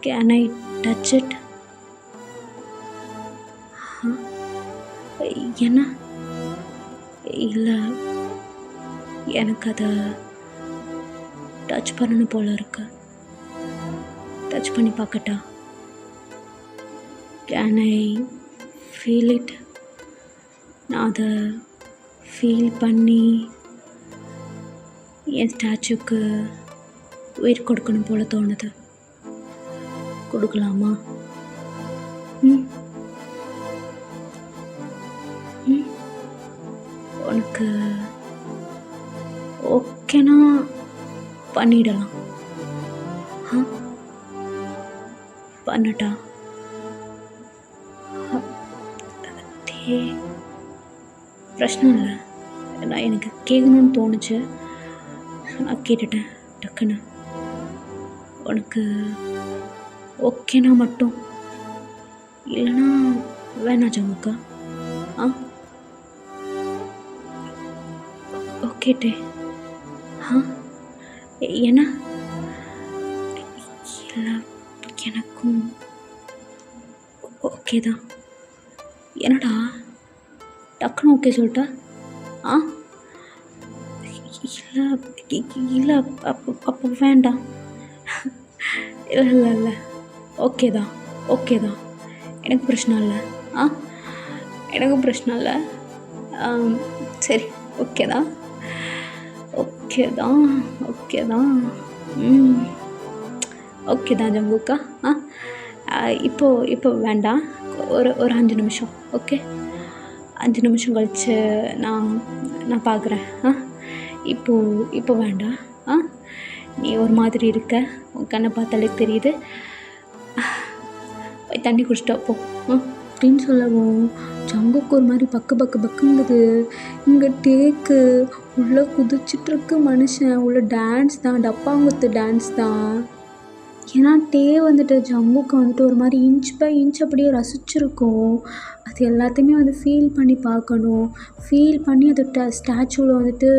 Can I touch it? என்ன? இல்லை, எனக்கு அதை டச் பண்ணணும் போல இருக்கு. டச் பண்ணி பார்க்கட்டா? Can I feel it? நான் அதை ஃபீல் பண்ணி என் ஸ்டாச்சுக்கு உயிர் கொடுக்கணும் போல தோணுது. கொடுக்கலாமா? உனக்கு ஓகேனா பண்ணிடலாம். ஆ பண்ணட்டா? டே பிரச்சனை இல்லை. நான் எனக்கு கேட்கணுன்னு தோணுச்சு, நான் கேட்டுட்டேன் டக்குன்னு. உனக்கு ஓகேனா மட்டும், இல்லைன்னா வேணாம் ஜமுக்கா. ஆ ஓகே டே. ஆ ஏன்னா இல்லை, எனக்கும் ஓகே தான். என்னடா டக்குன்னு ஓகே சொல்லிட்டா? ஆ இல்லை இல்லை, அப்போ வேண்டாம். இல்லை இல்லை இல்லை, ஓகே தான், ஓகே தான், எனக்கு பிரச்சனை இல்லை. ஆ எனக்கும் பிரச்சனை இல்லை. சரி, ஓகே தான், ஓகே தான், ஓகே தான். ஓகே தான் ஜங்குக்கா. இப்போ வேண்டாம். ஒரு 5 நிமிஷம். ஓகே, 5 நிமிஷம் கழித்து நான் பார்க்குறேன். இப்போ வேண்டாம். நீ ஒரு மாதிரி இருக்க, உன் கண்ணை பார்த்தாலே தெரியுது. போய் தண்ணி குடிச்சிட்டா போ அப்படின்னு சொல்லவும் ஜங்குக்கு ஒரு மாதிரி பக்குங்குது. இங்கே டேக்கு உள்ளே குதிச்சிட்ருக்கு மனுஷன். உள்ள டான்ஸ் தான், டப்பாங்குத்து டான்ஸ் தான். ஏன்னா டே வந்துட்டு ஜங்குக்கு வந்துட்டு ஒரு மாதிரி இன்ச் பை இன்ச் அப்படியே ரசிச்சிருக்கும். அது எல்லாத்தையுமே வந்து ஃபீல் பண்ணி பார்க்கணும், ஃபீல் பண்ணி அது ஸ்டாச்சுவில் வந்துட்டு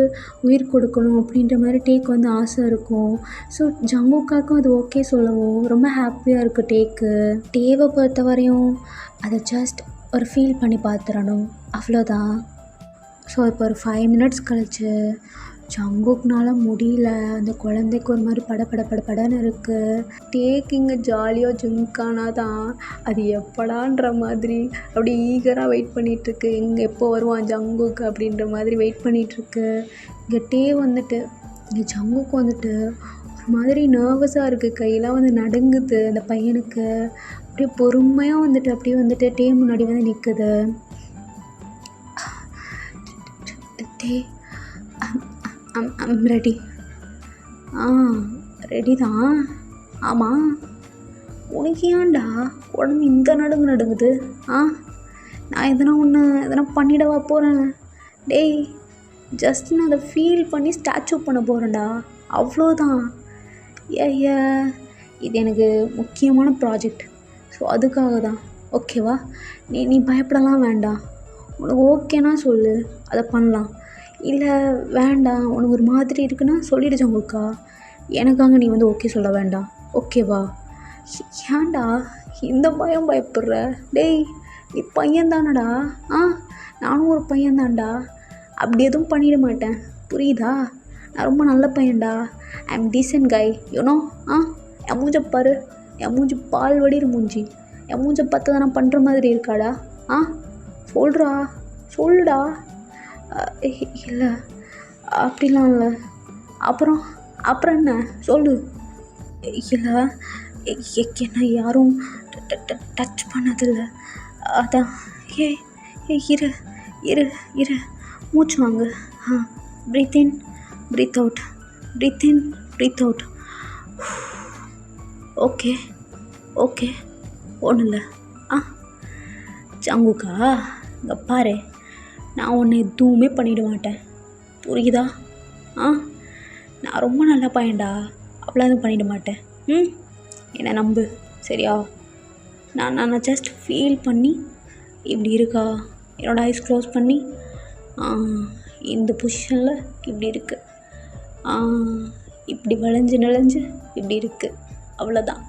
உயிர் கொடுக்கணும் அப்படின்ற மாதிரி டேக்கு வந்து ஆசை இருக்கும். ஸோ ஜங்குக்காக்கும் அது ஓகே சொல்லவும் ரொம்ப ஹாப்பியாக இருக்குது டேக்கு. டேவை பொறுத்த வரையும் அதை ஜஸ்ட் ஒரு ஃபீல் பண்ணி பார்த்துடணும், அவ்வளோதான். ஸோ இப்போ ஒரு 5 மினிட்ஸ் கழிச்சு ஜங்குக்குனால முடியல. அந்த குழந்தைக்கு ஒரு மாதிரி படன்னு இருக்குது. டேக் இங்கே ஜாலியாக ஜிம்கானா தான், அது எப்படான்ற மாதிரி அப்படி ஈகராக வெயிட் பண்ணிகிட்ருக்கு. இங்கே எப்போ வருவான் ஜங்குக்கு அப்படின்ற மாதிரி வெயிட் பண்ணிகிட்ருக்கு. இங்கே டே வந்துட்டு இங்கே ஜங்குக்கு வந்துட்டு ஒரு மாதிரி நர்வஸாக இருக்குது, கையெல்லாம் வந்து நடுங்குது அந்த பையனுக்கு. அப்படியே பொறுமையாக வந்துட்டு டே முன்னாடி வந்து நிற்குது. டே ஐம் ரெடி. ரெடி தான். ஆமாம், உனக்கு ஏன்டா உடம்பு இந்த நடுங்குது? நான் எதனா பண்ணிடவா போகிறேன்? டேய், ஜஸ்ட் நான் அதை ஃபீல் பண்ணி ஸ்டாச்சு பண்ண போகிறேன்டா, அவ்வளோதான். ஏ இது எனக்கு முக்கியமான ப்ராஜெக்ட். ஸோ அதுக்காக தான், ஓகேவா? நீ பயப்படலாம் வேண்டாம். உனக்கு ஓகேனா சொல்லு, அதை பண்ணலாம். இல்லை வேண்டாம், உனக்கு ஒரு மாதிரி இருக்குன்னா சொல்லிடு ஜங்குக்கா. எனக்காக நீ வந்து ஓகே சொல்ல வேண்டாம், ஓகேவா? ஏன்டா இந்த பயப்படுற? டேய், நீ பையன்தானடா. நானும் ஒரு பையன்தான்டா. அப்படி எதுவும் பண்ணிட மாட்டேன், புரியுதா? நான் ரொம்ப நல்ல பையன்டா. I am decent guy, you know. என் மூஞ்ச பாரு, என் மூஞ்சி பால் வடிகிற மூஞ்சி. என் மூஞ்ச பார்த்து தான் நான் பண்ணுற மாதிரி இருக்காடா? சொல்லுடா. இல்லை அப்படிலாம் இல்லை. அப்புறம் என்ன சொல்லு. இல்லை, என்ன யாரும் டச் பண்ணதில்லை, அதான். இரு மூச்சு வாங்க. ப்ரீத் இன், ப்ரீத் அவுட், ப்ரீத் இன், ப்ரீத் அவுட். ஓகே ஒன்றும் இல்லை. ஜங்குக்கா, இங்கே பாரு, நான் உன்னை எதுவுமே பண்ணிட மாட்டேன், புரியுதா? நான் ரொம்ப நல்ல பையன்டா, அப்படிலாம் எதுவும் பண்ணிட மாட்டேன். என்னை நம்பு, சரியா? நான் ஜஸ்ட் ஃபீல் பண்ணி இப்படி இருக்கா, என்னோடய ஐஸ் க்ளோஸ் பண்ணி இந்த பொசிஷனில் இப்படி இருக்குது, இப்படி வளைஞ்சு நெளிஞ்சு இப்படி இருக்குது, அவ்வளோதான்.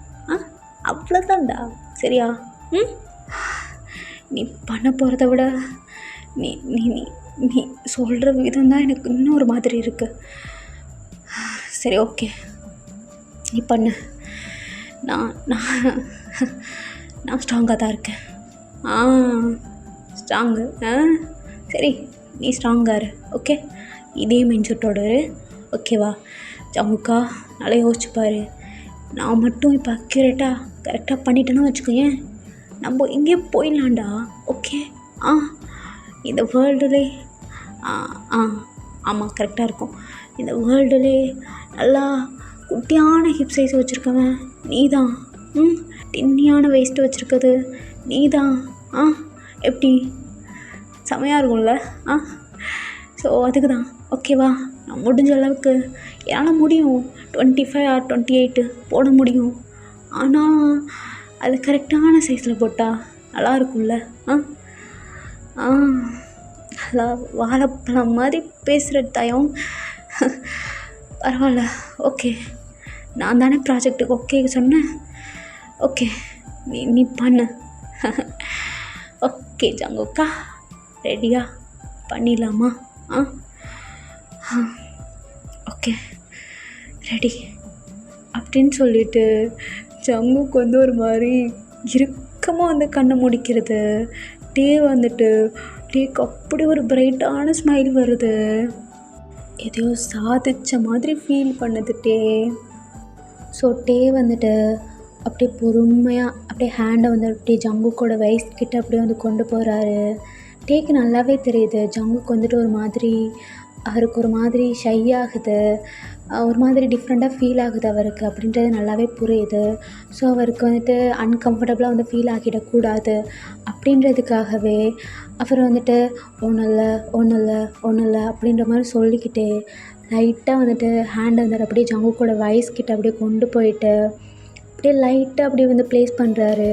அவ்வளோதான்டா, சரியா? நீ பண்ண போகிறத விட நீ நீ நீ சொல்கிற விதம் தான் எனக்கு இன்னும் ஒரு மாதிரி இருக்குது. சரி, ஓகே, நீ பண்ணு. நான் ஸ்ட்ராங்காக தான் இருக்கேன். ஸ்ட்ராங்கு. சரி, நீ ஸ்ட்ராங்காக இரு, ஓகே? இதே மைண்ட்செட்டோடு இரு, ஓகேவா? ஜங்குக்கா, நல்லா யோசிச்சுப்பார். நான் மட்டும் இப்போ கரெக்டாக பண்ணிட்டேன்னு வச்சுக்கோயேன், நம்ம எங்கேயே போயிடலாண்டா, ஓகே? இந்த வேர்ல்டுலே ஆமாம் கரெக்டாக இருக்கும். இந்த வேர்ல்டுலே நல்லா குட்டியான ஹிப் சைஸ் வச்சுருக்கவன் நீ தான். டின்னியான வேஸ்ட்டு வச்சுருக்கிறது நீ தான். எப்படி செமையாக இருக்கும்ல? ஸோ அதுக்கு தான் ஓகேவா, நான் முடிஞ்ச அளவுக்கு என்னால் முடியும் 25 or 28 போட முடியும். ஆனால் அது கரெக்டான சைஸில் போட்டால் நல்லா இருக்கும்ல? நல்லா வாழைப்பழம் மாதிரி பேசுகிற தயம். பரவாயில்ல, ஓகே. நான் தானே ப்ராஜெக்ட்டுக்கு ஓகே சொன்னேன். ஓகே, நீ பண்ணு. ஓகே ஜங்குக்கா, ரெடியா? பண்ணிடலாமா? ஓகே ரெடி அப்படின்னு சொல்லிட்டு ஜங்குக்கு வந்து ஒரு மாதிரி இறுக்கமாக வந்து கண்ணை முடிக்கிறது. வந்துட்டு டேக்கு அப்படி ஒரு பிரைட்டான ஸ்மைல் வருது. எதையோ சாதித்த மாதிரி ஃபீல் பண்ணுது ஸோ வந்துட்டு அப்படியே பொறுமையாக அப்படியே ஹேண்டை வந்து அப்படியே ஜங்குக்கோட வயசுக்கிட்ட அப்படியே வந்து கொண்டு போகிறாரு. டேக்கு நல்லாவே தெரியுது ஜங்குக்கு வந்துட்டு ஒரு மாதிரி அவருக்கு ஒரு மாதிரி ஷை ஆகுது, ஒரு மாதிரி டிஃப்ரெண்ட்டாக ஃபீல் ஆகுது அவருக்கு அப்படின்றது நல்லாவே புரியுது. ஸோ அவருக்கு வந்துட்டு அன்கம்ஃபர்டபுளாக வந்து ஃபீல் ஆகிடக்கூடாது அப்படின்றதுக்காகவே அவர் வந்துட்டு ஒன்றும் இல்லை அப்படின்ற மாதிரி சொல்லிக்கிட்டே லைட்டாக வந்துட்டு ஹேண்டை வந்துட்டு அப்படியே ஜங்குக்கோட வயசுக்கிட்ட அப்படியே கொண்டு போயிட்டு அப்படியே லைட்டாக அப்படியே வந்து ப்ளேஸ் பண்ணுறாரு.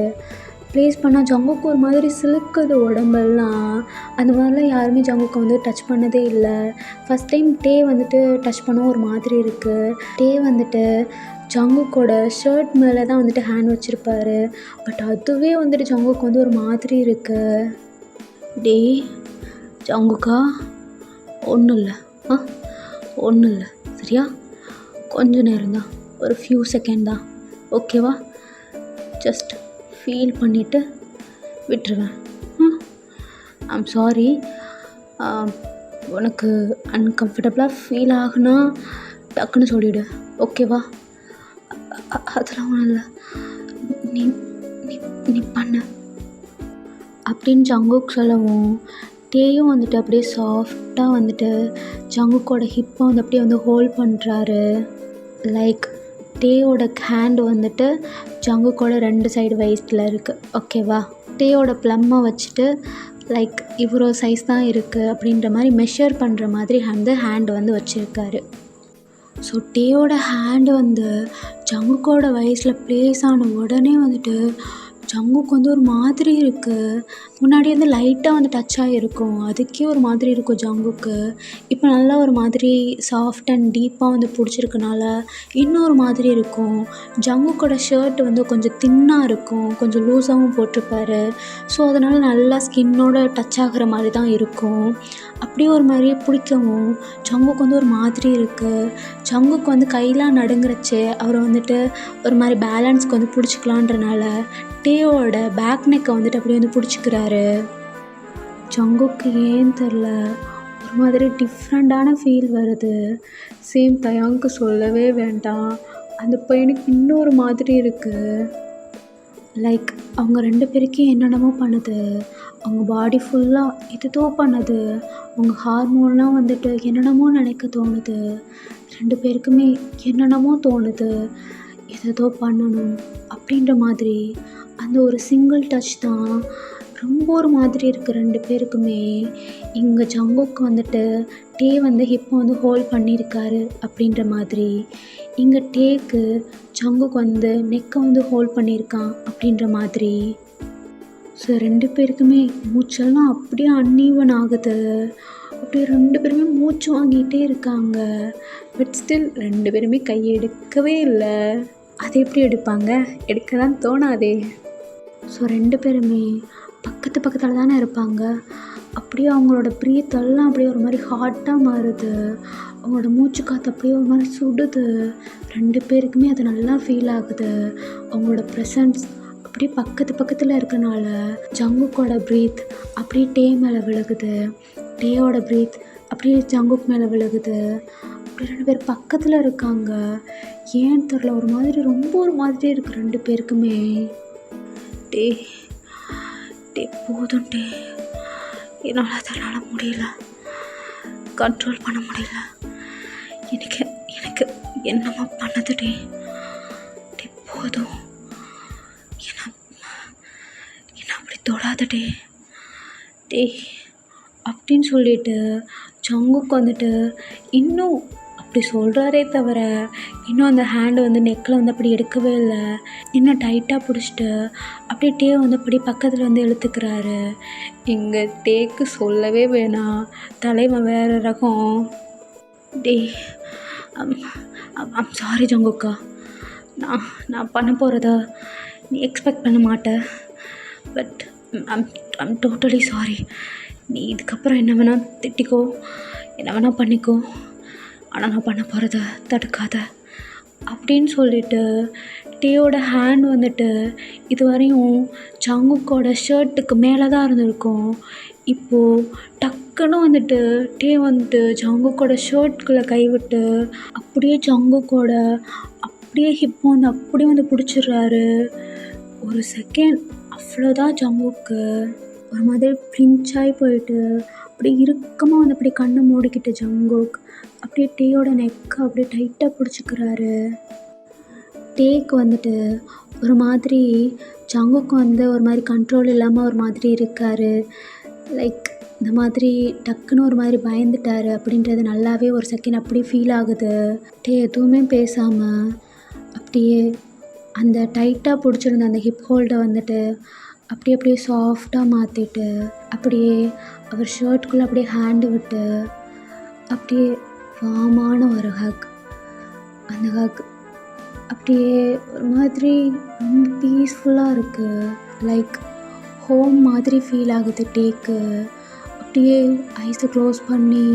ப்ளேஸ் பண்ணால் ஜங்குக்கு ஒரு மாதிரி சிலுக்குது உடம்பெல்லாம். அந்த மாதிரிலாம் யாருமே ஜங்குக்கு வந்து டச் பண்ணதே இல்லை. ஃபஸ்ட் டைம் வந்துட்டு டச் பண்ண ஒரு மாதிரி இருக்குது. வந்துட்டு ஜங்குக்கோட ஷர்ட் மேலே தான் வந்துட்டு ஹேண்ட் வச்சுருப்பாரு. பட் அதுவே வந்துட்டு ஜங்குக்கு வந்து ஒரு மாதிரி இருக்குது. ஜங்குக்கா ஒன்றும் இல்லை சரியா? கொஞ்ச நேரம் தான், ஒரு ஃபியூ செகண்ட் தான், ஓகேவா? ஜஸ்ட் ஃபீல் பண்ணிவிட்டு விட்டுருவேன். ஐம் சாரி, உனக்கு அன்கம்ஃபர்டபுளாக ஃபீல் ஆகுனா டக்குன்னு சொல்லிவிடு, ஓகேவா? அதெல்லாம் ஒன்றும் இல்லை, நீ நீ நீ பண்ண அப்படின்னு ஜங்குக்கு சொல்லவும் டேயும் வந்துட்டு அப்படியே சாஃப்டாக வந்துட்டு ஜங்குக்கோட ஹிப்பை வந்து அப்படியே வந்து ஹோல்ட் பண்ணுறாரு. லைக் டேயோட ஹேண்டு வந்துட்டு ஜங்குக்கோட 2 சைடு வேஸ்ட்டில் இருக்குது, ஓகேவா? டேயோட ப்ளம்மை வச்சுட்டு லைக் இவ்வளோ சைஸ் தான் இருக்குது அப்படின்ற மாதிரி மெஷர் பண்ணுற மாதிரி ஹேண்டு வந்து வச்சுருக்காரு. ஸோ டேயோட ஹேண்டு வந்து ஜங்குக்கோட வயசில் ப்ளேஸ் ஆன உடனே வந்துட்டு ஜங்குக்கு வந்து ஒரு மாதிரி இருக்குது. முன்னாடி வந்து லைட்டாக வந்து டச் ஆகிருக்கும், அதுக்கே ஒரு மாதிரி இருக்கும் ஜங்குக்கு. இப்போ நல்லா ஒரு மாதிரி சாஃப்ட் அண்ட் டீப்பாக வந்து பிடிச்சிருக்கனால இன்னும் ஒரு மாதிரி இருக்கும். ஜங்குக்கோட ஷர்ட் வந்து கொஞ்சம் தின்னாக இருக்கும், கொஞ்சம் லூஸாகவும் போட்டிருப்பாரு. ஸோ அதனால் நல்லா ஸ்கின்னோட டச் ஆகிற மாதிரி தான் இருக்கும். அப்படியே ஒரு மாதிரியே பிடிக்கவும் ஜங்குக்கு வந்து ஒரு மாதிரி இருக்குது. ஜங்குக்கு வந்து கையெலாம் நடுங்குறச்சு அவரை வந்துட்டு ஒரு மாதிரி பேலன்ஸ்க்கு வந்து பிடிச்சிக்கலான்றனால டேயோட பேக் நெக்கை வந்துட்டு அப்படியே வந்து பிடிச்சிக்கிறாரு. ஜங்குக்கு ஏன்னு தெரில ஒரு மாதிரி டிஃப்ரெண்ட்டான ஃபீல் வருது. சேம் தயாங்க்கு சொல்லவே வேண்டாம், அந்த பையனுக்கு இன்னொரு மாதிரி இருக்குது. லைக் அவங்க 2 பேருக்கும் என்னென்னமோ பண்ணுது, அவங்க பாடி ஃபுல்லாக எதுதோ பண்ணுது, அவங்க ஹார்மோன்லாம் வந்துட்டு என்னென்னமோ நினைக்க தோணுது. 2 பேருக்குமே என்னென்னமோ தோணுது, எதோ பண்ணணும் அப்படின்ற மாதிரி. அந்த ஒரு சிங்கிள் டச் தான் ரொம்ப ஒரு மாதிரி இருக்குது 2 பேருக்குமே. இங்கே ஜங்குக்கு வந்துட்டு டே வந்து ஹிப்பை வந்து ஹோல்ட் பண்ணியிருக்காரு அப்படின்ற மாதிரி, இங்கே டேக்கு ஜங்குக்கு வந்து நெக்கை வந்து ஹோல்ட் பண்ணியிருக்கான் அப்படின்ற மாதிரி. ஸோ 2 பேருக்குமே மூச்செல்லாம் அப்படியே அன்ஈவன் ஆகுது. அப்படியே 2 பேருமே மூச்சு வாங்கிட்டே இருக்காங்க. பட் ஸ்டில் 2 பேருமே கையை எடுக்கவே இல்லை. அது எப்படி எடுப்பாங்க? எடுக்க தான் தோணாதே. ஸோ 2 பேருமே பக்கத்தில் தானே இருப்பாங்க. அப்படியே அவங்களோட ப்ரீத்தெல்லாம் அப்படியே ஒரு மாதிரி ஹாட்டாக மாறுது. அவங்களோட மூச்சு காற்று அப்படியே ஒரு மாதிரி சுடுது. 2 பேருக்குமே அது நல்லா ஃபீல் ஆகுது. அவங்களோட ப்ரெசன்ஸ் அப்படியே பக்கத்தில் இருக்கனால ஜங்குக்கோட ப்ரீத் அப்படியே டே மேலே விழுகுது, டேயோட ப்ரீத் அப்படியே ஜங்குக்கு மேலே விழுகுது. அப்படி 2 பேர் பக்கத்தில் இருக்காங்க. ஏன்னு தெரில, ஒரு மாதிரி ரொம்ப ஒரு மாதிரி இருக்குது 2 பேருக்குமே. டே போதும் டே, என்னால் முடியல, கண்ட்ரோல் பண்ண முடியல. எனக்கு எனக்கு என்னமோ பண்ணது டே. போதும், என்ன என்ன அப்படி தொடாத டே டே அப்படின்னு சொல்லிட்டு ஜங்குக்கு வந்துட்டு இன்னும் அப்படி சொல்கிறாரே தவிர இன்னும் அந்த ஹேண்டு வந்து நெக்கில் வந்து அப்படி எடுக்கவே இல்லை. இன்னும் டைட்டாக பிடிச்சிட்டு அப்படியே டே வந்து அப்படி பக்கத்தில் வந்து இழுத்துக்கிறாரு. எங்கள் டேக்கு சொல்லவே வேணாம், தலைவன் வேறு ரகம். டே ஐம் சாரி ஜங்குக்கா, நான் பண்ண போகிறத நீ எக்ஸ்பெக்ட் பண்ண மாட்டேன். But I'm totally sorry. நீ இதுக்கப்புறம் என்ன வேணால் திட்டிக்கோ, என்ன வேணால் பண்ணிக்கோ, ஆனால் நான் பண்ண போகிறத தடுக்காத அப்படின்னு சொல்லிட்டு டேயோட ஹேண்ட் வந்துட்டு இதுவரையும் ஜங்குக்கோட ஷர்ட்டுக்கு மேலே தான் இருந்திருக்கும். இப்போது டக்குன்னு வந்துட்டு டே வந்துட்டு ஜங்குக்கோட ஷர்ட்குள்ளே கைவிட்டு அப்படியே ஜங்குக்கோட அப்படியே ஹிப்பை வந்து அப்படியே வந்து பிடிச்சிடுறாரு. ஒரு செகண்ட் அவ்வளோதான். ஜங்குக்கு ஒரு மாதிரி ஃப்ளின்ச்சாகி போயிட்டு அப்படியே இறுக்கமாக வந்து அப்படியே கண்ணை மூடிக்கிட்டு ஜங்குக் அப்படியே டேயோட நெக்கை அப்படியே டைட்டாக பிடிச்சிக்கிறாரு. டேக்கு வந்துட்டு ஒரு மாதிரி ஜங்குக்கு வந்து ஒரு மாதிரி கண்ட்ரோல் இல்லாமல் ஒரு மாதிரி இருக்கார். லைக் இந்த மாதிரி டக்குன்னு ஒரு மாதிரி பயந்துட்டார் அப்படின்றது நல்லாவே ஒரு செகண்ட் அப்படியே ஃபீல் ஆகுது. டே எதுவுமே பேசாமல் அப்படியே அந்த டைட்டாக பிடிச்சிருந்த அந்த ஹிப் ஹோல்டை வந்துட்டு அப்படியே சாஃப்டாக மாற்றிட்டு அப்படியே அவர் ஷர்ட்குள்ளே அப்படியே ஹேண்டு விட்டு அப்படியே வாமான ஒரு ஹக். அந்த ஹக் அப்படியே ஒரு மாதிரி ரொம்ப பீஸ்ஃபுல்லாக இருக்குது. லைக் ஹோம் மாதிரி ஃபீல் ஆகுது டேக்கு. அப்படியே ஐஸை க்ளோஸ் பண்ணி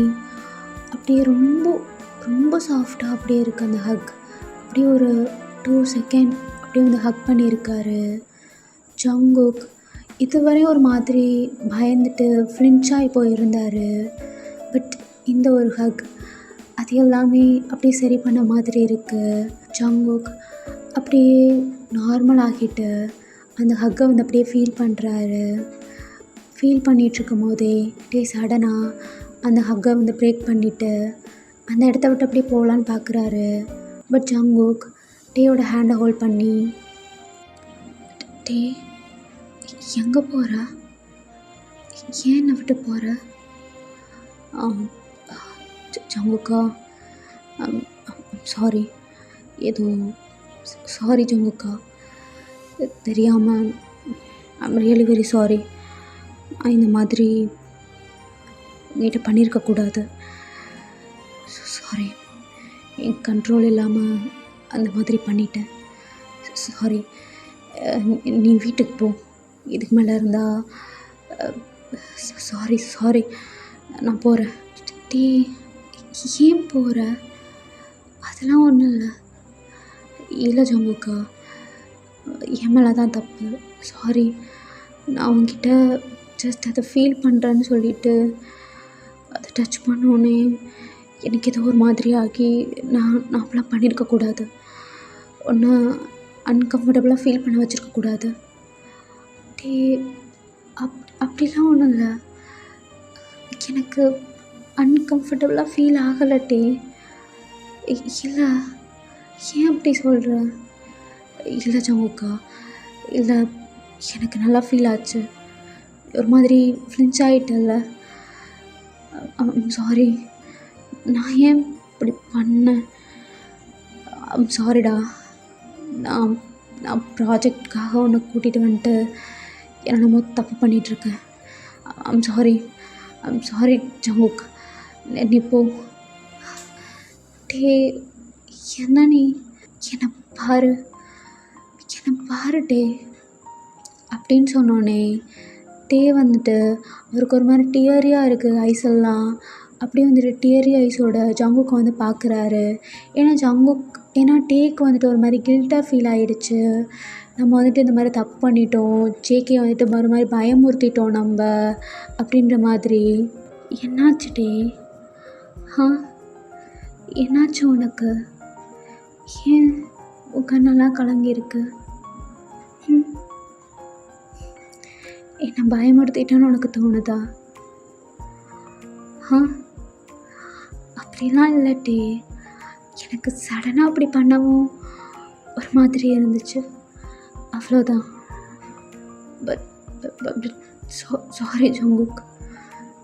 அப்படியே ரொம்ப ரொம்ப சாஃப்டாக அப்படியே இருக்குது அந்த ஹக். அப்படியே ஒரு 2 செகண்ட் அப்படியே வந்து ஹக் பண்ணியிருக்காரு ஜங்குக். இதுவரை ஒரு மாதிரி பயந்துட்டு ஃப்ளின்ச்சாகி போயிருந்தார். பட் இந்த ஒரு ஹக் அது எல்லாமே அப்படியே சரி பண்ண மாதிரி இருக்குது. ஜங்குக் அப்படியே நார்மல் ஆகிட்டு அந்த ஹக்கை வந்து அப்படியே ஃபீல் பண்ணுறாரு. ஃபீல் பண்ணிகிட்ருக்கும் போதே அப்படியே சடனாக அந்த ஹக்கை வந்து பிரேக் பண்ணிவிட்டு அந்த இடத்த விட்டு அப்படியே போகலான்னு பார்க்குறாரு. பட் ஜங்குக் டேயோட ஹேண்டை ஹோல்ட் பண்ணி, டே எங்கே போகிற, ஏன் என்னை விட்டு போகிற? ஜங்குக்கா சாரி, ஏதோ சாரி ஜங்குக்கா, தெரியாமல் ஐம் ரியலி வெரி சாரி. இந்த மாதிரி உங்கள்கிட்ட பண்ணியிருக்கக்கூடாது. சாரி, என் கண்ட்ரோல் இல்லாமல் அந்த மாதிரி பண்ணிட்டேன். சாரி, நீ வீட்டுக்கு போ. இதுக்கு மேலே இருந்தால் சாரி நான் போகிறேன். டே ஏன் போகிற? அதெல்லாம் ஒன்றும் இல்லை ஜங்குக்கா, என் மேலே தான் தப்பு. சாரி, நான் உங்ககிட்ட ஜஸ்ட் அதை ஃபீல் பண்ணுறேன்னு சொல்லிவிட்டு அதை டச் பண்ணோன்னே எனக்கு ஏதோ ஒரு மாதிரி ஆகி நான் அப்படிலாம் பண்ணியிருக்கக்கூடாது. ஒன்று அன்கம்ஃபர்டபுளாக ஃபீல் பண்ண வச்சுருக்கக்கூடாது. டே அப்படிலாம் ஒன்றும் இல்லை, எனக்கு அன்கம்ஃபர்டபுளாக ஃபீல் ஆகலை டே. இல்லை, ஏன் அப்படி சொல்கிற? இல்லை ஜங்குக்கா, இல்லை எனக்கு நல்லா ஃபீல் ஆச்சு. ஒரு மாதிரி ஃப்ளின்ச் ஆகிட்டல்ல. சாரி, நான் ஏன் இப்படி பண்ணேன்? சாரிடா. நான் ப்ராஜெக்டுக்காக உன்னை கூட்டிகிட்டு வந்துட்டு என்னென்னமோ தப்பு பண்ணிகிட்ருக்கேன். ஐம் சாரி ஜங்குக், நீ போ. டே என்ன நீ என்னை பாரு டே அப்படின்னு சொன்னோன்னே டே வந்துட்டு அவருக்கு ஒரு மாதிரி டியரியாக இருக்குது ஐஸ் எல்லாம். அப்படியே வந்துட்டு டியரி ஐஸோட ஜங்குக்கை வந்து பார்க்குறாரு. ஏன்னா டேக்கு வந்துட்டு ஒரு மாதிரி கில்ட்டாக ஃபீல் ஆகிடுச்சு. நம்ம வந்துட்டு இந்த மாதிரி தப்பு பண்ணிட்டோம், ஜேகே வந்துட்டு ஒரு மாதிரி பயமுறுத்திட்டோம் நம்ம அப்படின்ற மாதிரி. என்னாச்சு டே? என்னாச்சு உனக்கு? ஏன் உன் கண்ணெல்லாம் கலங்கியிருக்கு? என்னை பயமுறுத்திட்டேன்னு உனக்கு தோணுதா? அப்படிலாம் இல்லாட்டி எனக்கு சடனாக அப்படி பண்ணவும் ஒரு மாதிரி இருந்துச்சு, அவ்வளோதான். பட் சாரி ஜங்குக்,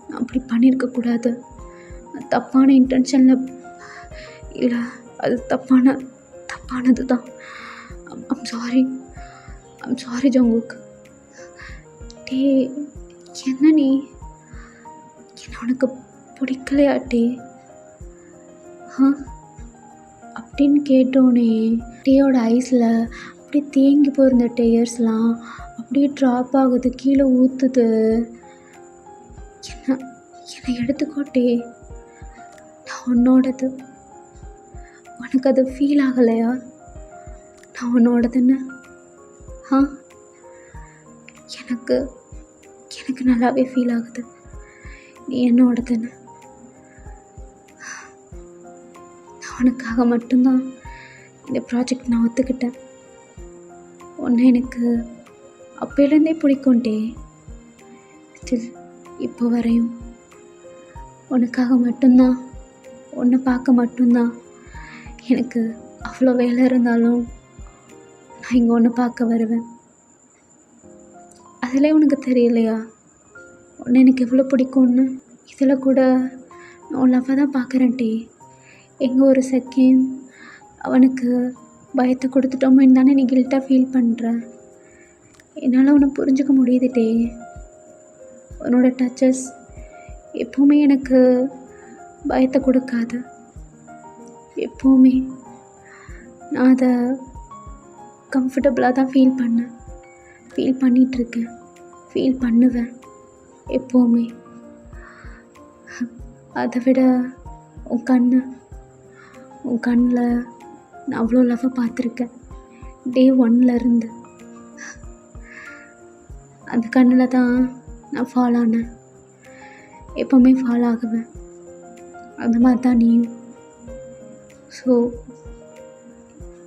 நான் அப்படி பண்ணியிருக்கக்கூடாது. தப்பான இன்டென்ஷனில் இல்லை, அது தப்பானது தான். I'm sorry Jungkook. டே, என்ன நீ என்ன உனக்கு பிடிக்கலையாட்டே அப்படின்னு கேட்டோன்னே டேயோட ஐஸில் அப்படியே தேங்கி போயிருந்த டேயர்ஸ்லாம் அப்படியே ட்ராப் ஆகுது, கீழே ஊற்றுது. என்னை எடுத்துக்கோட்டே, நான் உன்னோடது. உனக்கு அது ஃபீல் ஆகலையா நான் உன்னோடதுன்னு? எனக்கு நல்லாவே ஃபீல் ஆகுது நீ என்னோடதுன்னு. நான் உனக்காக மட்டும்தான் இந்த ப்ராஜெக்ட் நான் ஒத்துக்கிட்டேன். உன்னை எனக்கு அப்போலேருந்தே பிடிக்கும்டே. ஸ்டில் இப்போ வரையும் உனக்காக மட்டும்தான், உன்னை பார்க்க மட்டும்தான் எனக்கு அவ்வளோ வேலை இருந்தாலும் நான் இங்கே ஒன்று பார்க்க வருவேன். அதில் உனக்கு தெரியலையா உன்னை எனக்கு எவ்வளோ பிடிக்கும்னு? இதில் கூட நான் உன் லவ்வை தான் பார்க்குறேன் டே. எங்கே ஒரு செகண்ட் அவனுக்கு பயத்தை கொடுத்துட்டோமோன்னு தானே நீ கில்ட்டாக ஃபீல் பண்ணுற. என்னால் உன்னை புரிஞ்சுக்க முடியுது டே. உன்னோட டச்சஸ் எப்போவுமே எனக்கு பயத்தை கொடுக்காது. எப்போவுமே நான் அதை கம்ஃபர்டபுளாக தான் ஃபீல் பண்ணிகிட்ருக்கேன், ஃபீல் பண்ணுவேன் எப்போவுமே. அதை விட உன் கண்ணில் நான் அவ்வளோ லவ்வை பார்த்துருக்கேன் டே 1லேருந்து. அந்த கண்ணில் தான் நான் ஃபால் ஆனேன், எப்போவுமே ஃபால் ஆகுவேன். அந்த மாதிரி தான் நீயும். ஸோ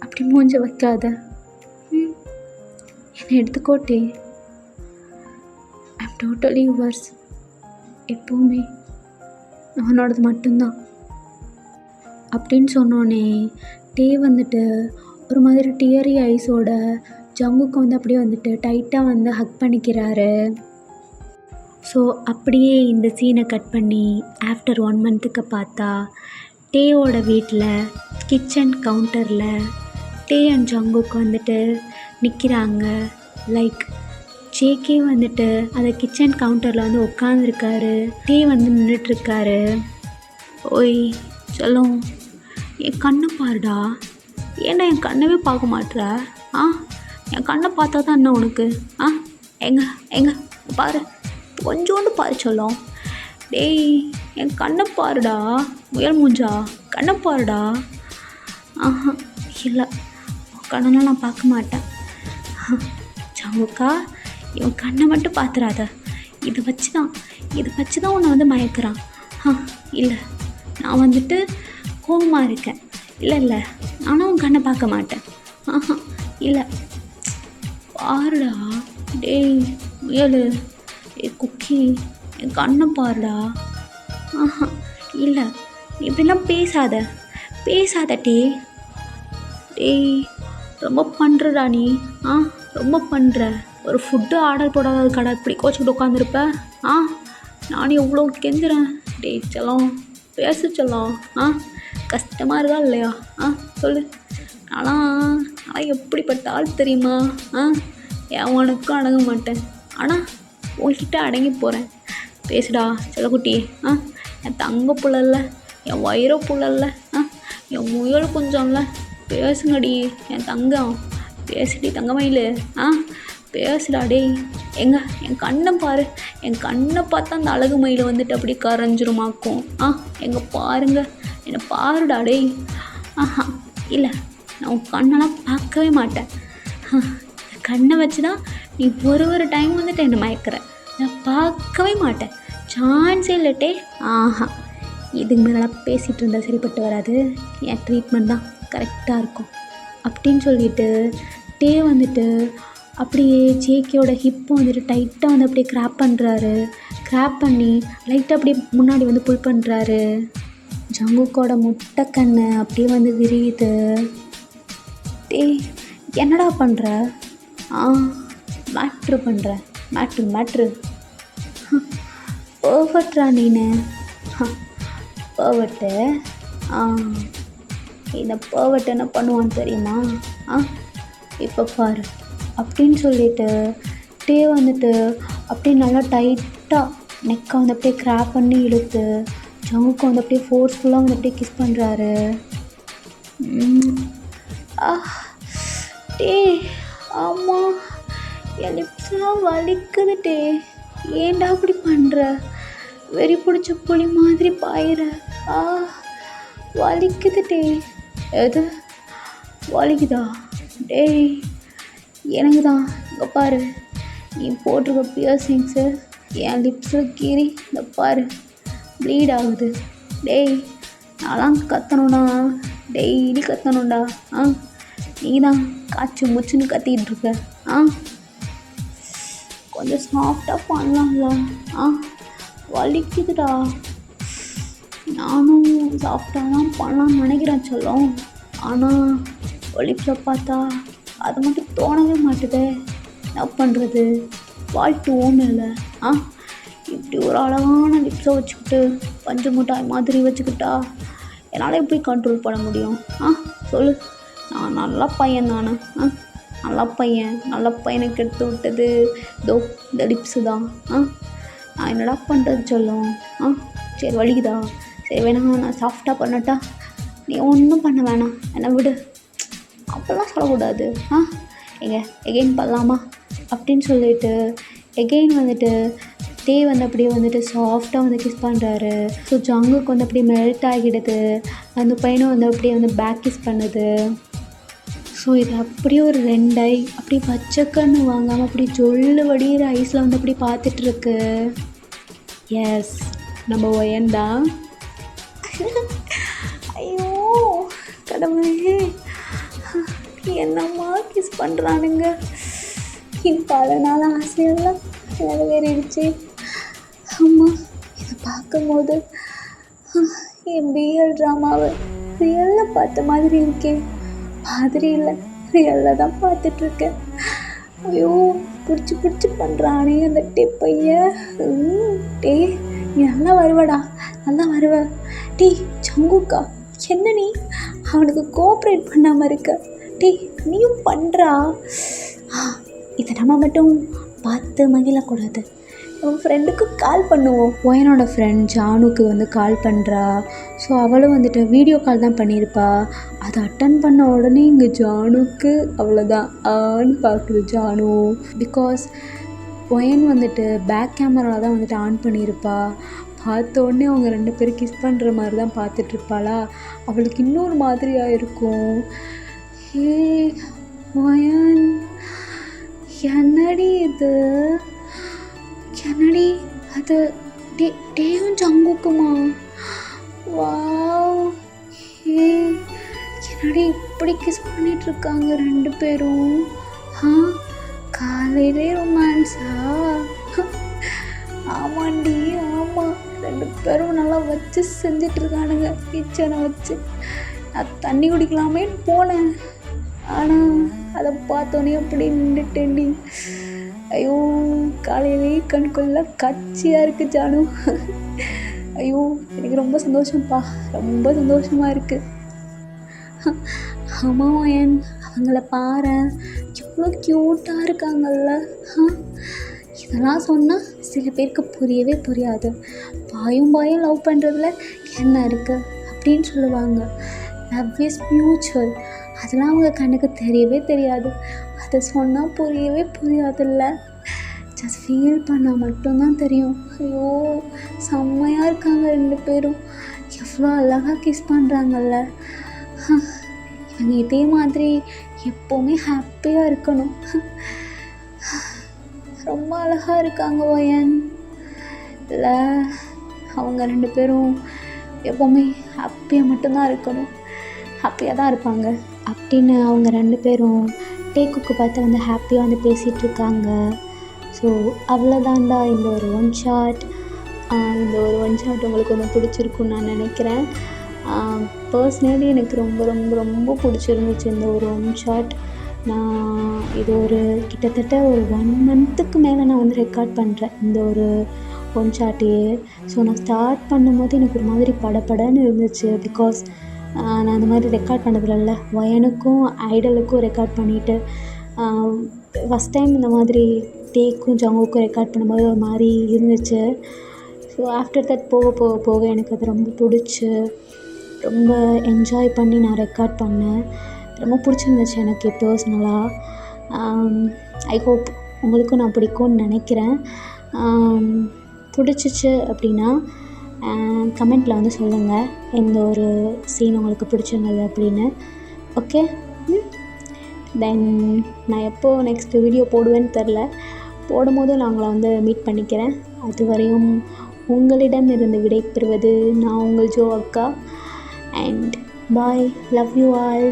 அப்படி மூஞ்ச வைக்காத, என்னை எடுத்துக்கோட்டே. I'm totally yours. எப்போவுமே அவனோடது மட்டும்தான் அப்படின்னு சொன்னோன்னே டே வந்துட்டு ஒரு மாதிரி டியரி ஐஸோட ஜங்குக்கு வந்து அப்படியே வந்துட்டு டைட்டாக வந்து ஹக் பண்ணிக்கிறாரு. ஸோ அப்படியே இந்த சீனை கட் பண்ணி ஆஃப்டர் 1 மந்த்துக்கு பார்த்தா டேயோட வீட்டில் கிச்சன் கவுண்டரில் டே அண்ட் ஜங்குக்கு வந்துட்டு நிற்கிறாங்க. லைக் ஜேகே வந்துட்டு அந்த கிச்சன் கவுண்டரில் வந்து உட்காந்துருக்காரு, டே வந்து நின்றுட்டுருக்காரு. ஓய் செல்லம், என் கண்ணை பாருடா. ஏன்டா என் கண்ணவே பார்க்க மாட்டுற? என் கண்ணை பார்த்தா தான் என்ன உனக்கு? எங்க பாரு, கொஞ்சோண்டு பாரு சொல்லும். டேய், என் கண்ணை பாருடா, முயல் மூஞ்சா, கண்ணை பாருடா. இல்லை, கண்ணெல்லாம் நான் பார்க்க மாட்டேன். ஜங்குக்கா, இவன் கண்ணை மட்டும் பார்த்துறாத. இதை வச்சு தான் உன்னை வந்து மயக்கிறான். இல்லை, நான் வந்துட்டு கோபமாக இருக்கேன். இல்லை நானும் உன் கண்ணை பார்க்க மாட்டேன். இல்லை பாருடா. டேய் முயல், குக்கி, என் கண்ணை பாருடா. இல்லை, நீ இப்படிலாம் பேசாத டே. டேய் ரொம்ப பண்ணுறடா நீ. ரொம்ப பண்ணுற. ஒரு ஃபுட்டு ஆர்டர் போடாத கடை இப்படி கோச்சிக்கிட்டு உட்காந்துருப்ப. நானும் எவ்வளோ கெஞ்சுறேன். டேய் செல்லம், பேச செல்லம். கஷ்டமாக இருக்கா இல்லையா? சொல்லு. ஆனால் எப்படிப்பட்ட ஆள் தெரியுமா? எவனுக்கும் அடங்க மாட்டேன், ஆனால் உங்ககிட்ட அடங்கி போகிறேன். பேசுடா செல்லக்குட்டி. என் தங்க புள்ள இல்லை, என் வயிற புள்ள இல்லை, என் முயல் கொஞ்சம் இல்லை. பேசுங்கடி என் தங்கம், பேசுடி தங்கமயிலு. பேசுடா டேய். என் கண்ணை பாரு. என் கண்ணை பார்த்தா அந்த அழகு மயில் வந்துட்டு அப்படி கரைஞ்சிருமாக்கும். எங்கே பாருங்க, என்னை பாருடா டேய். இல்லை, நான் உன் கண்ணெல்லாம் பார்க்கவே மாட்டேன். கண்ணை வச்சு தான் நீ ஒரு டைம் வந்துட்டு என்னை மயக்கிற. நான் பார்க்கவே மாட்டேன், சான்ஸே இல்லட்டே. இதுக்கு மேலாம் பேசிகிட்டு இருந்தால் சரிப்பட்டு வராது. என் ட்ரீட்மெண்ட் தான் கரெக்டாக இருக்கும் அப்படின்னு சொல்லிட்டு டே வந்துட்டு அப்படியே ஜேகேயோட ஹிப்பை வந்துட்டு டைட்டாக வந்து அப்படியே கிராப் பண்ணி லைட்டாக அப்படியே முன்னாடி வந்து புல் பண்ணுறாரு. ஜங்குக்கோட முட்டை கண்ணு அப்படியே வந்து விரியுது. டேய் என்னடா பண்ணுற? மேட்ரு பண்ணுற. மேட்ரு பர்ஃபெக்ட்ரா நீனு. பர்ஃபெக்ட்டு. இந்த பர்ஃபெக்ட் என்ன பண்ணுவான்னு தெரியுமா? இப்போ பாரு அப்படின்னு சொல்லிட்டு டே வந்துட்டு அப்படியே நல்லா டைட்டாக நெக்கை வந்து அப்படியே கிராப் பண்ணி இழுத்து ஜங்குக்கு வந்து அப்படியே ஃபோர்ஸ்ஃபுல்லாக வந்து அப்படியே கிஸ் பண்ணுறாரு. டே ஆமாம், என் லிப்ஸ்லாம் வலிக்குது. டே ஏன்டா அப்படி பண்ணுற? வெறி பிடிச்ச புளி மாதிரி பாயிற. வலிக்குது. டே எது வலிக்குதா? டேய் எனக்கு தான். இங்கே பாரு, நீ போட்டிருக்க பியர்சிங்ஸு என் லிப்ஸில் கீறி இந்த பாரு ப்ளீட் ஆகுது. டேய் நான்லாம் கத்தணும்டா, டெய்லி கத்தணும்டா. நீ தான் காய்ச்சி முச்சுன்னு கத்திக்கிட்டு இருக்க. கொஞ்சம் சாஃப்டாக பண்ணலாம்ல. வலிக்குதுடா. நானும் சாஃப்டாக தான் பண்ணலான்னு நினைக்கிறேன் சொல்லும். ஆனால் லிப்ஸில் பார்த்தா அது மட்டும் தோணவே மாட்டுதே. என்ன பண்ணுறது? வாழ்த்து ஒன்றும் இல்லை. இப்படி ஒரு அழகான லிப்ஸை வச்சுக்கிட்டு பஞ்சு மிட்டாய் மாதிரி வச்சுக்கிட்டா என்னால் எப்படி கண்ட்ரோல் பண்ண முடியும்? சொல்லு. நான் நல்ல பையன் தானே. நல்ல பையனுக்கு எடுத்து விட்டது இதோ இந்த லிப்ஸு தான். நான் என்னடா பண்ணுறது சொல்லும். சரி வலிக்குதா? சரி வேணாம், நான் சாஃப்டாக பண்ணட்டா? நீ ஒன்றும் பண்ண வேணாம், என்னை விடு. அப்போல்லாம் சொல்லக்கூடாது. எகெயின் பண்ணலாமா அப்படின்னு சொல்லிட்டு எகெயின் வந்துட்டு டே வந்து அப்படியே வந்துட்டு சாஃப்டாக வந்து கிஸ் பண்ணுறாரு. ஸோ ஜங்குக்கு வந்து அப்படியே மெல்ட் ஆகிடுது. அந்த பையனும் வந்து அப்படியே வந்து பேக் கிஸ் பண்ணுது. ஸோ இது அப்படியே ஒரு 2 ஐ அப்படி பச்சைக்கண்ணு வாங்காமல் அப்படி ஜொல்லு வடிகிற ஐஸில் வந்து அப்படி பார்த்துட்ருக்கு. எஸ் நம்ம ஒயன்டா. ஐயோ கடவுளே, என்னம்மா கிஸ் பண்ணுறானுங்க. பல நாள் ஆசையெல்லாம் நிறைவேறிடுச்சு. அம்மா இதை பார்க்கும்போது என் பிஎல் ட்ராமாவை ரியலில் பார்த்த மாதிரி இருக்கேன். மாதிரி இல்லை, ரியலில் தான் பார்த்துட்ருக்கேன். ஐயோ பிடிச்சி பண்ணுறானே அந்த பையன். டே நீ நல்லா வருவடா, நல்லா வருவ. டே ஜங்குக்கா, என்ன நீ அவனுக்கு கோஆப்ரேட் பண்ணாமல் இருக்க? டே நீயும் பண்ணுறா. இதை நம்ம மட்டும் பார்த்து மகிழக்கூடாது. நம்ம ஃப்ரெண்டுக்கு கால் பண்ணுவோம். ஒயனோட ஃப்ரெண்ட் ஜானுக்கு வந்து கால் பண்ணுறா. ஸோ அவளும் வந்துட்டு வீடியோ கால் தான் பண்ணியிருப்பா. அதை அட்டன் பண்ண உடனே இங்கே ஜானுக்கு அவ்வளோதான் ஆன்னு பார்க்குது ஜானு. பிகாஸ் ஒயன் வந்துட்டு பேக் கேமராவில் தான் வந்துட்டு ஆன் பண்ணியிருப்பா. பார்த்த உடனே அவங்க 2 பேரும் கிஸ் பண்ணுற மாதிரி தான் பார்த்துட்ருப்பாளா. அவளுக்கு இன்னொரு மாதிரியாக இருக்கும். ஹே ஒயன், என்னடி இது? என்னடி அது? டேயும் ஜங்குக்குமா? வாவ். ஹே என்னடி இப்படி கிஸ் பண்ணிகிட்ருக்காங்க 2 பேரும்? காலையிலே ரொமான்ஸா? ஆமாண்டி ஆமாம், 2 பேரும் நல்லா வச்சு செஞ்சிட்ருக்கானுங்க கிச்சனை வச்சு. நான் தண்ணி குடிக்கலாமேன்னு போனேன், ஆனால் அதை பார்த்தோன்னே அப்படி நின்றுட்டேன்டி. ஐயோ காலையிலே கண்கொள்ள காட்சியாக இருக்குது ஜானு. ஐயோ எனக்கு ரொம்ப சந்தோஷம்ப்பா, ரொம்ப சந்தோஷமாக இருக்குது. ஆமாம் ஒயன், அவங்கள பாரு எவ்வளோ க்யூட்டாக இருக்காங்கல்ல. இதெல்லாம் சொன்னால் சில பேருக்கு புரியவே புரியாது. பாயும் லவ் பண்ணுறதுல என்ன இருக்குது அப்படின்னு சொல்லுவாங்க. Love is mutual. அதெல்லாம் அவங்க கண்ணுக்கு தெரியவே தெரியாது. அதை சொன்னால் புரியவே புரியாதுல்ல. ஜஸ்ட் ஃபீல் பண்ணால் மட்டும்தான் தெரியும். ஐயோ செம்மையாக இருக்காங்க 2 பேரும். எவ்வளோ அழகாக கிஸ் பண்ணுறாங்கல்ல. இவங்க இதே மாதிரி எப்போவுமே ஹாப்பியாக இருக்கணும். ரொம்ப அழகாக இருக்காங்க ஒயன். இல்லை அவங்க 2 பேரும் எப்போவுமே ஹாப்பியாக மட்டும்தான் இருக்கணும், ஹாப்பியாக தான் இருப்பாங்க அப்படின்னு அவங்க 2 பேரும் டேக்குக்கு பார்த்து வந்து ஹாப்பியாக வந்து பேசிகிட்ருக்காங்க. ஸோ அவ்வளோதான்டா இந்த ஒரு ஒன் ஷாட். இந்த ஒரு ஒன் ஷாட் உங்களுக்கு ஒன்று பிடிச்சிருக்குன்னு நான் நினைக்கிறேன். பர்சனலி எனக்கு ரொம்ப ரொம்ப ரொம்ப பிடிச்சிருந்துச்சு இந்த ஒரு ஒன் ஷாட். நான் இது ஒரு கிட்டத்தட்ட ஒரு 1 மந்த்துக்கு மேலே நான் வந்து ரெக்கார்ட் பண்ணுறேன் இந்த ஒரு ஒன் ஷாட்டையே. ஸோ நான் ஸ்டார்ட் பண்ணும்போது எனக்கு ஒரு மாதிரி படபடன்னு இருந்துச்சு. பிகாஸ் நான் அந்த மாதிரி ரெக்கார்ட் பண்ணதில்ல. வயனுக்கும் ஐடலுக்கும் ரெக்கார்ட் பண்ணிவிட்டு ஃபஸ்ட் டைம் இந்த மாதிரி டேக்கும் ஜங்குக்கும் ரெக்கார்ட் பண்ணும்போது ஒரு மாதிரி இருந்துச்சு. ஸோ ஆஃப்டர் தட் போக போக போக எனக்கு அது ரொம்ப பிடிச்சி ரொம்ப என்ஜாய் பண்ணி நான் ரெக்கார்ட் பண்ணேன். ரொம்ப பிடிச்சிருந்துச்சு எனக்கு பர்சனலாக. ஐ ஹோப் உங்களுக்கும் நான் பிடிக்கும்னு நினைக்கிறேன். பிடிச்சிச்சு அப்படின்னா கமெண்ட்டில் வந்து சொல்லுங்கள் எந்த ஒரு சீன் உங்களுக்கு பிடிச்சிருந்தது அப்படின்னு. ஓகே, தென் நான் எப்போது நெக்ஸ்ட்டு வீடியோ போடுவேன்னு தெரில. போடும்போது நான் உங்களை வந்து மீட் பண்ணிக்கிறேன். அதுவரையும் உங்களிடம் இருந்து விடைபெறுவது நான் உங்கள் ஜோ அக்கா. And bye, love you all.